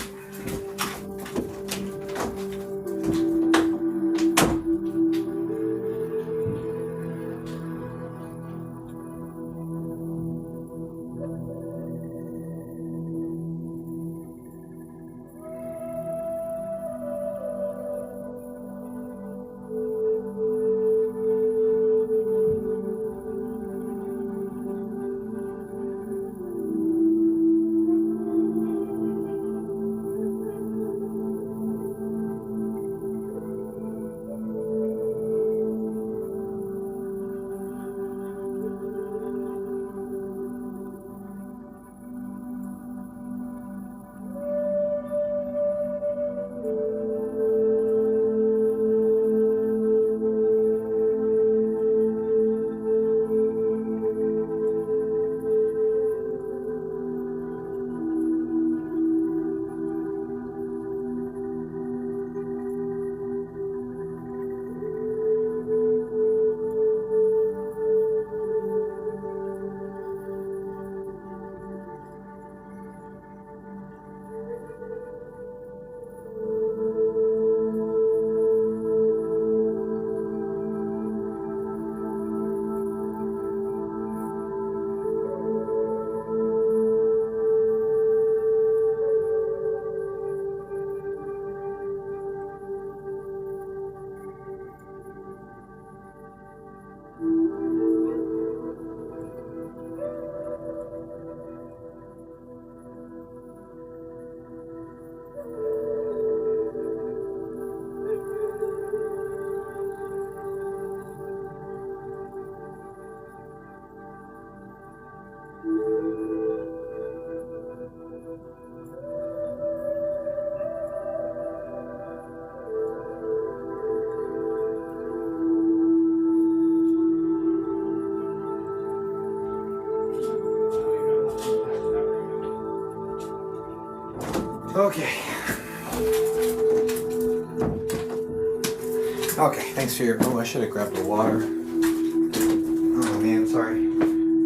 Okay, thanks for your. Oh, I should have grabbed the water. Oh man, sorry.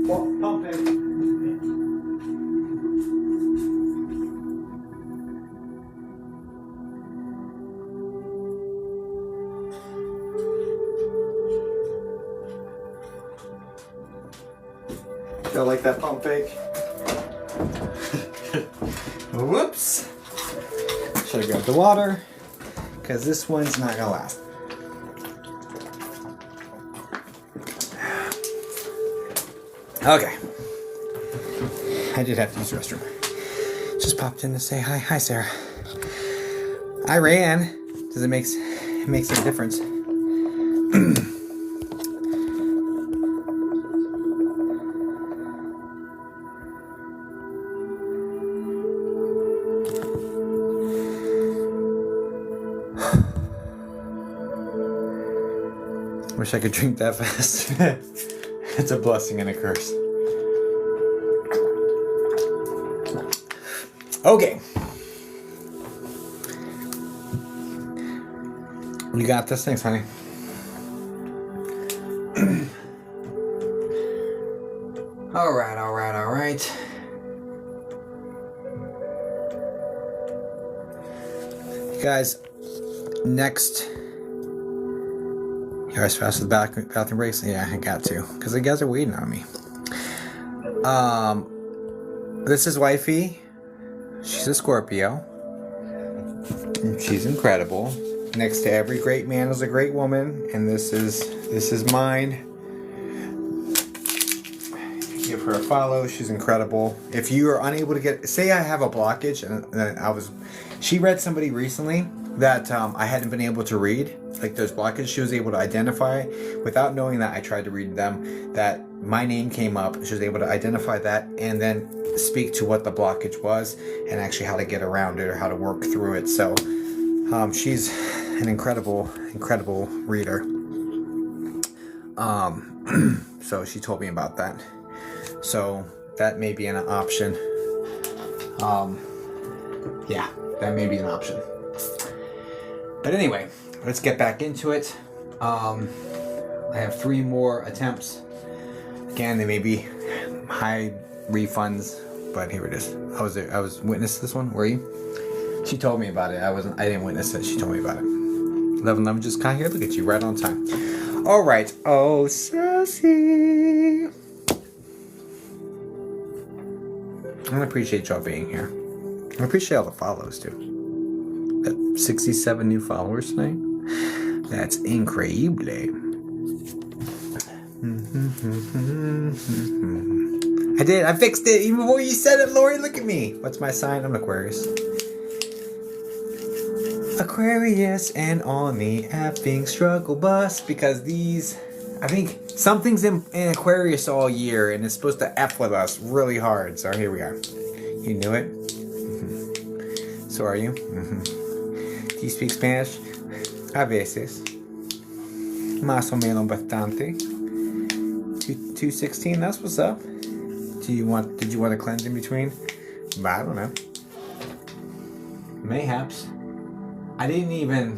Well, pump it. Feel like that pump fake? Whoops! Should have grabbed the water, because this one's not gonna last. Okay. I did have to use the restroom. Just popped in to say hi. Hi, Sarah. I ran. Does it makes a difference? Wish I could drink that fast. It's a blessing and a curse. Okay. You got this. Thanks, honey. All right. You guys, next. You guys fast with the bathroom breaks? Yeah, I got to. Because the guys are waiting on me. This is wifey. She's a Scorpio. She's incredible. Next to every great man is a great woman. And this is mine. Give her a follow. She's incredible. If you are unable to get... Say I have a blockage. And she read somebody recently that I hadn't been able to read. Like those blockages, she was able to identify without knowing that. I tried to read them, that my name came up. She was able to identify that and then speak to what the blockage was and actually how to get around it or how to work through it. So she's an incredible reader. So she told me about that. So that may be an option. Yeah, that may be an option. But anyway, let's get back into it. I have 3 more attempts. Again, they may be high refunds, but here it is. I was witness to this one. Were you? She told me about it. I didn't witness it. She told me about it. 11 just got here. Look at you, right on time. All right. Oh, sassy. I appreciate y'all being here. I appreciate all the follows too. 67 new followers tonight. That's incredible. I did. I fixed it even before you said it, Lori. Look at me. What's my sign? I'm Aquarius. Aquarius and on the effing struggle bus, because these, I think something's in Aquarius all year and it's supposed to F with us really hard. So here we are. You knew it? Mm-hmm. So are you? Mm-hmm. Do you speak Spanish? A veces. Más o menos bastante. 216, that's what's up. Did you want to cleanse in between? I don't know. Mayhaps. I didn't even...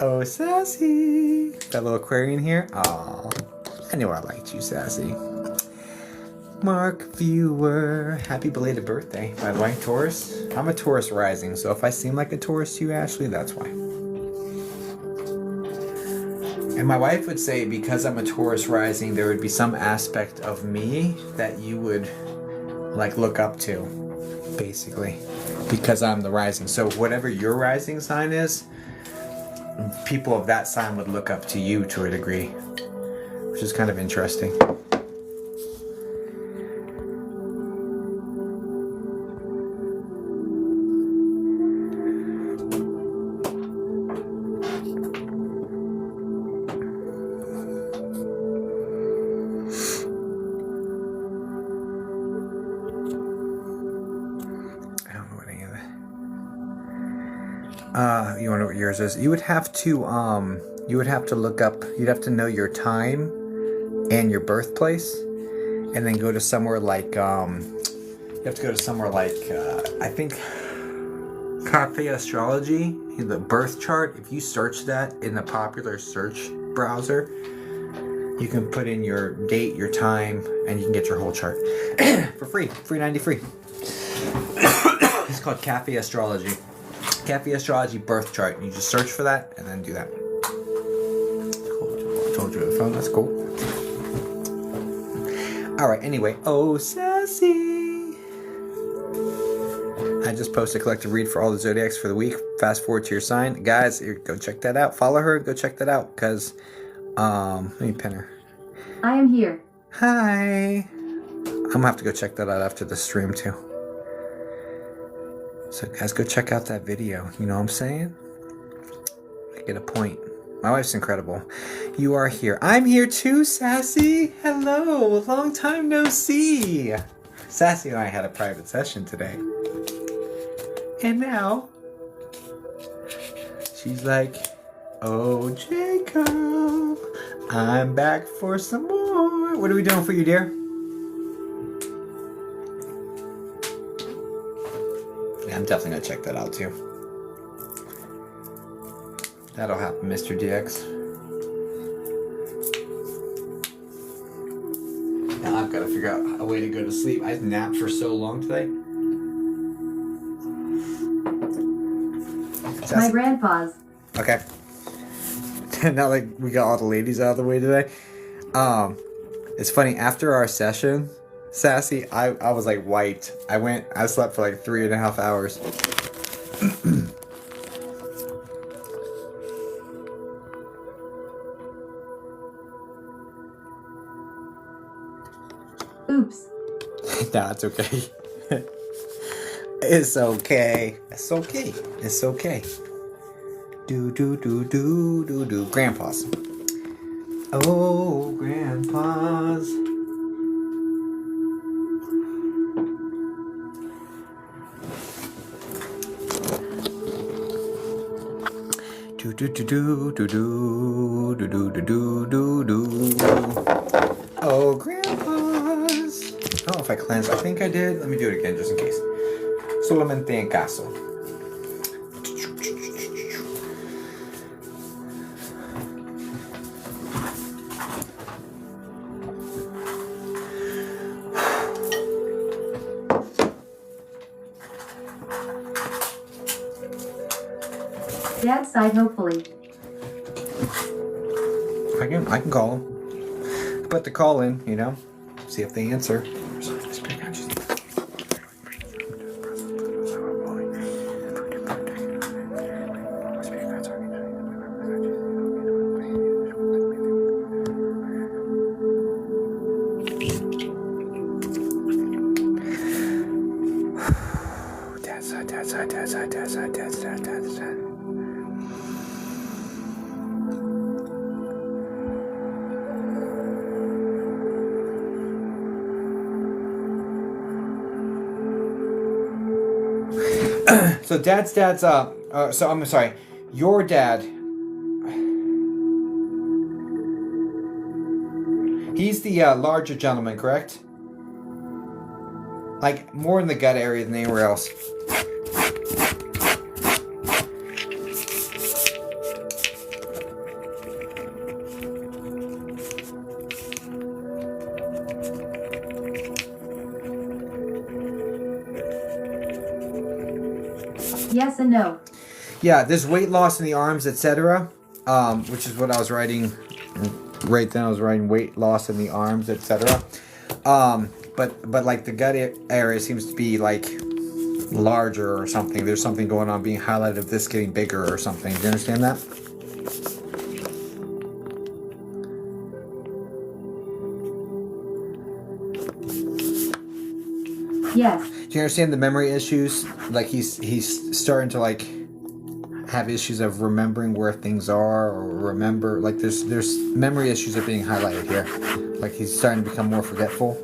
Oh, sassy. Got a little Aquarian here. Aw. I knew I liked you, sassy. Mark viewer. Happy belated birthday, by the way, Taurus. I'm a Taurus rising, so if I seem like a Taurus to you, Ashley, that's why. And my wife would say, because I'm a Taurus rising, there would be some aspect of me that you would like look up to, basically, because I'm the rising. So whatever your rising sign is, people of that sign would look up to you to a degree, which is kind of interesting. You want to know what yours is? You would have to look up, you'd have to know your time and your birthplace, and then go to somewhere like, you have to go to somewhere like, I think, Cafe Astrology, the birth chart. If you search that in the popular search browser, you can put in your date, your time, and you can get your whole chart for free. Free 90 free. It's called Cafe Astrology. Cafe Astrology birth chart. You just search for that and then do that. Cool. Told you the phone. That's cool. All right. Anyway, oh sassy. I just posted a collective read for all the zodiacs for the week. Fast forward to your sign, guys. Go check that out. Follow her. Go check that out. Cause let me pin her. I am here. Hi. I'm gonna have to go check that out after the stream too. So guys, go check out that video. You know what I'm saying? I get a point. My wife's incredible. You are here. I'm here too, Sassy. Hello. Long time no see. Sassy and I had a private session today. And now, she's like, oh, Jacob, I'm back for some more. What are we doing for you, dear? Yeah, I'm definitely going to check that out, too. That'll happen, Mr. DX. Now I've got to figure out a way to go to sleep. I napped for so long today. My grandpa's. Okay. Now like we got all the ladies out of the way today. It's funny, after our session, Sassy, I was like wiped. I slept for like 3.5 hours. Oops. Nah, it's okay. It's okay. It's okay. It's okay. Do. Grandpas. Oh, grandpas. Do. Oh, grandpas. Oh, if I cleanse, I think I did. Let me do it again just in case. Solamente en caso. Dad's side, hopefully. I can call them. Put the call in, you know, see if they answer. Dad's. So dad's so I'm sorry, your dad, he's the larger gentleman, correct? Like more in the gut area than anywhere else. Yes and no. Yeah, there's weight loss in the arms, etc. Which is what I was writing right then. I was writing weight loss in the arms, etc. But like the gut area seems to be like larger or something. There's something going on being highlighted of this getting bigger or something. Do you understand that? Yes. Do you understand the memory issues? Like he's starting to like have issues of remembering where things are or remember like there's memory issues are being highlighted here. Like he's starting to become more forgetful.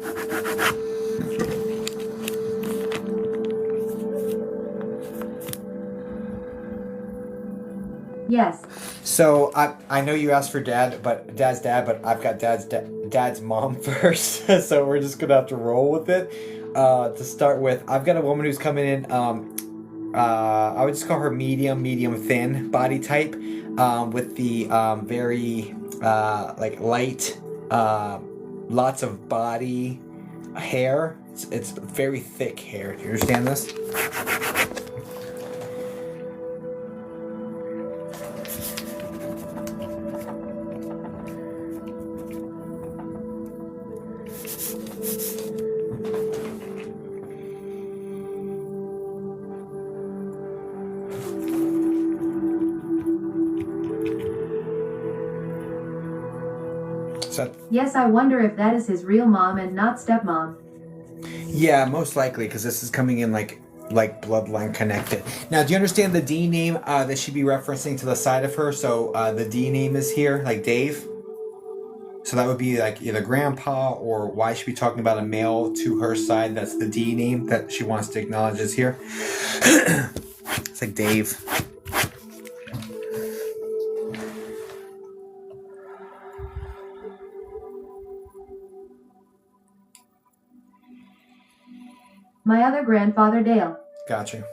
Yes. So I know you asked for dad's dad, but I've got dad's mom first. So we're just gonna have to roll with it. To start with, I've got a woman who's coming in I would just call her medium thin body type, with the very like light, lots of body hair. It's very thick hair. Do you understand this? So, Yes, I wonder if that is his real mom and not stepmom. yeah, most likely, because this is coming in like bloodline connected. Now, do you understand the D name that she'd be referencing to the side of her? So the D name is here, like Dave. So that would be like either grandpa, or why she'd be talking about a male to her side. That's the D name that she wants to acknowledge is here. It's like Dave. My other grandfather Dale. Gotcha.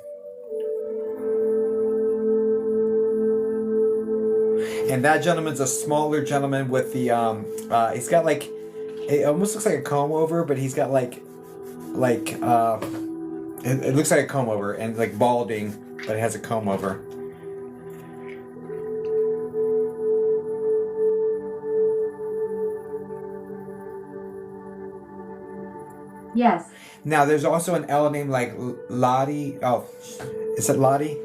And that gentleman's a smaller gentleman with the he's got like, it almost looks like a comb over, but he's got it looks like a comb over and like balding, but it has a comb over. Yes. Now, there's also an L named like Lottie. Oh, is it Lottie?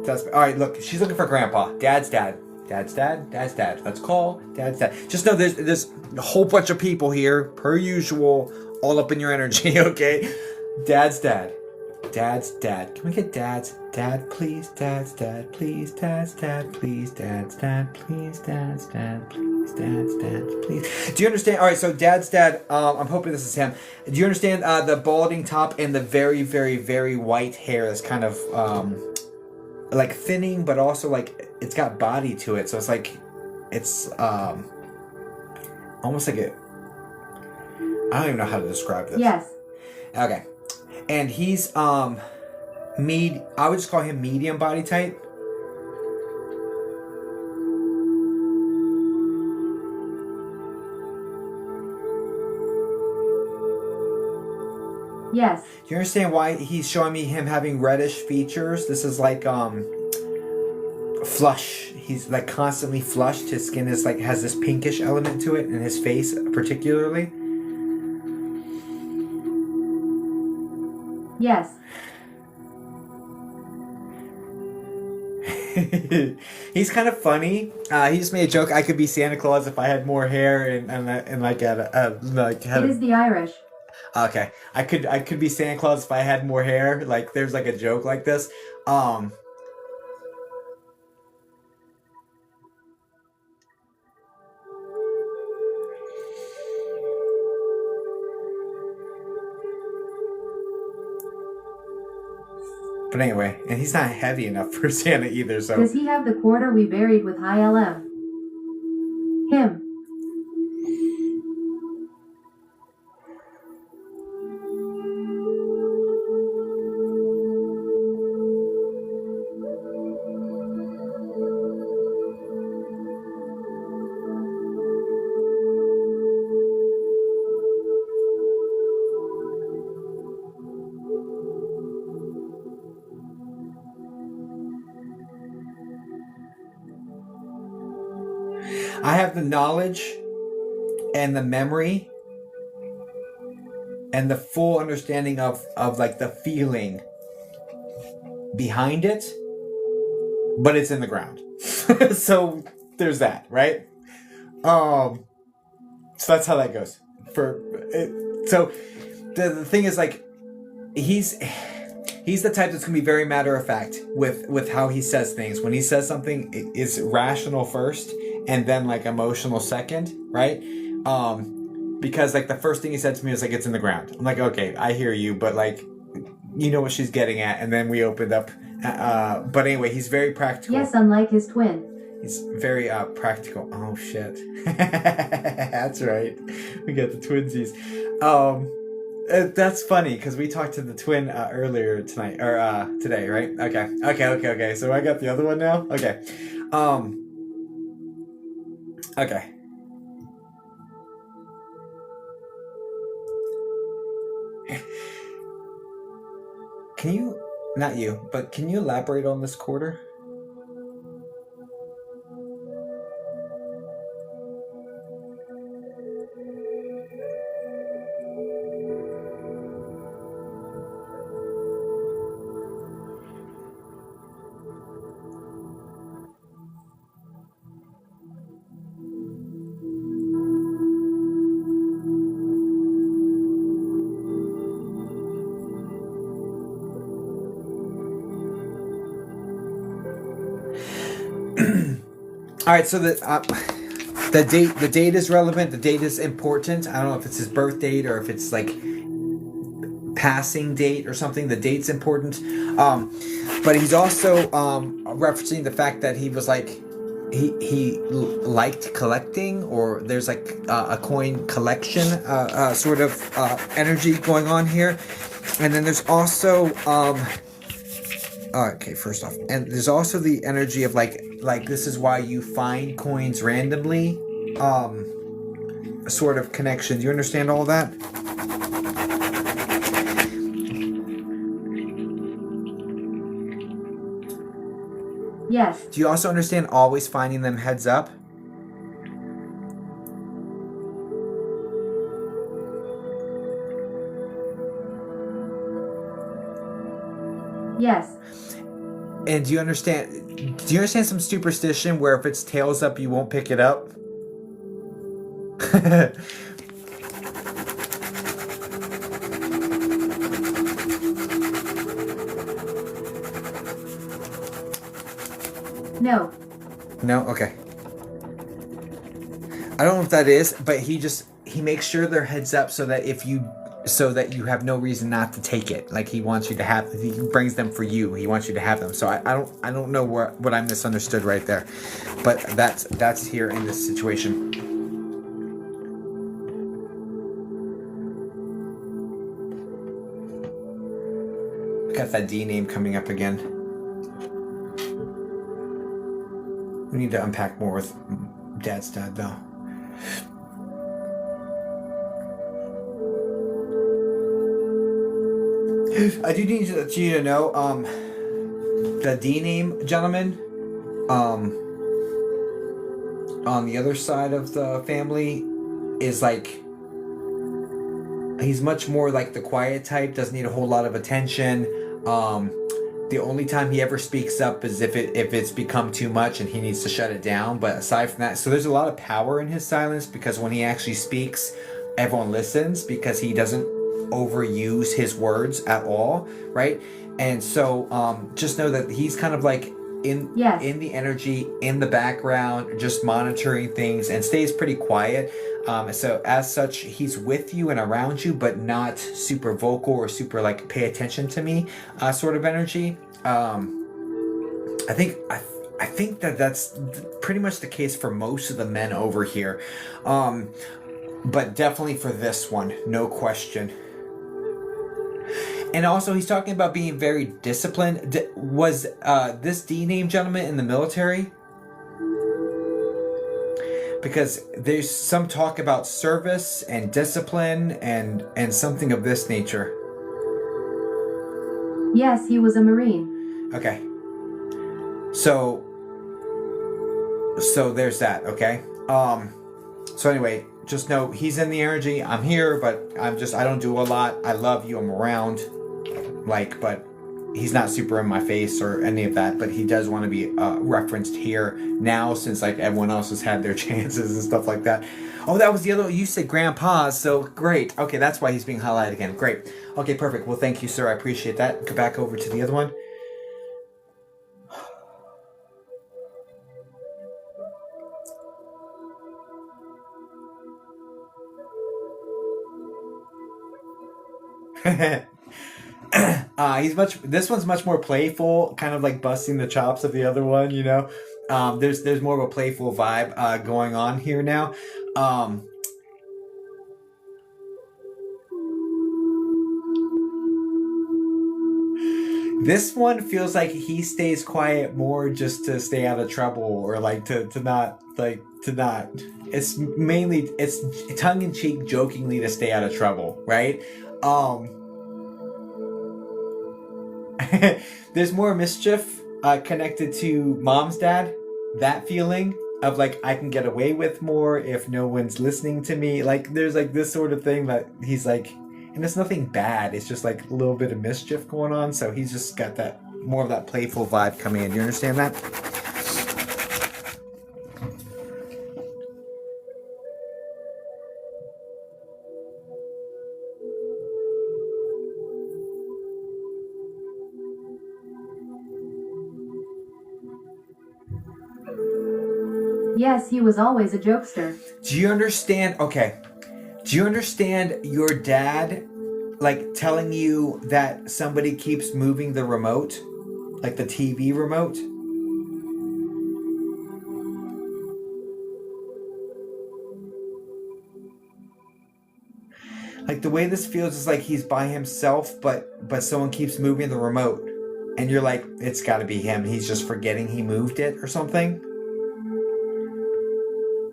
That's, all right, look, she's looking for Grandpa. Dad's dad. Dad's dad. Dad's dad. Let's call Dad's dad. Just know there's a whole bunch of people here, per usual, all up in your energy, okay? Dad's dad. Dad's dad. Can we get Dad's dad, please? Dad's dad, please. Dad's dad, please. Dad's dad, please. Dad's dad, please. Dad's dad, please. Do you understand? All right, so Dad's dad, I'm hoping this is him. Do you understand the balding top and the very, very, very white hair that's kind of like thinning, but also like it's got body to it. So it's like, it's almost like it. I don't even know how to describe this. Yes. Okay. And he's I would just call him medium body type. Yes. Do you understand why he's showing me him having reddish features? This is like flush. He's like constantly flushed. His skin is like has this pinkish element to it, and his face particularly. Yes. He's kind of funny. He just made a joke. I could be Santa Claus if I had more hair and like had It is the Irish. Okay, I could be Santa Claus if I had more hair. Like there's like a joke like this. But anyway, and he's not heavy enough for Santa either, so. Does he have the quarter we buried with high LM? Him. I have the knowledge and the memory and the full understanding of like the feeling behind it, but it's in the ground. So there's that, right? So that's how that goes. So the thing is, like, he's the type that's gonna be very matter of fact with how he says things. When he says something, it's rational first and then like emotional second, right? Because like the first thing he said to me was like, it's in the ground. I'm like, okay, I hear you, but like, you know what she's getting at. And then we opened up, but anyway, he's very practical. Yes, unlike his twin. He's very practical. Oh shit. That's right. We got the twinsies. That's funny because we talked to the twin earlier tonight or today, right? Okay. So I got the other one now. Okay. Okay. Can you, not you, but can you elaborate on this quarter? All right, so the date is relevant. The date is important. I don't know if it's his birth date or if it's like passing date or something. The date's important. But he's also referencing the fact that he was like he liked collecting, or there's like a coin collection sort of energy going on here. And then there's also okay, first off, and there's also the energy of like this is why you find coins randomly, sort of connection. You understand all that? Yes. Do you also understand always finding them heads up? Yes. And do you understand some superstition where if it's tails up, you won't pick it up? No. No? Okay. I don't know what that is, but he makes sure they're heads up so that you have no reason not to take it. Like he wants you to have, he brings them for you. He wants you to have them. So I don't know what I misunderstood right there, but that's here in this situation. Got that D name coming up again. We need to unpack more with Dad's dad though. I do need you to know, the D name gentleman, on the other side of the family is like, he's much more like the quiet type, doesn't need a whole lot of attention. The only time he ever speaks up is if it's become too much and he needs to shut it down. But aside from that, so there's a lot of power in his silence, because when he actually speaks, everyone listens because he doesn't overuse his words at all, right? And so just know that he's kind of like in the energy, in the background, just monitoring things, and stays pretty quiet. So as such, he's with you and around you, but not super vocal or super like pay attention to me sort of energy. I think that's pretty much the case for most of the men over here, but definitely for this one, no question. And also, he's talking about being very disciplined. Was this D name gentleman in the military? Because there's some talk about service and discipline and something of this nature. Yes, he was a Marine. Okay. So there's that, okay? So anyway, just know he's in the energy. I'm here, but I don't do a lot. I love you. I'm around. But he's not super in my face or any of that, but he does want to be referenced here now, since like everyone else has had their chances and stuff like that. Oh, that was the other, you said grandpa's, so great. Okay, that's why he's being highlighted again. Great. Okay, perfect. Well, thank you, sir. I appreciate that. Go back over to the other one. This one's much more playful, kind of like busting the chops of the other one, you know. There's more of a playful vibe going on here now. This one feels like he stays quiet more just to stay out of trouble, or like to not. It's mainly it's tongue in cheek, jokingly to stay out of trouble, right? There's more mischief connected to mom's dad. That feeling of like I can get away with more if no one's listening to me. Like there's like this sort of thing that he's like, and it's nothing bad. It's just like a little bit of mischief going on. So he's just got that more of that playful vibe coming in. You understand that? Yes, he was always a jokester. Do you understand? Okay. Do you understand your dad like telling you that somebody keeps moving the remote? Like the TV remote? Like the way this feels is like he's by himself, but someone keeps moving the remote. And you're like, it's gotta be him. He's just forgetting he moved it or something.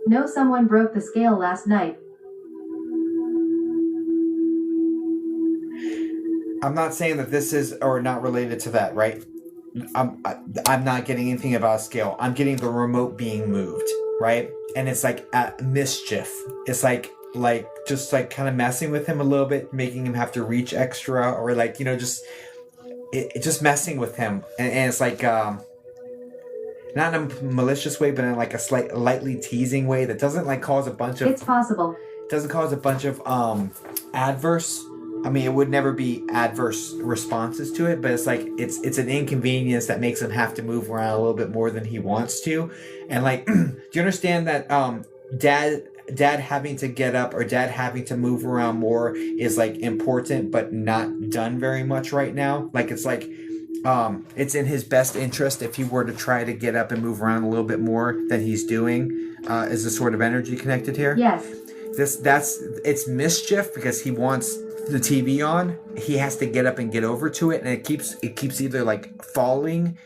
No, someone broke the scale last night. I'm not saying that this is or not related to that, right? I'm not getting anything about a scale. I'm getting the remote being moved, right? And it's like at mischief. It's like just like kind of messing with him a little bit, making him have to reach extra, or like, you know, just messing with him. And it's like not in a malicious way, but in like a lightly teasing way that doesn't like cause a bunch of. It's possible. Doesn't cause a bunch of adverse. I mean, it would never be adverse responses to it, but it's like it's an inconvenience that makes him have to move around a little bit more than he wants to. And like, do you understand that dad having to get up or dad having to move around more is like important, but not done very much right now? Like it's like. It's in his best interest if he were to try to get up and move around a little bit more than he's doing. Is the sort of energy connected here? Yes. It's mischief because he wants the TV on. He has to get up and get over to it, and it keeps either like falling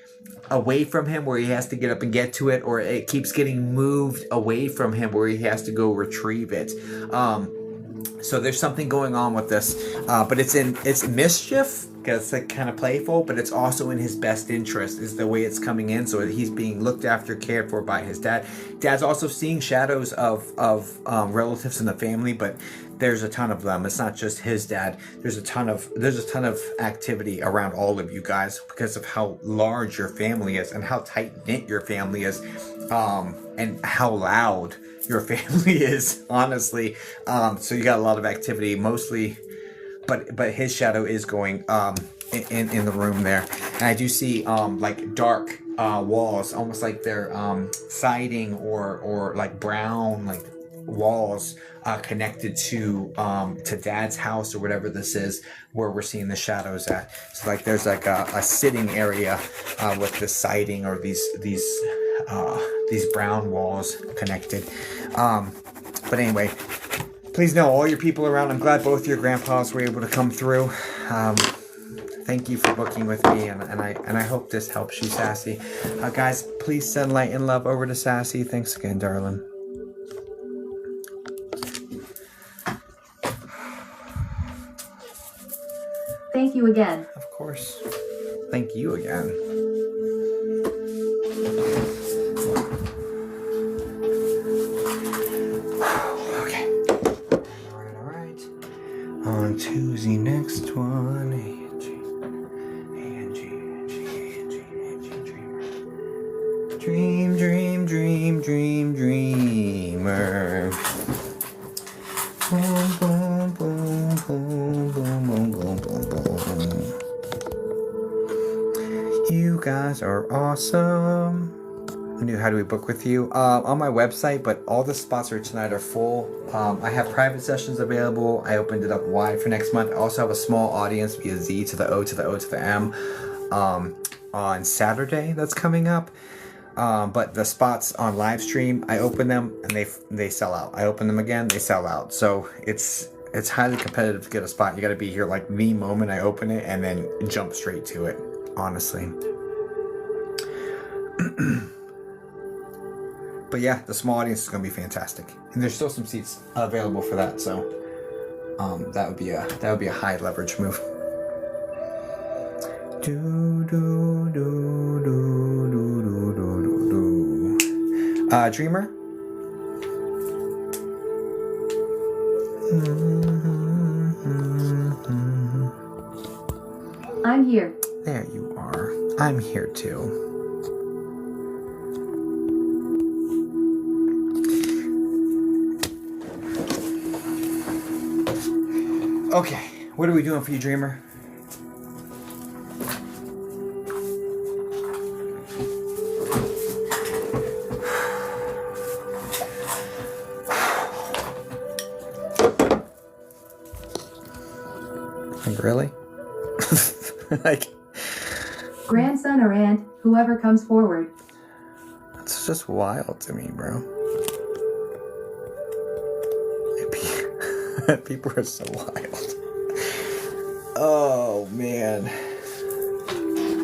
away from him where he has to get up and get to it, or it keeps getting moved away from him where he has to go retrieve it. So there's something going on with this, but it's mischief because it's like kind of playful, but it's also in his best interest is the way it's coming in. So he's being looked after, cared for by his dad. Dad's also seeing shadows of relatives in the family, but there's a ton of them. It's not just his dad. There's a ton of activity around all of you guys because of how large your family is and how tight knit your family is, and how loud your family is, honestly. So you got a lot of activity, mostly, but his shadow is going in the room there. And I do see like dark walls, almost like they're siding or like brown like walls connected to Dad's house or whatever this is, where we're seeing the shadows at. So like there's like a sitting area with the siding or these brown walls connected. But anyway, please know all your people around. I'm glad both your grandpas were able to come through. Thank you for booking with me, and I hope this helps you, Sassy. Guys, please send light and love over to Sassy. Thanks again, darling. Thank you again. Of course. Thank you again. Okay. All right. On to the next one. Dreamer. Boom, boom, boom, boom, boom, boom, boom, boom, boom. You guys are awesome. How do we book with you? On my website, but all the spots for tonight are full. I have private sessions available. I opened it up wide for next month. I also have a small audience via Z to the O to the O to the M on Saturday that's coming up. But the spots on live stream, I open them and they sell out. I open them again, they sell out. So it's highly competitive to get a spot. You got to be here like the moment I open it and then jump straight to it. honestly. But yeah, the small audience is going to be fantastic, and there's still some seats available for that. So that would be a high leverage move. Do, do, do, do, do, do, do, do. Dreamer. I'm here. There you are. I'm here too. Okay, what are we doing for you, Dreamer? Like, really? Like, Grandson or aunt, whoever comes forward. that's just wild to me, bro. People are so wild. Oh, man.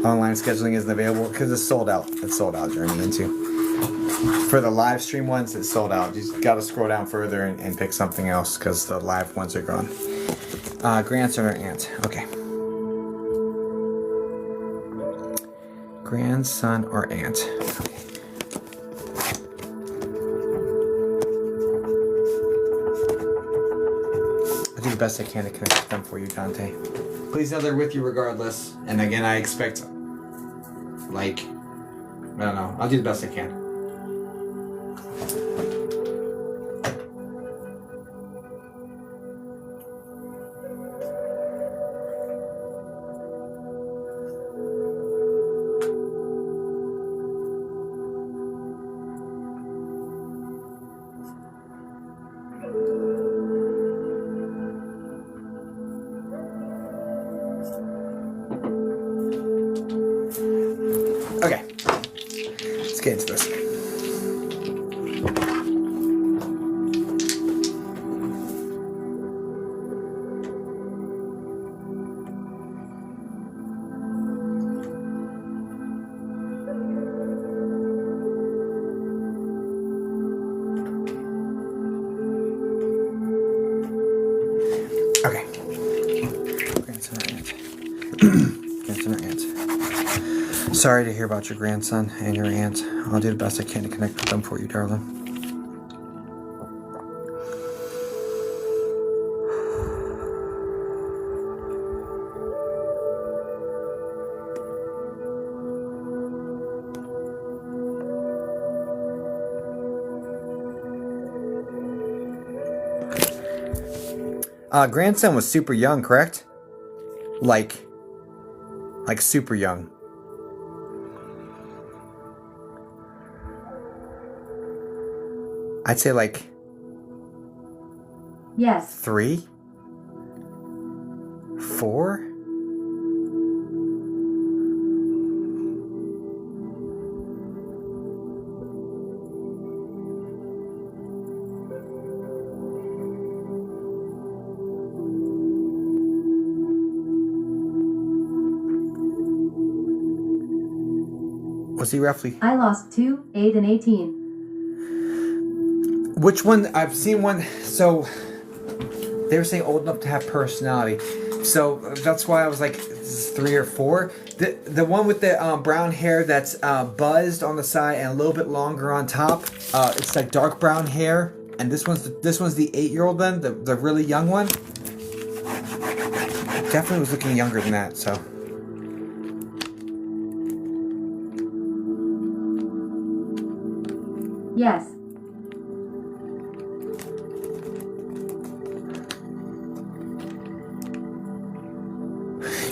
Online scheduling isn't available because it's sold out. It's sold out, Journey Into. For the live stream ones, it's sold out. You just got to scroll down further and pick something else because the live ones are gone. Grandson or aunt. Okay. Grandson or aunt. Okay. I do the best I can to connect them for you, Dante. Please know they're with you regardless. And again, I expect, like, I don't know. I'll do the best I can. Okay, let's get into this. Okay. Grandson or aunt. Grandson or aunt. Sorry to hear about your grandson and your aunt. I'll do the best I can to connect with them for you, darling. Grandson was super young, correct? Like super young. I'd say like Yes. 3, 4. Was he roughly? I lost 2, 8, and 18. Which one? I've seen one. So they were saying old enough to have personality. So that's why I was like, this is 3 or 4. The one with the brown hair that's buzzed on the side and a little bit longer on top. It's like dark brown hair. And this one's the 8-year-old then, the really young one. Definitely was looking younger than that. So. Yes.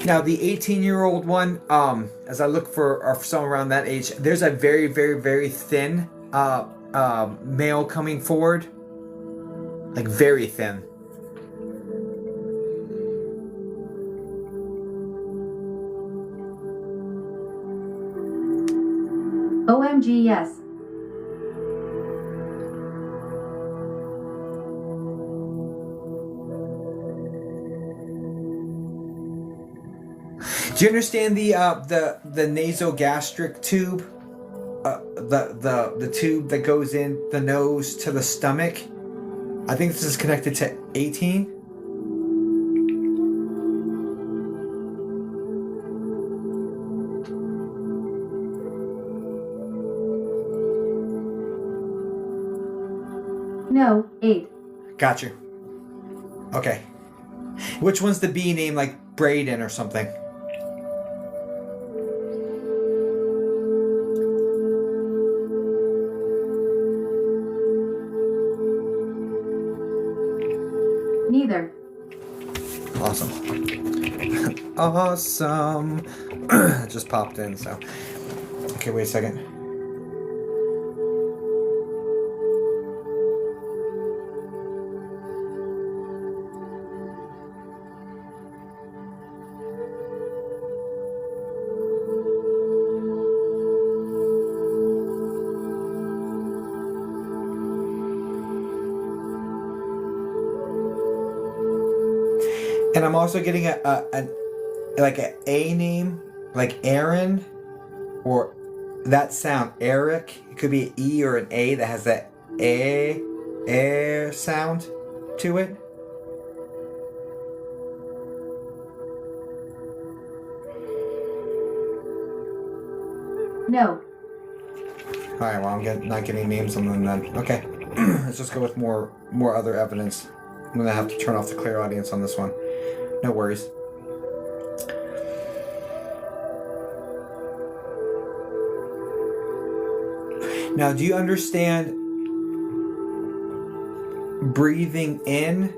Now the 18-year-old one, as I look for someone around that age, there's a very, very, very thin male coming forward, like very thin. OMG, yes. Do you understand the nasogastric tube? The tube that goes in the nose to the stomach? I think this is connected to 18. No, 8. Got you. Okay. Which one's the B name, like Braden or something? Neither. Awesome. Awesome. It just popped in, so. Okay, wait a second. And I'm also getting a name, like Aaron, or that sound, Eric. It could be an E or an A that has that air sound to it. No. All right, well, I'm not getting names on them then. Okay, let's just go with more other evidence. I'm gonna have to turn off the clear audience on this one. No worries. Now, do you understand breathing in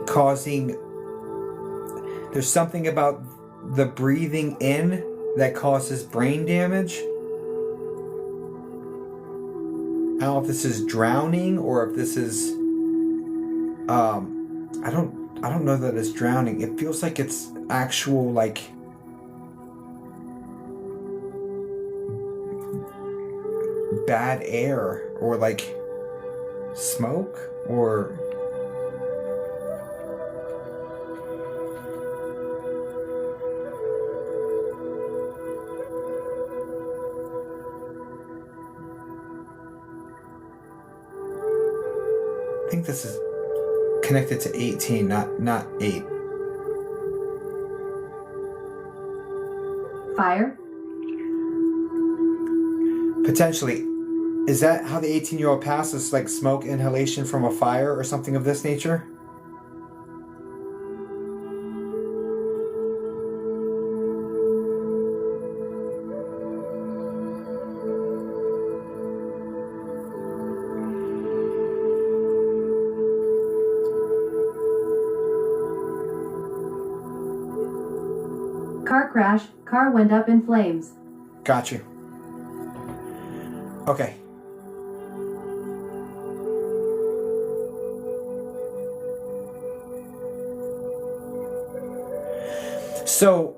causing... There's something about the breathing in that causes brain damage? I don't know if this is drowning or if this is... I don't know that it's drowning. It feels like it's actual, like... bad air or like smoke or... I think this is connected to 18, not 8. Fire? Potentially. Is that how the 18-year-old passes, like smoke inhalation from a fire or something of this nature? Car crash. Car went up in flames. Got you. Okay. So,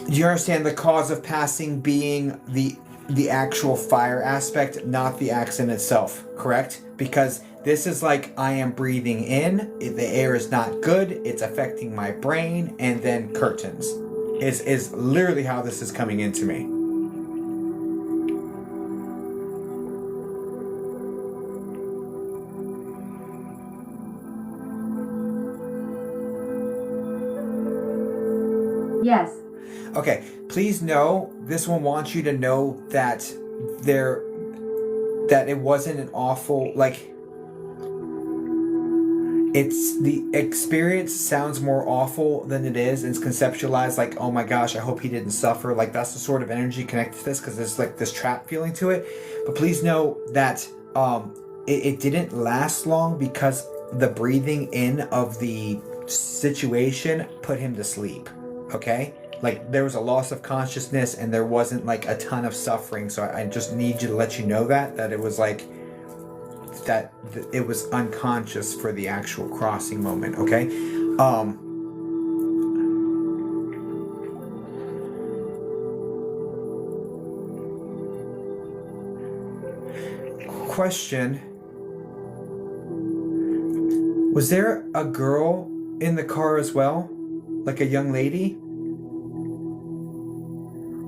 do you understand the cause of passing being the actual fire aspect, not the accident itself, correct? Because this is like I am breathing in, the air is not good, it's affecting my brain, and then curtains is literally how this is coming into me. Yes. Okay, please know, this one wants you to know that that it wasn't an awful, like, it's, the experience sounds more awful than it is, and it's conceptualized like, oh my gosh, I hope he didn't suffer. Like, that's the sort of energy connected to this, because there's like this trap feeling to it. But please know that it didn't last long, because the breathing in of the situation put him to sleep. Okay? Like, there was a loss of consciousness and there wasn't like a ton of suffering. So I just need you to let you know that it was like, that it was unconscious for the actual crossing moment. Okay? Question. Was there a girl in the car as well? Like a young lady?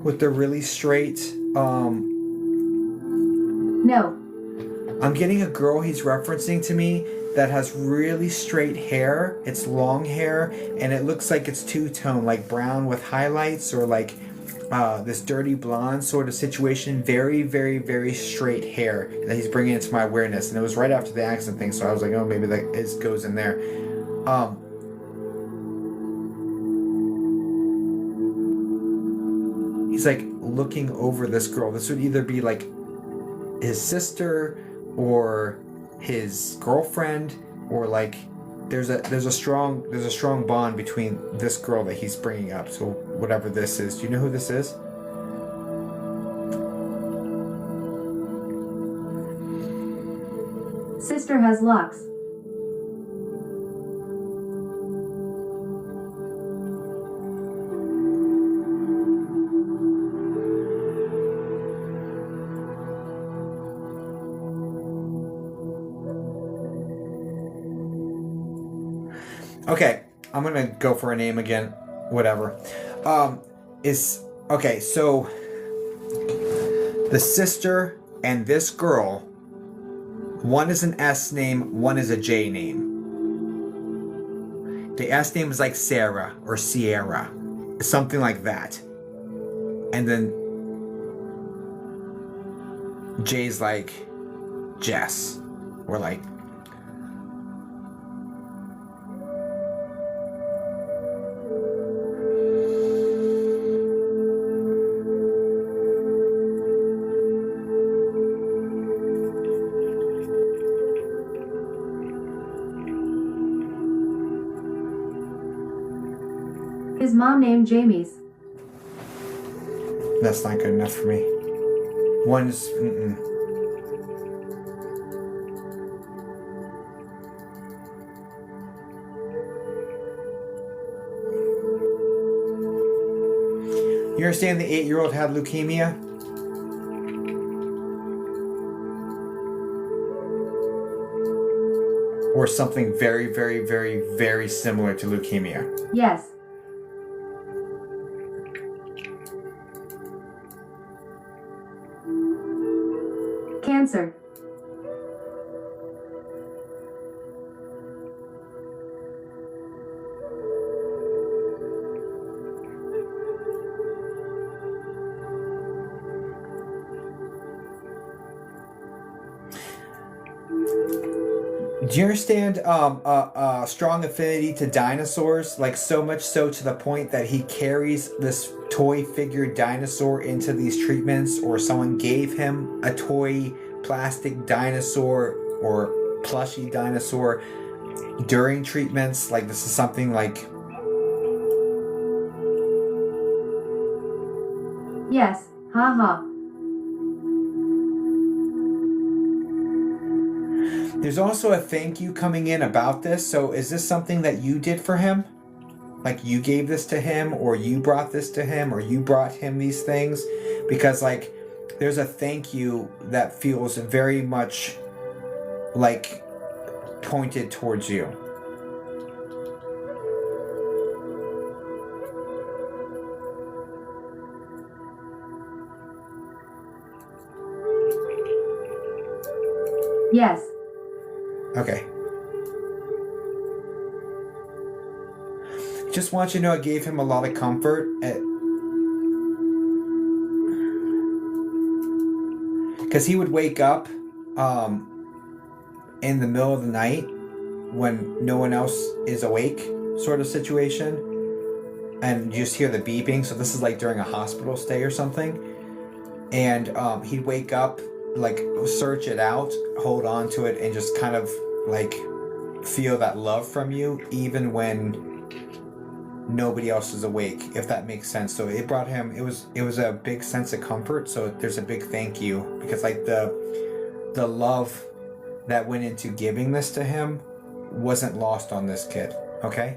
With the really straight, No. I'm getting a girl he's referencing to me that has really straight hair. It's long hair, and it looks like it's two-tone, like brown with highlights, or like this dirty blonde sort of situation. Very, very, very straight hair that he's bringing into my awareness. And it was right after the accident thing, so I was like, oh, maybe that goes in there. He's like looking over this girl. This would either be like his sister or his girlfriend, or like there's a strong bond between this girl that he's bringing up. So whatever this is, do you know who this is? Sister has locks. Okay, I'm gonna go for a name again. Whatever. Okay, so the sister and this girl, one is an S name, one is a J name. The S name is like Sarah or Sierra, something like that. And then J's like Jess, or like. His mom named Jamie's. That's not good enough for me. One's. You understand the 8-year-old had leukemia? Or something very, very, very, very similar to leukemia. Yes. Cancer. Do you understand strong affinity to dinosaurs? Like so much so to the point that he carries this toy figure dinosaur into these treatments, or someone gave him a toy plastic dinosaur or plushy dinosaur during treatments. Like this is something like... Yes. Haha. There's also a thank you coming in about this. So is this something that you did for him? Like you gave this to him, or you brought this to him, or you brought him these things? Because like there's a thank you that feels very much like pointed towards you. Yes. Okay. Just want you to know it gave him a lot of comfort. Because he would wake up in the middle of the night when no one else is awake, sort of situation. And you just hear the beeping. So this is like during a hospital stay or something. And he'd wake up, like search it out, hold on to it, and just kind of like feel that love from you even when nobody else is awake, if that makes sense. So it brought him, it was a big sense of comfort. So there's a big thank you, because like the love that went into giving this to him wasn't lost on this kid. Okay.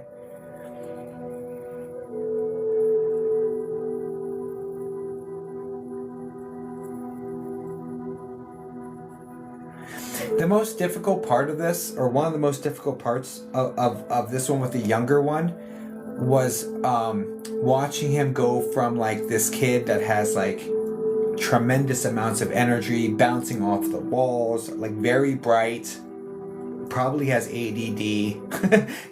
The most difficult part of this, or one of the most difficult parts of this one with the younger one, was watching him go from like this kid that has like tremendous amounts of energy bouncing off the walls, like very bright, probably has ADD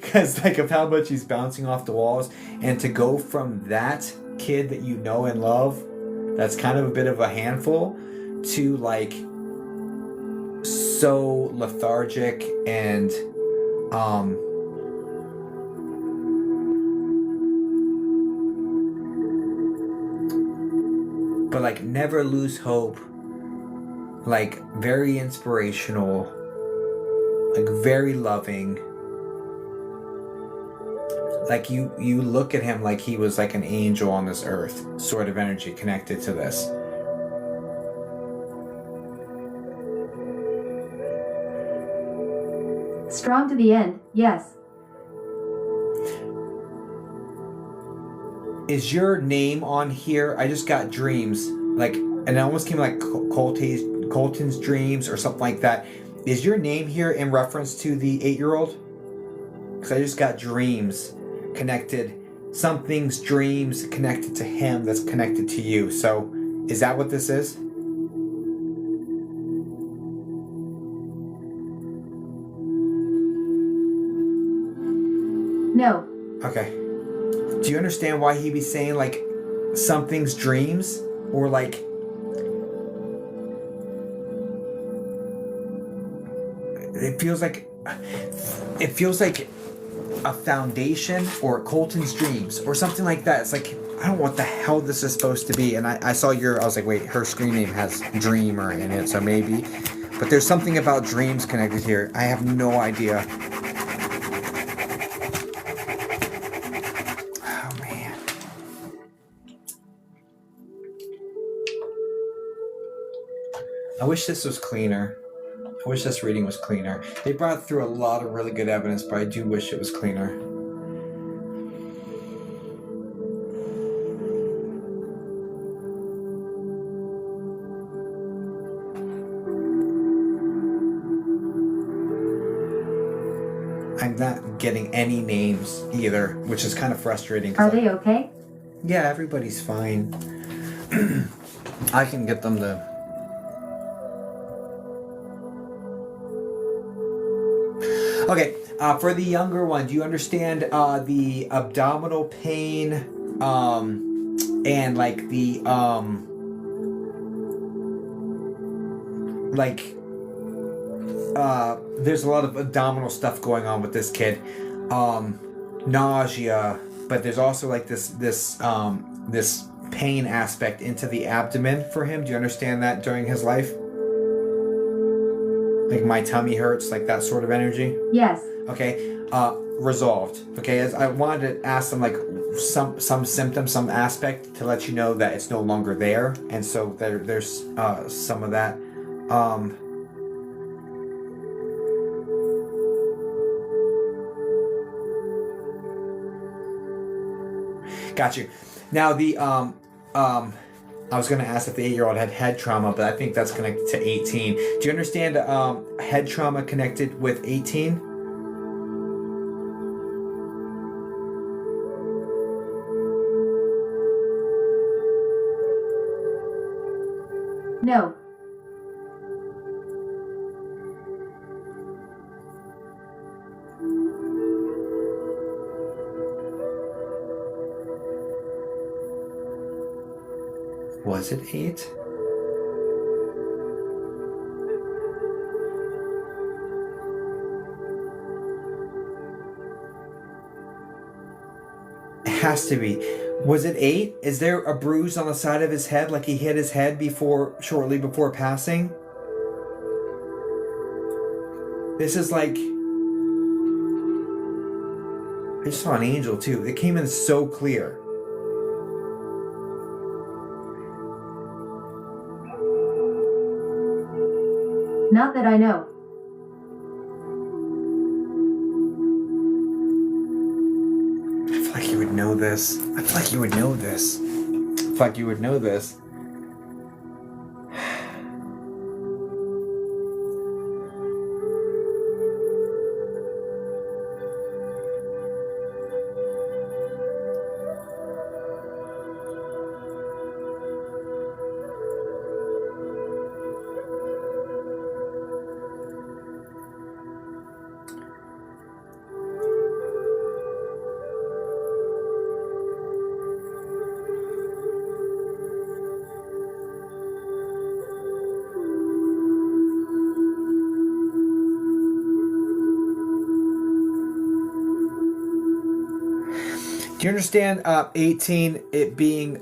because like of how much he's bouncing off the walls, and to go from that kid that you know and love, that's kind of a bit of a handful, to like so lethargic and but like never lose hope, like very inspirational, like very loving. Like you look at him like he was like an angel on this earth, sort of energy connected to this. Strong to the end, yes. Is your name on here? I just got dreams, like, and it almost came like Colton's dreams or something like that. Is your name here in reference to the 8-year-old? Because I just got dreams connected. Something's dreams connected to him that's connected to you. So, is that what this is? No. Okay. Do you understand why he'd be saying like something's dreams, or like it feels like a foundation, or Colton's dreams or something like that. It's like, I don't know what the hell this is supposed to be. And I saw I was like, wait, her screen name has Dreamer in it, so maybe. But there's something about dreams connected here. I have no idea. I wish this was cleaner. I wish this reading was cleaner. They brought through a lot of really good evidence, but I do wish it was cleaner. I'm not getting any names either, which is kind of frustrating. Are they okay? Yeah, everybody's fine. I can get them to... Okay, for the younger one, do you understand the abdominal pain and like the there's a lot of abdominal stuff going on with this kid, nausea, but there's also like this pain aspect into the abdomen for him. Do you understand that during his life? Like, my tummy hurts, like that sort of energy? Yes. Okay, resolved. Okay, as I wanted to ask them like some symptoms, some aspect to let you know that it's no longer there, and so there's some of that. Got you. Now I was going to ask if the 8-year-old had head trauma, but I think that's connected to 18. Do you understand head trauma connected with 18? No. Was it 8? It has to be. Was it 8? Is there a bruise on the side of his head, like he hit his head shortly before passing? This is like... I just saw an angel too. It came in so clear. Not that I know. I feel like you would know this. I feel like you would know this. I feel like you would know this. Do you understand 18 it being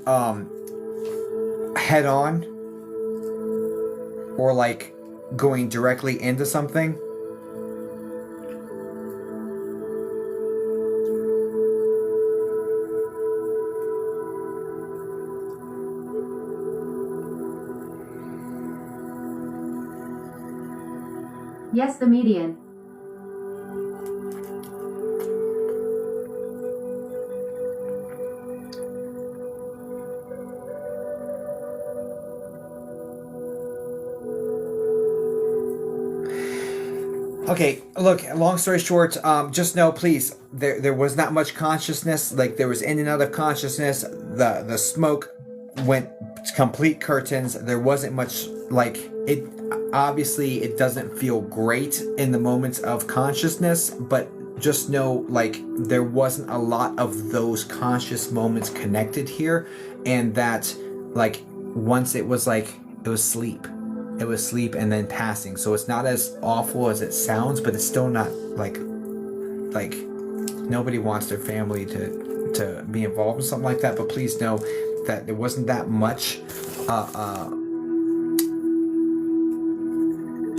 head on or like going directly into something? Yes, the median. Okay, look, long story short, just know, please, there was not much consciousness. Like, there was in and out of consciousness. The smoke went complete curtains. There wasn't much, like, it, obviously, it doesn't feel great in the moments of consciousness, but just know, like, there wasn't a lot of those conscious moments connected here, and that, like, once it was, like, it was sleep. It was sleep and then passing. So it's not as awful as it sounds, but it's still not like nobody wants their family to be involved in something like that. But please know that there wasn't that much.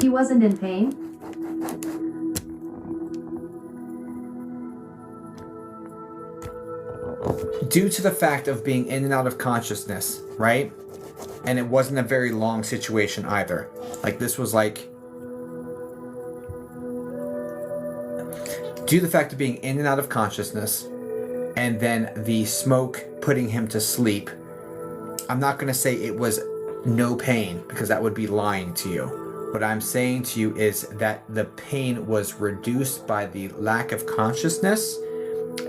He wasn't in pain? Due to the fact of being in and out of consciousness, right? And it wasn't a very long situation either. Like, this was like, due to the fact of being in and out of consciousness, and then the smoke putting him to sleep, I'm not going to say it was no pain, because that would be lying to you. What I'm saying to you is that the pain was reduced by the lack of consciousness,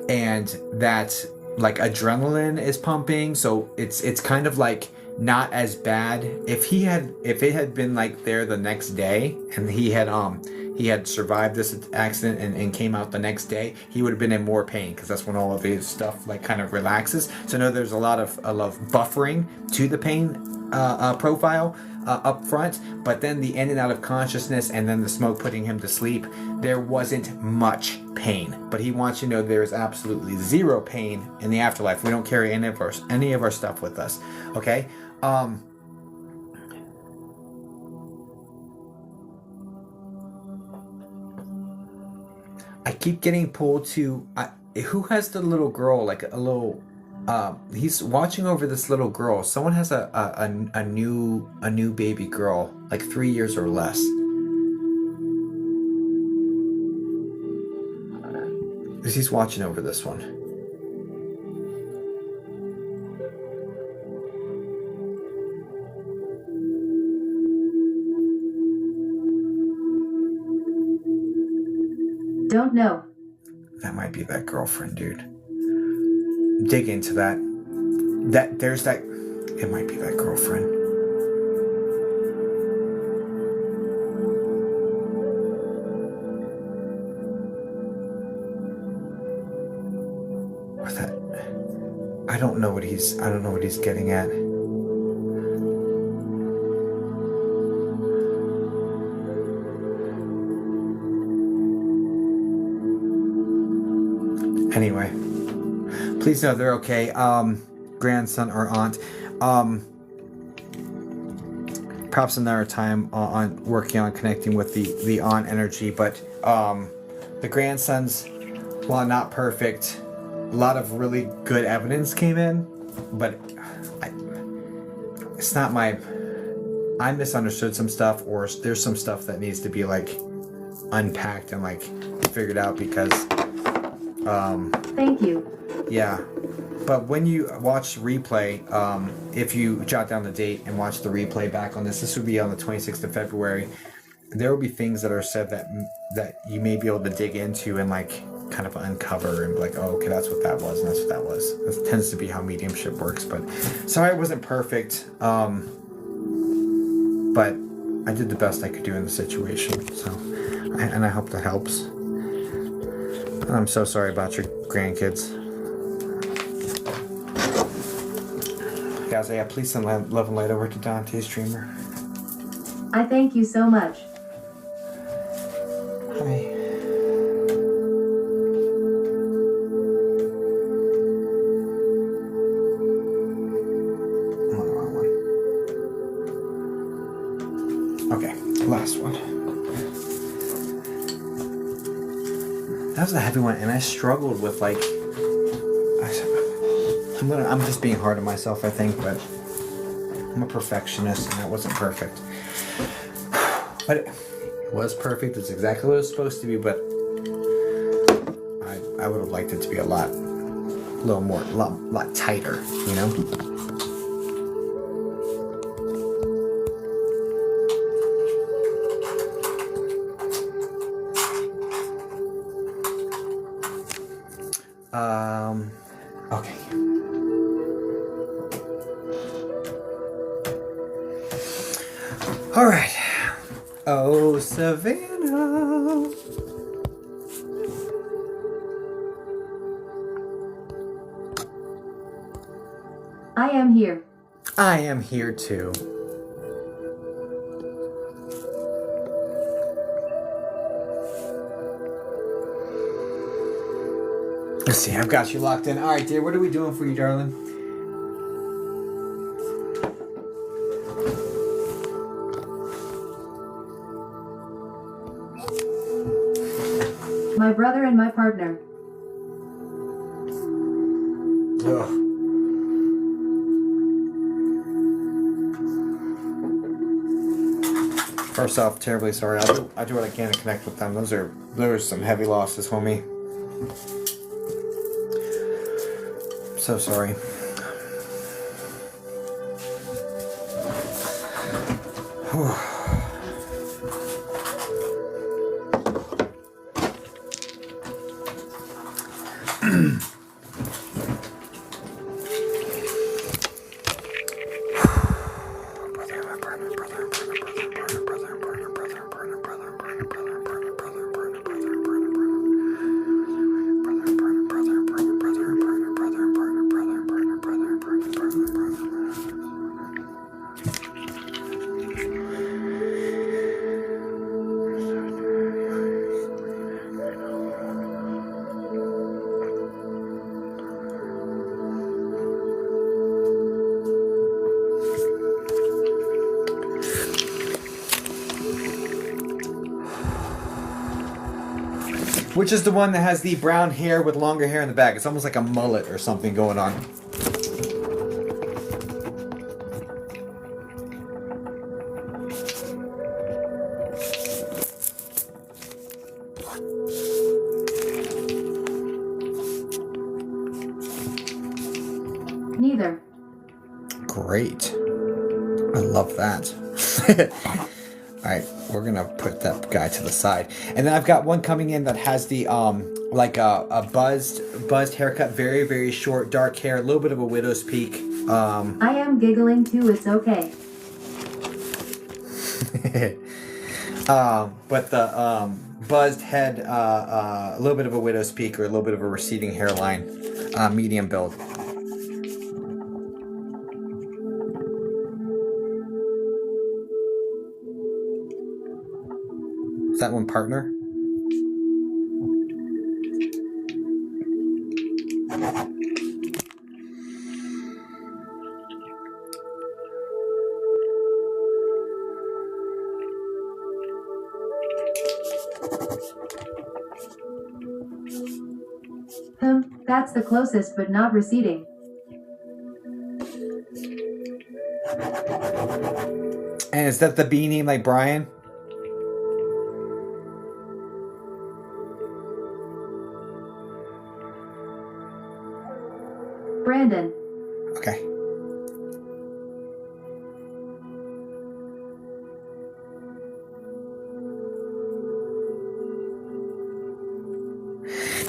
and that, like, adrenaline is pumping, so it's kind of like not as bad. If it had been like there the next day, and he had survived this accident and came out the next day, he would have been in more pain, because that's when all of his stuff like kind of relaxes. So no, there's a lot of buffering to the pain profile up front, but then the in and out of consciousness and then the smoke putting him to sleep, there wasn't much pain. But he wants you to know there is absolutely zero pain in the afterlife. We don't carry any of our stuff with us. Okay? I keep getting pulled to who has the little girl, like a little he's watching over this little girl. Someone has a new baby girl, like 3 years or less. He's watching over this one. Don't know. That might be that girlfriend, dude. Dig into that. It might be that girlfriend. Or that, I don't know what he's getting at. Anyway, please know they're okay. Grandson or aunt. Perhaps another time on working on connecting with the aunt energy, but the grandsons, while not perfect, a lot of really good evidence came in, but it's not my. I misunderstood some stuff, or there's some stuff that needs to be like unpacked and like figured out, because Thank you. yeah. But when you watch the replay, if you jot down the date and watch the replay back on this would be on the 26th of February, there will be things that are said that you may be able to dig into and like kind of uncover and be like, oh, okay, that's what that was, and that's what that was. That tends to be how mediumship works. But sorry it wasn't perfect, but I did the best I could do in the situation. So, and I hope that helps. And I'm so sorry about your grandkids. Guys, yeah, please send love and light over to Dante's Dreamer. I thank you so much. Hi. that was a heavy one, and I struggled with like. I'm just being hard on myself, I think, but I'm a perfectionist, and that wasn't perfect. But it was perfect. It's exactly what it was supposed to be, but I would have liked it to be a little more, lot tighter, you know? Okay. All right. Oh, Savannah. I am here. I am here too. Let's see, I've got you locked in. All right, dear, what are we doing for you, darling? My brother and my partner. Ugh. First off, terribly sorry. I do what I can to connect with them. Those are some heavy losses, homie. So sorry. Which is the one that has the brown hair with longer hair in the back? It's almost like a mullet or something going on. Neither. Great. I love that. Alright, we're gonna put that guy to the side. And then I've got one coming in that has the like a buzzed haircut, very, very short, dark hair, a little bit of a widow's peak. I am giggling too, it's okay. But the buzzed head, a little bit of a widow's peak or a little bit of a receding hairline, medium build. Is that one partner? That's the closest but not receding. And is that the beanie like Brian? Brandon. Okay.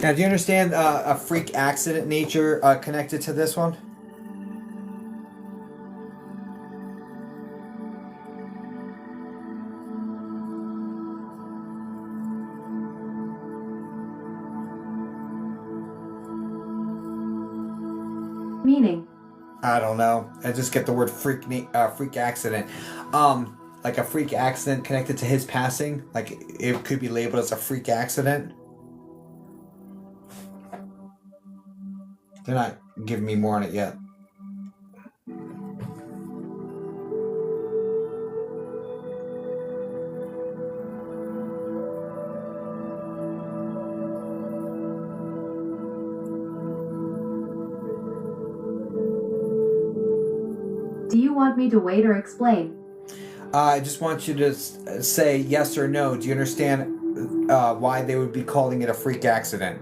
Now, do you understand a freak accident nature connected to this one? Meaning? I don't know. I just get the word freak accident. Like a freak accident connected to his passing. Like it could be labeled as a freak accident. They're not giving me more on it yet. you want me to wait or explain? I just want you to say yes or no. Do you understand why they would be calling it a freak accident?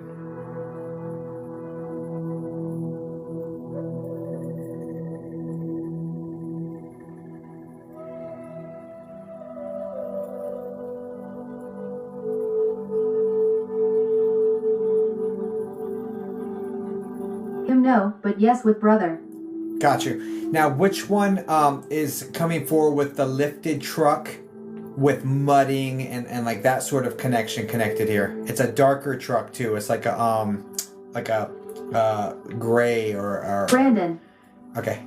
Him no, but yes with brother. Got you. Now, which one is coming forward with the lifted truck with mudding and like that sort of connected here? It's a darker truck too. It's like a gray or Brandon. okay.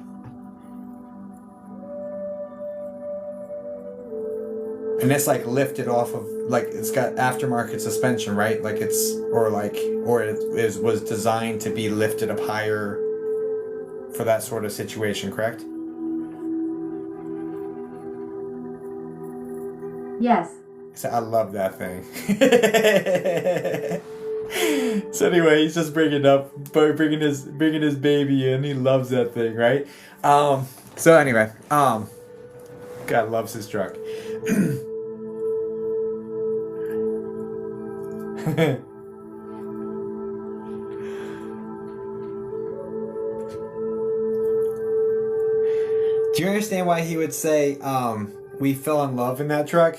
And it's like lifted off of, like, it's got aftermarket suspension, right? Like it's, or it was designed to be lifted up higher for that sort of situation, correct? Yes. So I love that thing. So anyway, he's just bringing his baby in. He loves that thing, right? So anyway, God loves his truck. Do you understand why he would say, we fell in love in that truck?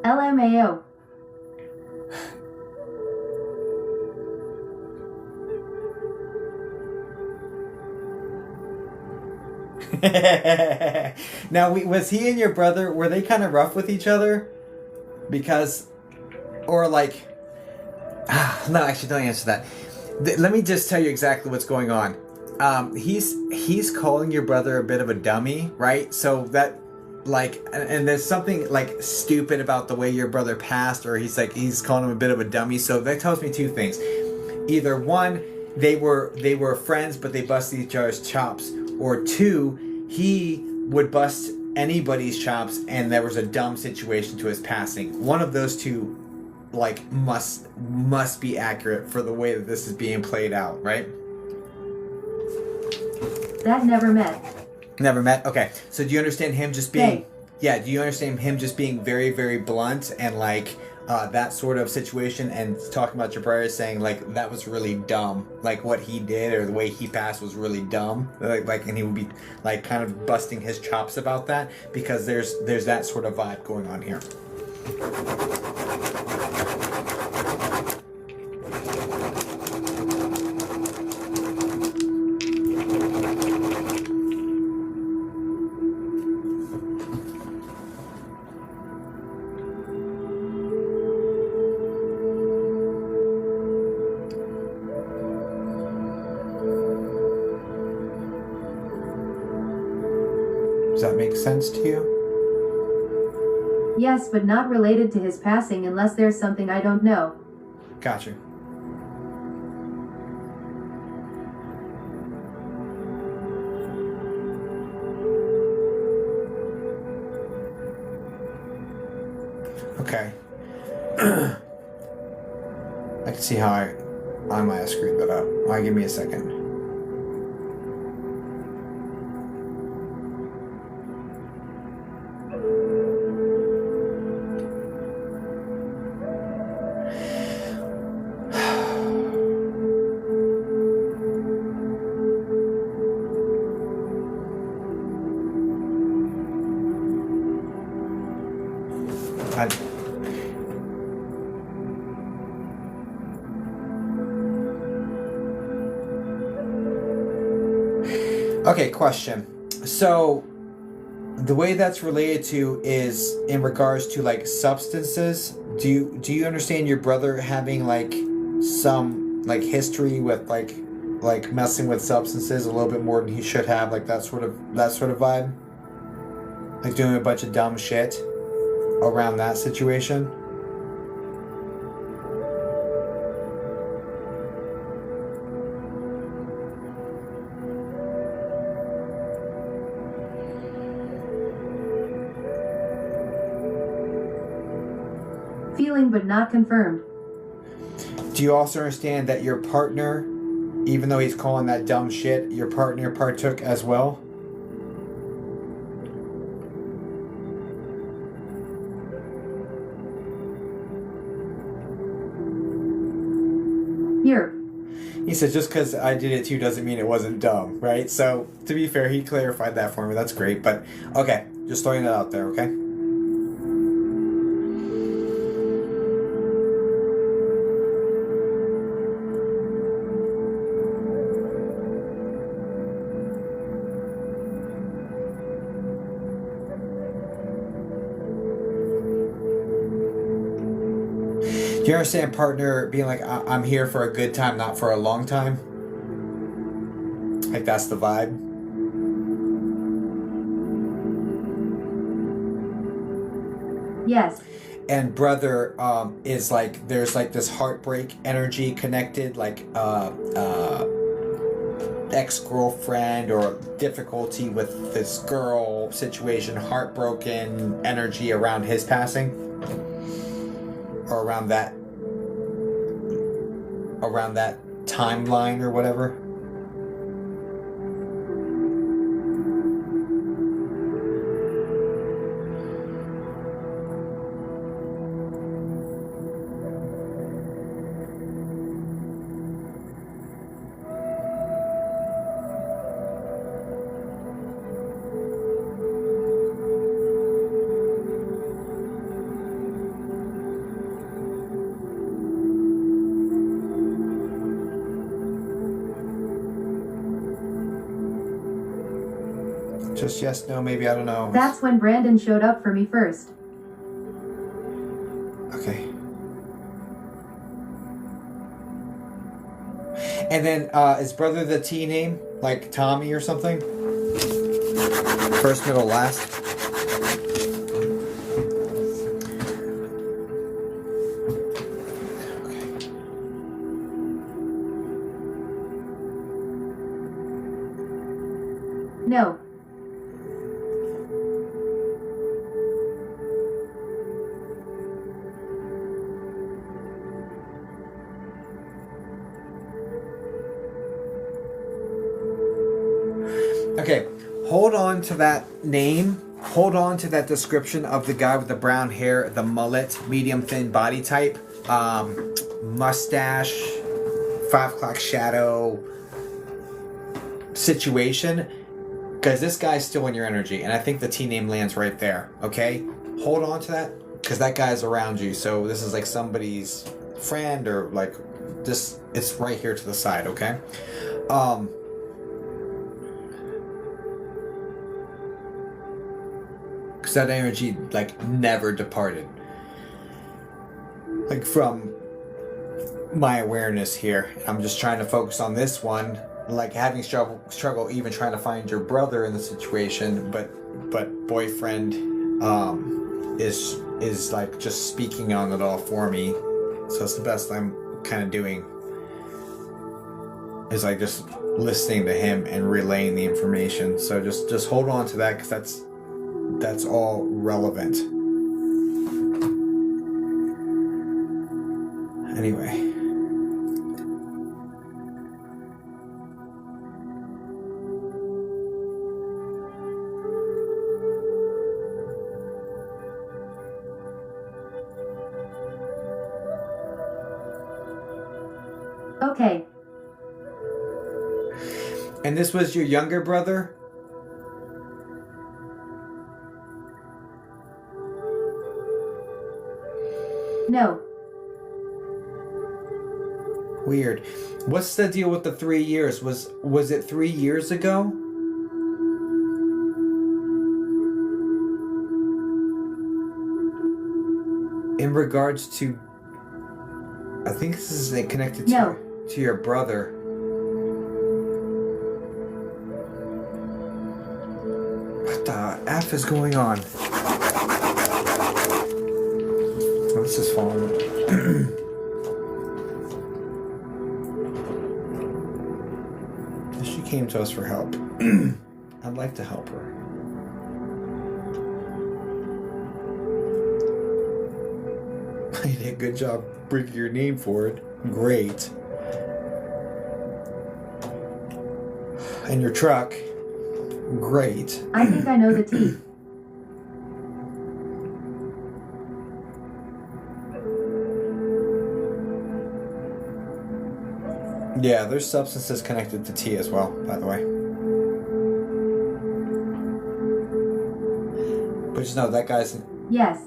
LMAO. Now, was he and your brother, were they kind of rough with each other? Because, or like, no, actually, don't answer that. Let me just tell you exactly what's going on. He's calling your brother a bit of a dummy, right? So that, like, and there's something like stupid about the way your brother passed, or he's calling him a bit of a dummy. So that tells me two things. Either one, they were friends, but they busted each other's chops, or two, he would bust anybody's chops, and there was a dumb situation to his passing. One of those two, like, must be accurate for the way that this is being played out, right? That never met. Never met? Okay. So do you understand him just being... Yeah, do you understand him just being very, very blunt and, like, that sort of situation, and talking about your brother saying, like, that was really dumb. Like, what he did or the way he passed was really dumb. Like, and he would be, like, kind of busting his chops about that, because there's that sort of vibe going on here. Does that make sense to you? Yes, but not related to his passing unless there's something I don't know. Gotcha. Okay. I can see how I might have screwed that up. All right, give me a second. Okay, question. So, the way that's related to is in regards to, like, substances. Do you understand your brother having, like, some, like, history with like messing with substances a little bit more than he should have, like that sort of vibe? Like doing a bunch of dumb shit around that situation? Feeling but not confirmed. Do you also understand that your partner, even though he's calling that dumb shit, your partner partook as well? Here. He said just because I did it too doesn't mean it wasn't dumb, right? So, to be fair, he clarified that for me. That's great. But, okay, just throwing that out there, okay? Do you understand partner being like, I'm here for a good time, not for a long time? Like, that's the vibe. Yes. And brother is like, there's like this heartbreak energy connected, like ex-girlfriend or difficulty with this girl situation, heartbroken energy around his passing, or around that timeline or whatever. Just yes, no, maybe, I don't know. That's when Brandon showed up for me first. Okay. And then, is brother the T name? Like Tommy or something? First, middle, last? Okay. No. Okay, hold on to that name. Hold on to that description of the guy with the brown hair, the mullet, medium thin body type, mustache, 5 o'clock shadow situation. Because this guy's still in your energy, and I think the T name lands right there, okay? Hold on to that, because that guy's around you, so this is like somebody's friend, or like this, it's right here to the side, okay? Because that energy, like, never departed. Like, from my awareness here. I'm just trying to focus on this one. Like, having struggle even trying to find your brother in the situation, but boyfriend is like just speaking on it all for me. So it's the best I'm kind of doing, is like just listening to him and relaying the information. So just hold on to that, because that's all relevant. Anyway. Okay. And this was your younger brother? No. Weird. What's the deal with the 3 years? Was it 3 years ago? In regards to, I think this is connected to your brother. What the F is going on? Oh, this is falling. She came to us for help. I'd like to help her. You did a good job bringing your name forward. Great. And your truck. Great. I think I know the tea. Yeah, there's substances connected to tea as well, by the way. But just know that guy's Yes.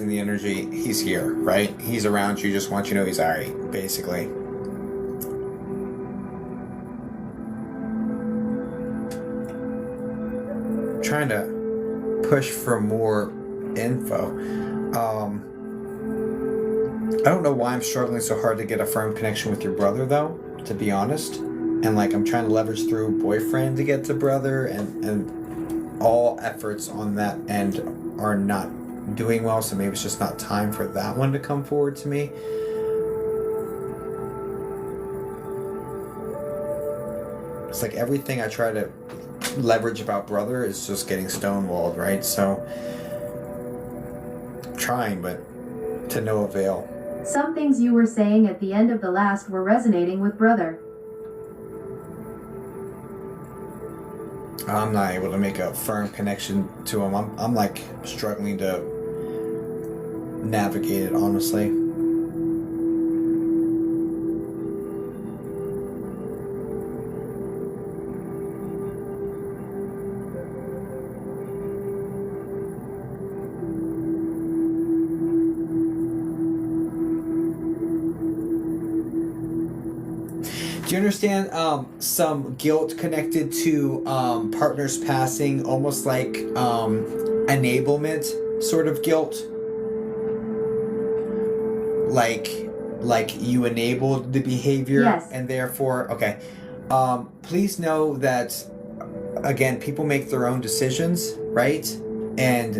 in the energy. He's here, right? He's around you. Just want you to know he's alright, basically. Trying to push for more info. I don't know why I'm struggling so hard to get a firm connection with your brother, though, to be honest. And like I'm trying to leverage through boyfriend to get to brother, and all efforts on that end are not doing well, so maybe it's just not time for that one to come forward to me. It's like everything I try to leverage about brother is just getting stonewalled, right? So trying, but to no avail. Some things you were saying at the end of the last were resonating with brother. I'm not able to make a firm connection to him. I'm like struggling to navigate it, honestly. Do you understand some guilt connected to partners passing, almost like enablement sort of guilt? Like you enabled the behavior, Yes. and therefore, okay. Please know that, again, people make their own decisions, right? And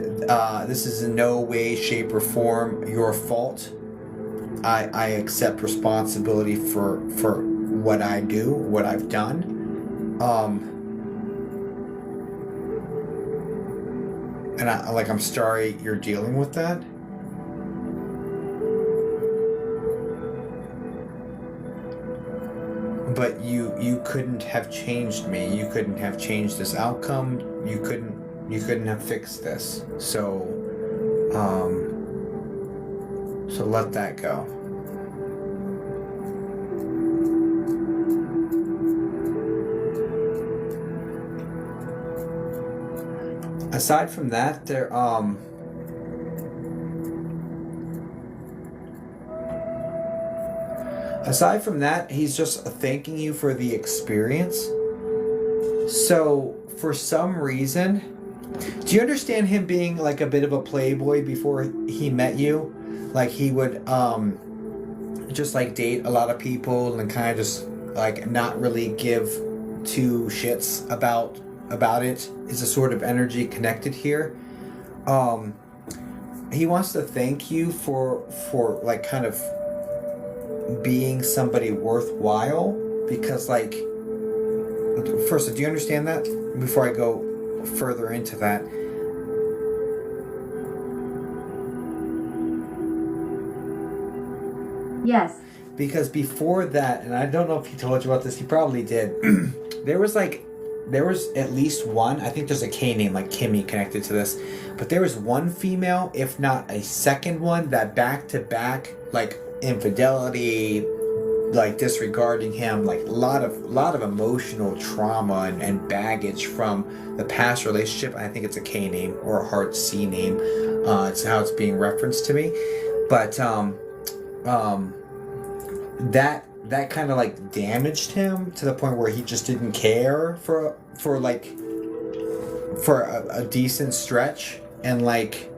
this is in no way, shape, or form your fault. I accept responsibility for what I do, what I've done. And I'm sorry you're dealing with that. But you couldn't have changed me. You couldn't have changed this outcome. You couldn't have fixed this. So let that go. Aside from that, he's just thanking you for the experience. So, for some reason, do you understand him being like a bit of a playboy before he met you? Like he would just like date a lot of people and kind of just like not really give two shits about it. Is a sort of energy connected here. He wants to thank you for like kind of being somebody worthwhile, because like, first, do you understand that before I go further into that? Yes. Because before that, and I don't know if he told you about this, he probably did. there was at least one, I think there's a K name like Kimmy connected to this, but there was one female, if not a second one, that back to back, like infidelity, like disregarding him, like a lot of emotional trauma and baggage from the past relationship. I think it's a K name or a hard C name. It's how it's being referenced to me. But that kind of like damaged him to the point where he just didn't care for a decent stretch, and like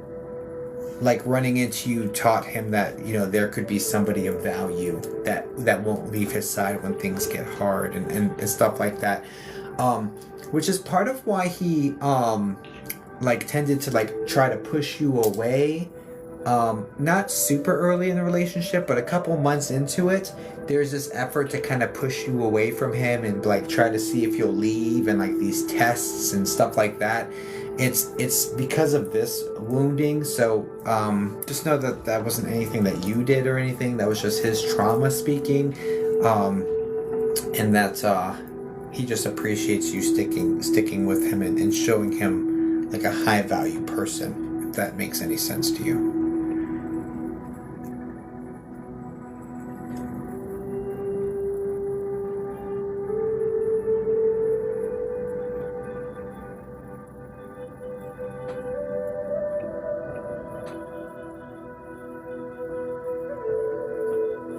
running into you taught him that, you know, there could be somebody of value that won't leave his side when things get hard and stuff like that, which is part of why he like tended to like try to push you away. Not super early in the relationship, but a couple months into it, there's this effort to kind of push you away from him and like try to see if you'll leave, and like these tests and stuff like that. it's because of this wounding. So just know that that wasn't anything that you did or anything. That was just his trauma speaking, and that he just appreciates you sticking with him and showing him like a high value person. If that makes any sense to you.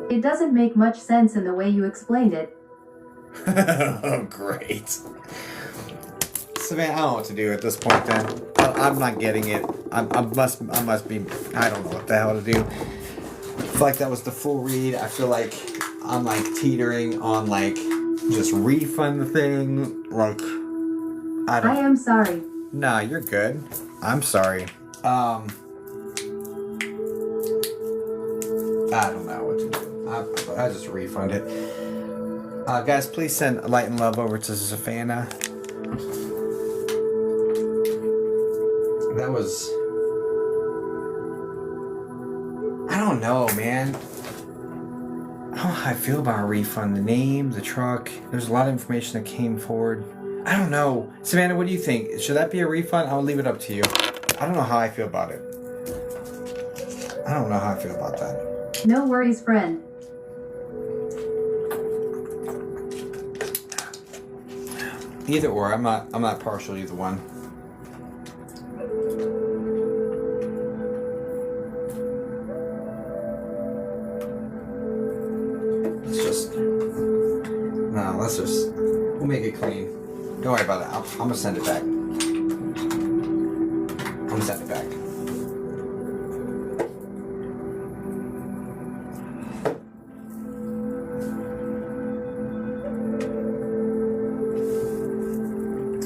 It doesn't make much sense in the way you explained it. Oh, great. Savannah, I don't know what to do at this point then. I'm not getting it. I must be, I don't know what the hell to do. I feel like that was the full read. I feel like I'm like teetering on like just refund the thing. Like, I am sorry. Nah, you're good. I'm sorry. I don't know what to do. I just refund it. Guys, please send light and love over to Savannah. That was... I don't know, man. I don't know how I feel about a refund. The name, the truck. There's a lot of information that came forward. I don't know. Savannah, what do you think? Should that be a refund? I'll leave it up to you. I don't know how I feel about it. I don't know how I feel about that. No worries, friend. Either or, I'm not partial to either one. We'll make it clean. Don't worry about it. I'm gonna send it back. I'm gonna send it back.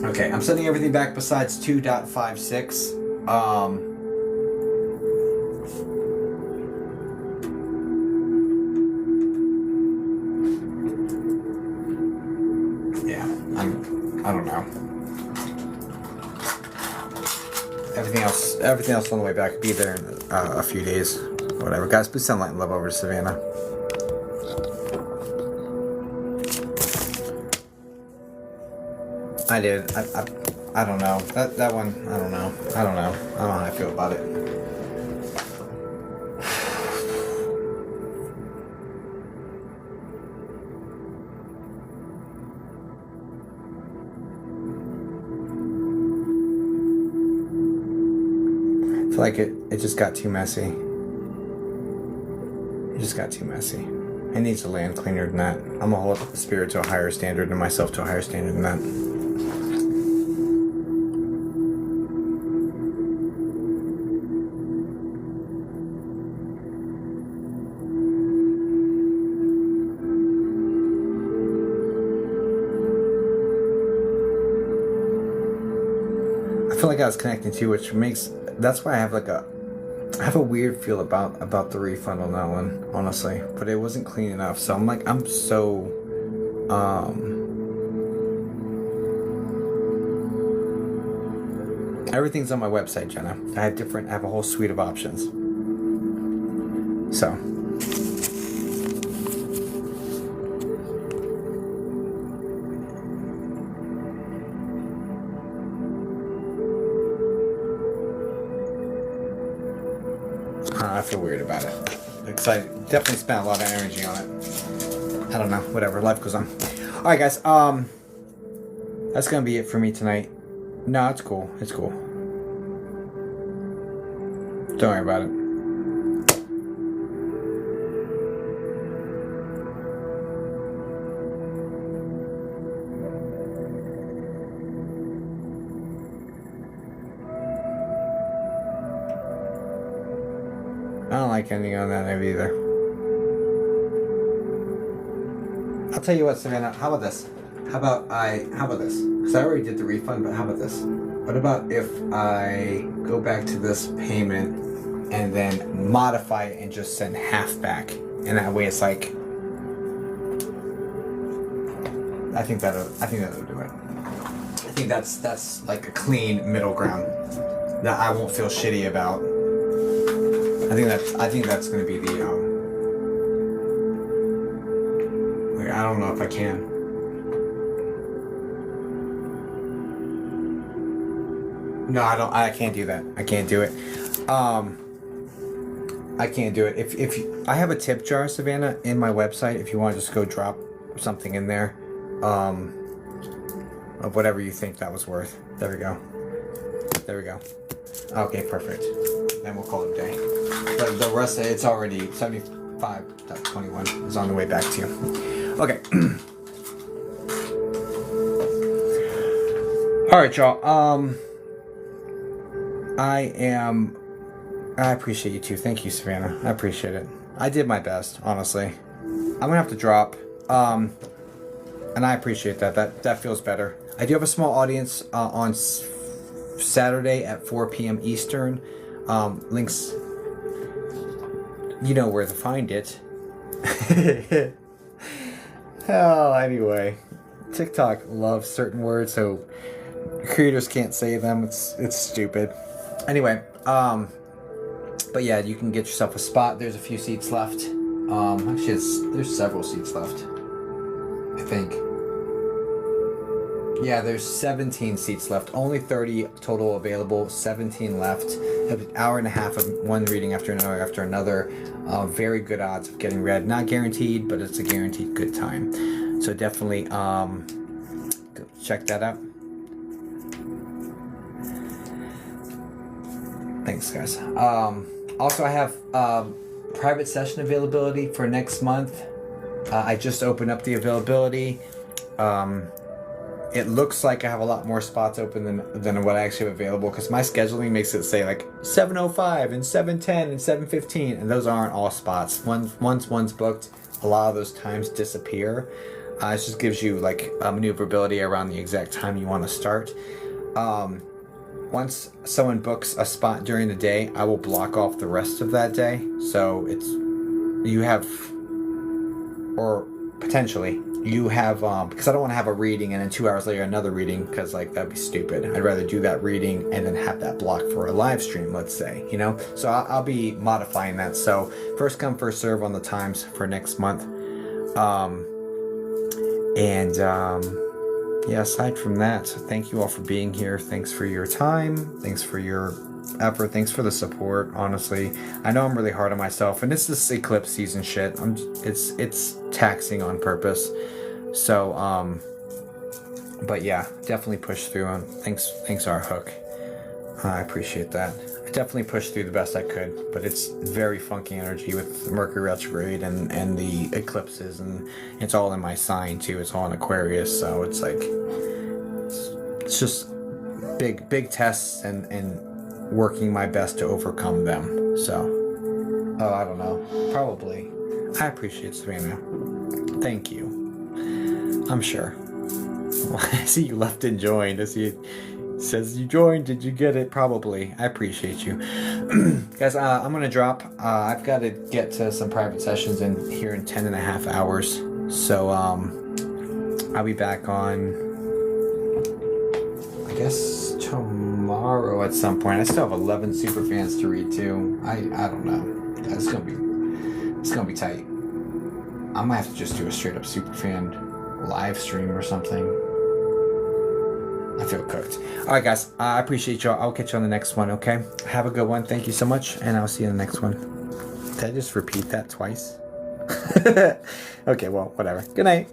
Okay, I'm sending everything back besides 2.56. Yeah, I don't know. Everything else on the way back will be there in a few days. Whatever, guys. Please send light and love over to Savannah. I did. I don't know. That one, I don't know. I don't know how I feel about it. I feel like it just got too messy. It just got too messy. It needs to land cleaner than that. I'm gonna hold the spirit to a higher standard and myself to a higher standard than that. I feel like I was connecting to, which makes, that's why I have a weird feel about the refund on that one, honestly. But it wasn't clean enough, so I'm so everything's on my website, Jenna. I have a whole suite of options. So I feel weird about it because I definitely spent a lot of energy on it. I don't know, whatever, life goes on. All right, guys, that's gonna be it for me tonight. No, it's cool. Don't worry about it. I don't like ending on that note either. I'll tell you what, Savannah, how about this? How about this? Because I already did the refund, but how about this? What about if I go back to this payment and then modify it and just send half back? And that way it's like, I think that'll do it. think that's like a clean middle ground that I won't feel shitty about. I think that's gonna be the like, I don't know if I can. No, I can't do that. I can't do it. I can't do it. If I have a tip jar, Savannah, in my website, if you want to just go drop something in there, of whatever you think that was worth. There we go. There we go. Okay, perfect. Then we'll call it a day. But the rest of it's already 75.21 is on the way back to you. Okay. All right, y'all. I appreciate you too. Thank you, Savannah. I appreciate it. I did my best, honestly. I'm gonna have to drop. And I appreciate that. That feels better. I do have a small audience on Saturday at 4 p.m. Eastern. Links, you know where to find it. Oh, anyway, TikTok loves certain words, so creators can't say them. It's stupid. Anyway, but yeah, you can get yourself a spot. There's a few seats left. Actually, there's several seats left, I think. Yeah, there's 17 seats left. Only 30 total available. 17 left. An hour and a half of one reading after another. Very good odds of getting read. Not guaranteed, but it's a guaranteed good time. So definitely check that out. Thanks, guys. Also, I have private session availability for next month. I just opened up the availability. It looks like I have a lot more spots open than what I actually have available, because my scheduling makes it say like 7:05 and 7:10 and 7:15, and those aren't all spots. Once one's booked, a lot of those times disappear. It just gives you like maneuverability around the exact time you want to start. Once someone books a spot during the day, I will block off the rest of that day. So you have, or potentially, you have, because I don't want to have a reading and then 2 hours later another reading, because like that'd be stupid. I'd rather do that reading and then have that block for a live stream, let's say, you know? So I'll be modifying that. So first come, first serve on the times for next month. Yeah, aside from that, thank you all for being here. Thanks for your time. Thanks for your effort. Thanks for the support, honestly. I know I'm really hard on myself, and it's this eclipse season shit. It's taxing on purpose. So, but yeah, definitely push through. And thanks our hook. I appreciate that. I definitely pushed through the best I could, but it's very funky energy with Mercury retrograde and the eclipses, and it's all in my sign too. It's all in Aquarius, so it's like it's just big tests and working my best to overcome them. So, I don't know, probably. I appreciate Savannah. Thank you. I'm sure. I see you left and joined. I see it says you joined. Did you get it? Probably. I appreciate you. Guys, I'm going to drop. I've got to get to some private sessions in here in 10 and a half hours. So I'll be back on, I guess, tomorrow at some point. I still have 11 superfans to read too. I don't know. It's gonna be tight. I might have to just do a straight up superfan live stream or something. I feel cooked. All right, guys. I appreciate y'all. I'll catch you on the next one. Okay. Have a good one. Thank you so much, and I'll see you in the next one. Did I just repeat that twice? Okay. Well, whatever. Good night.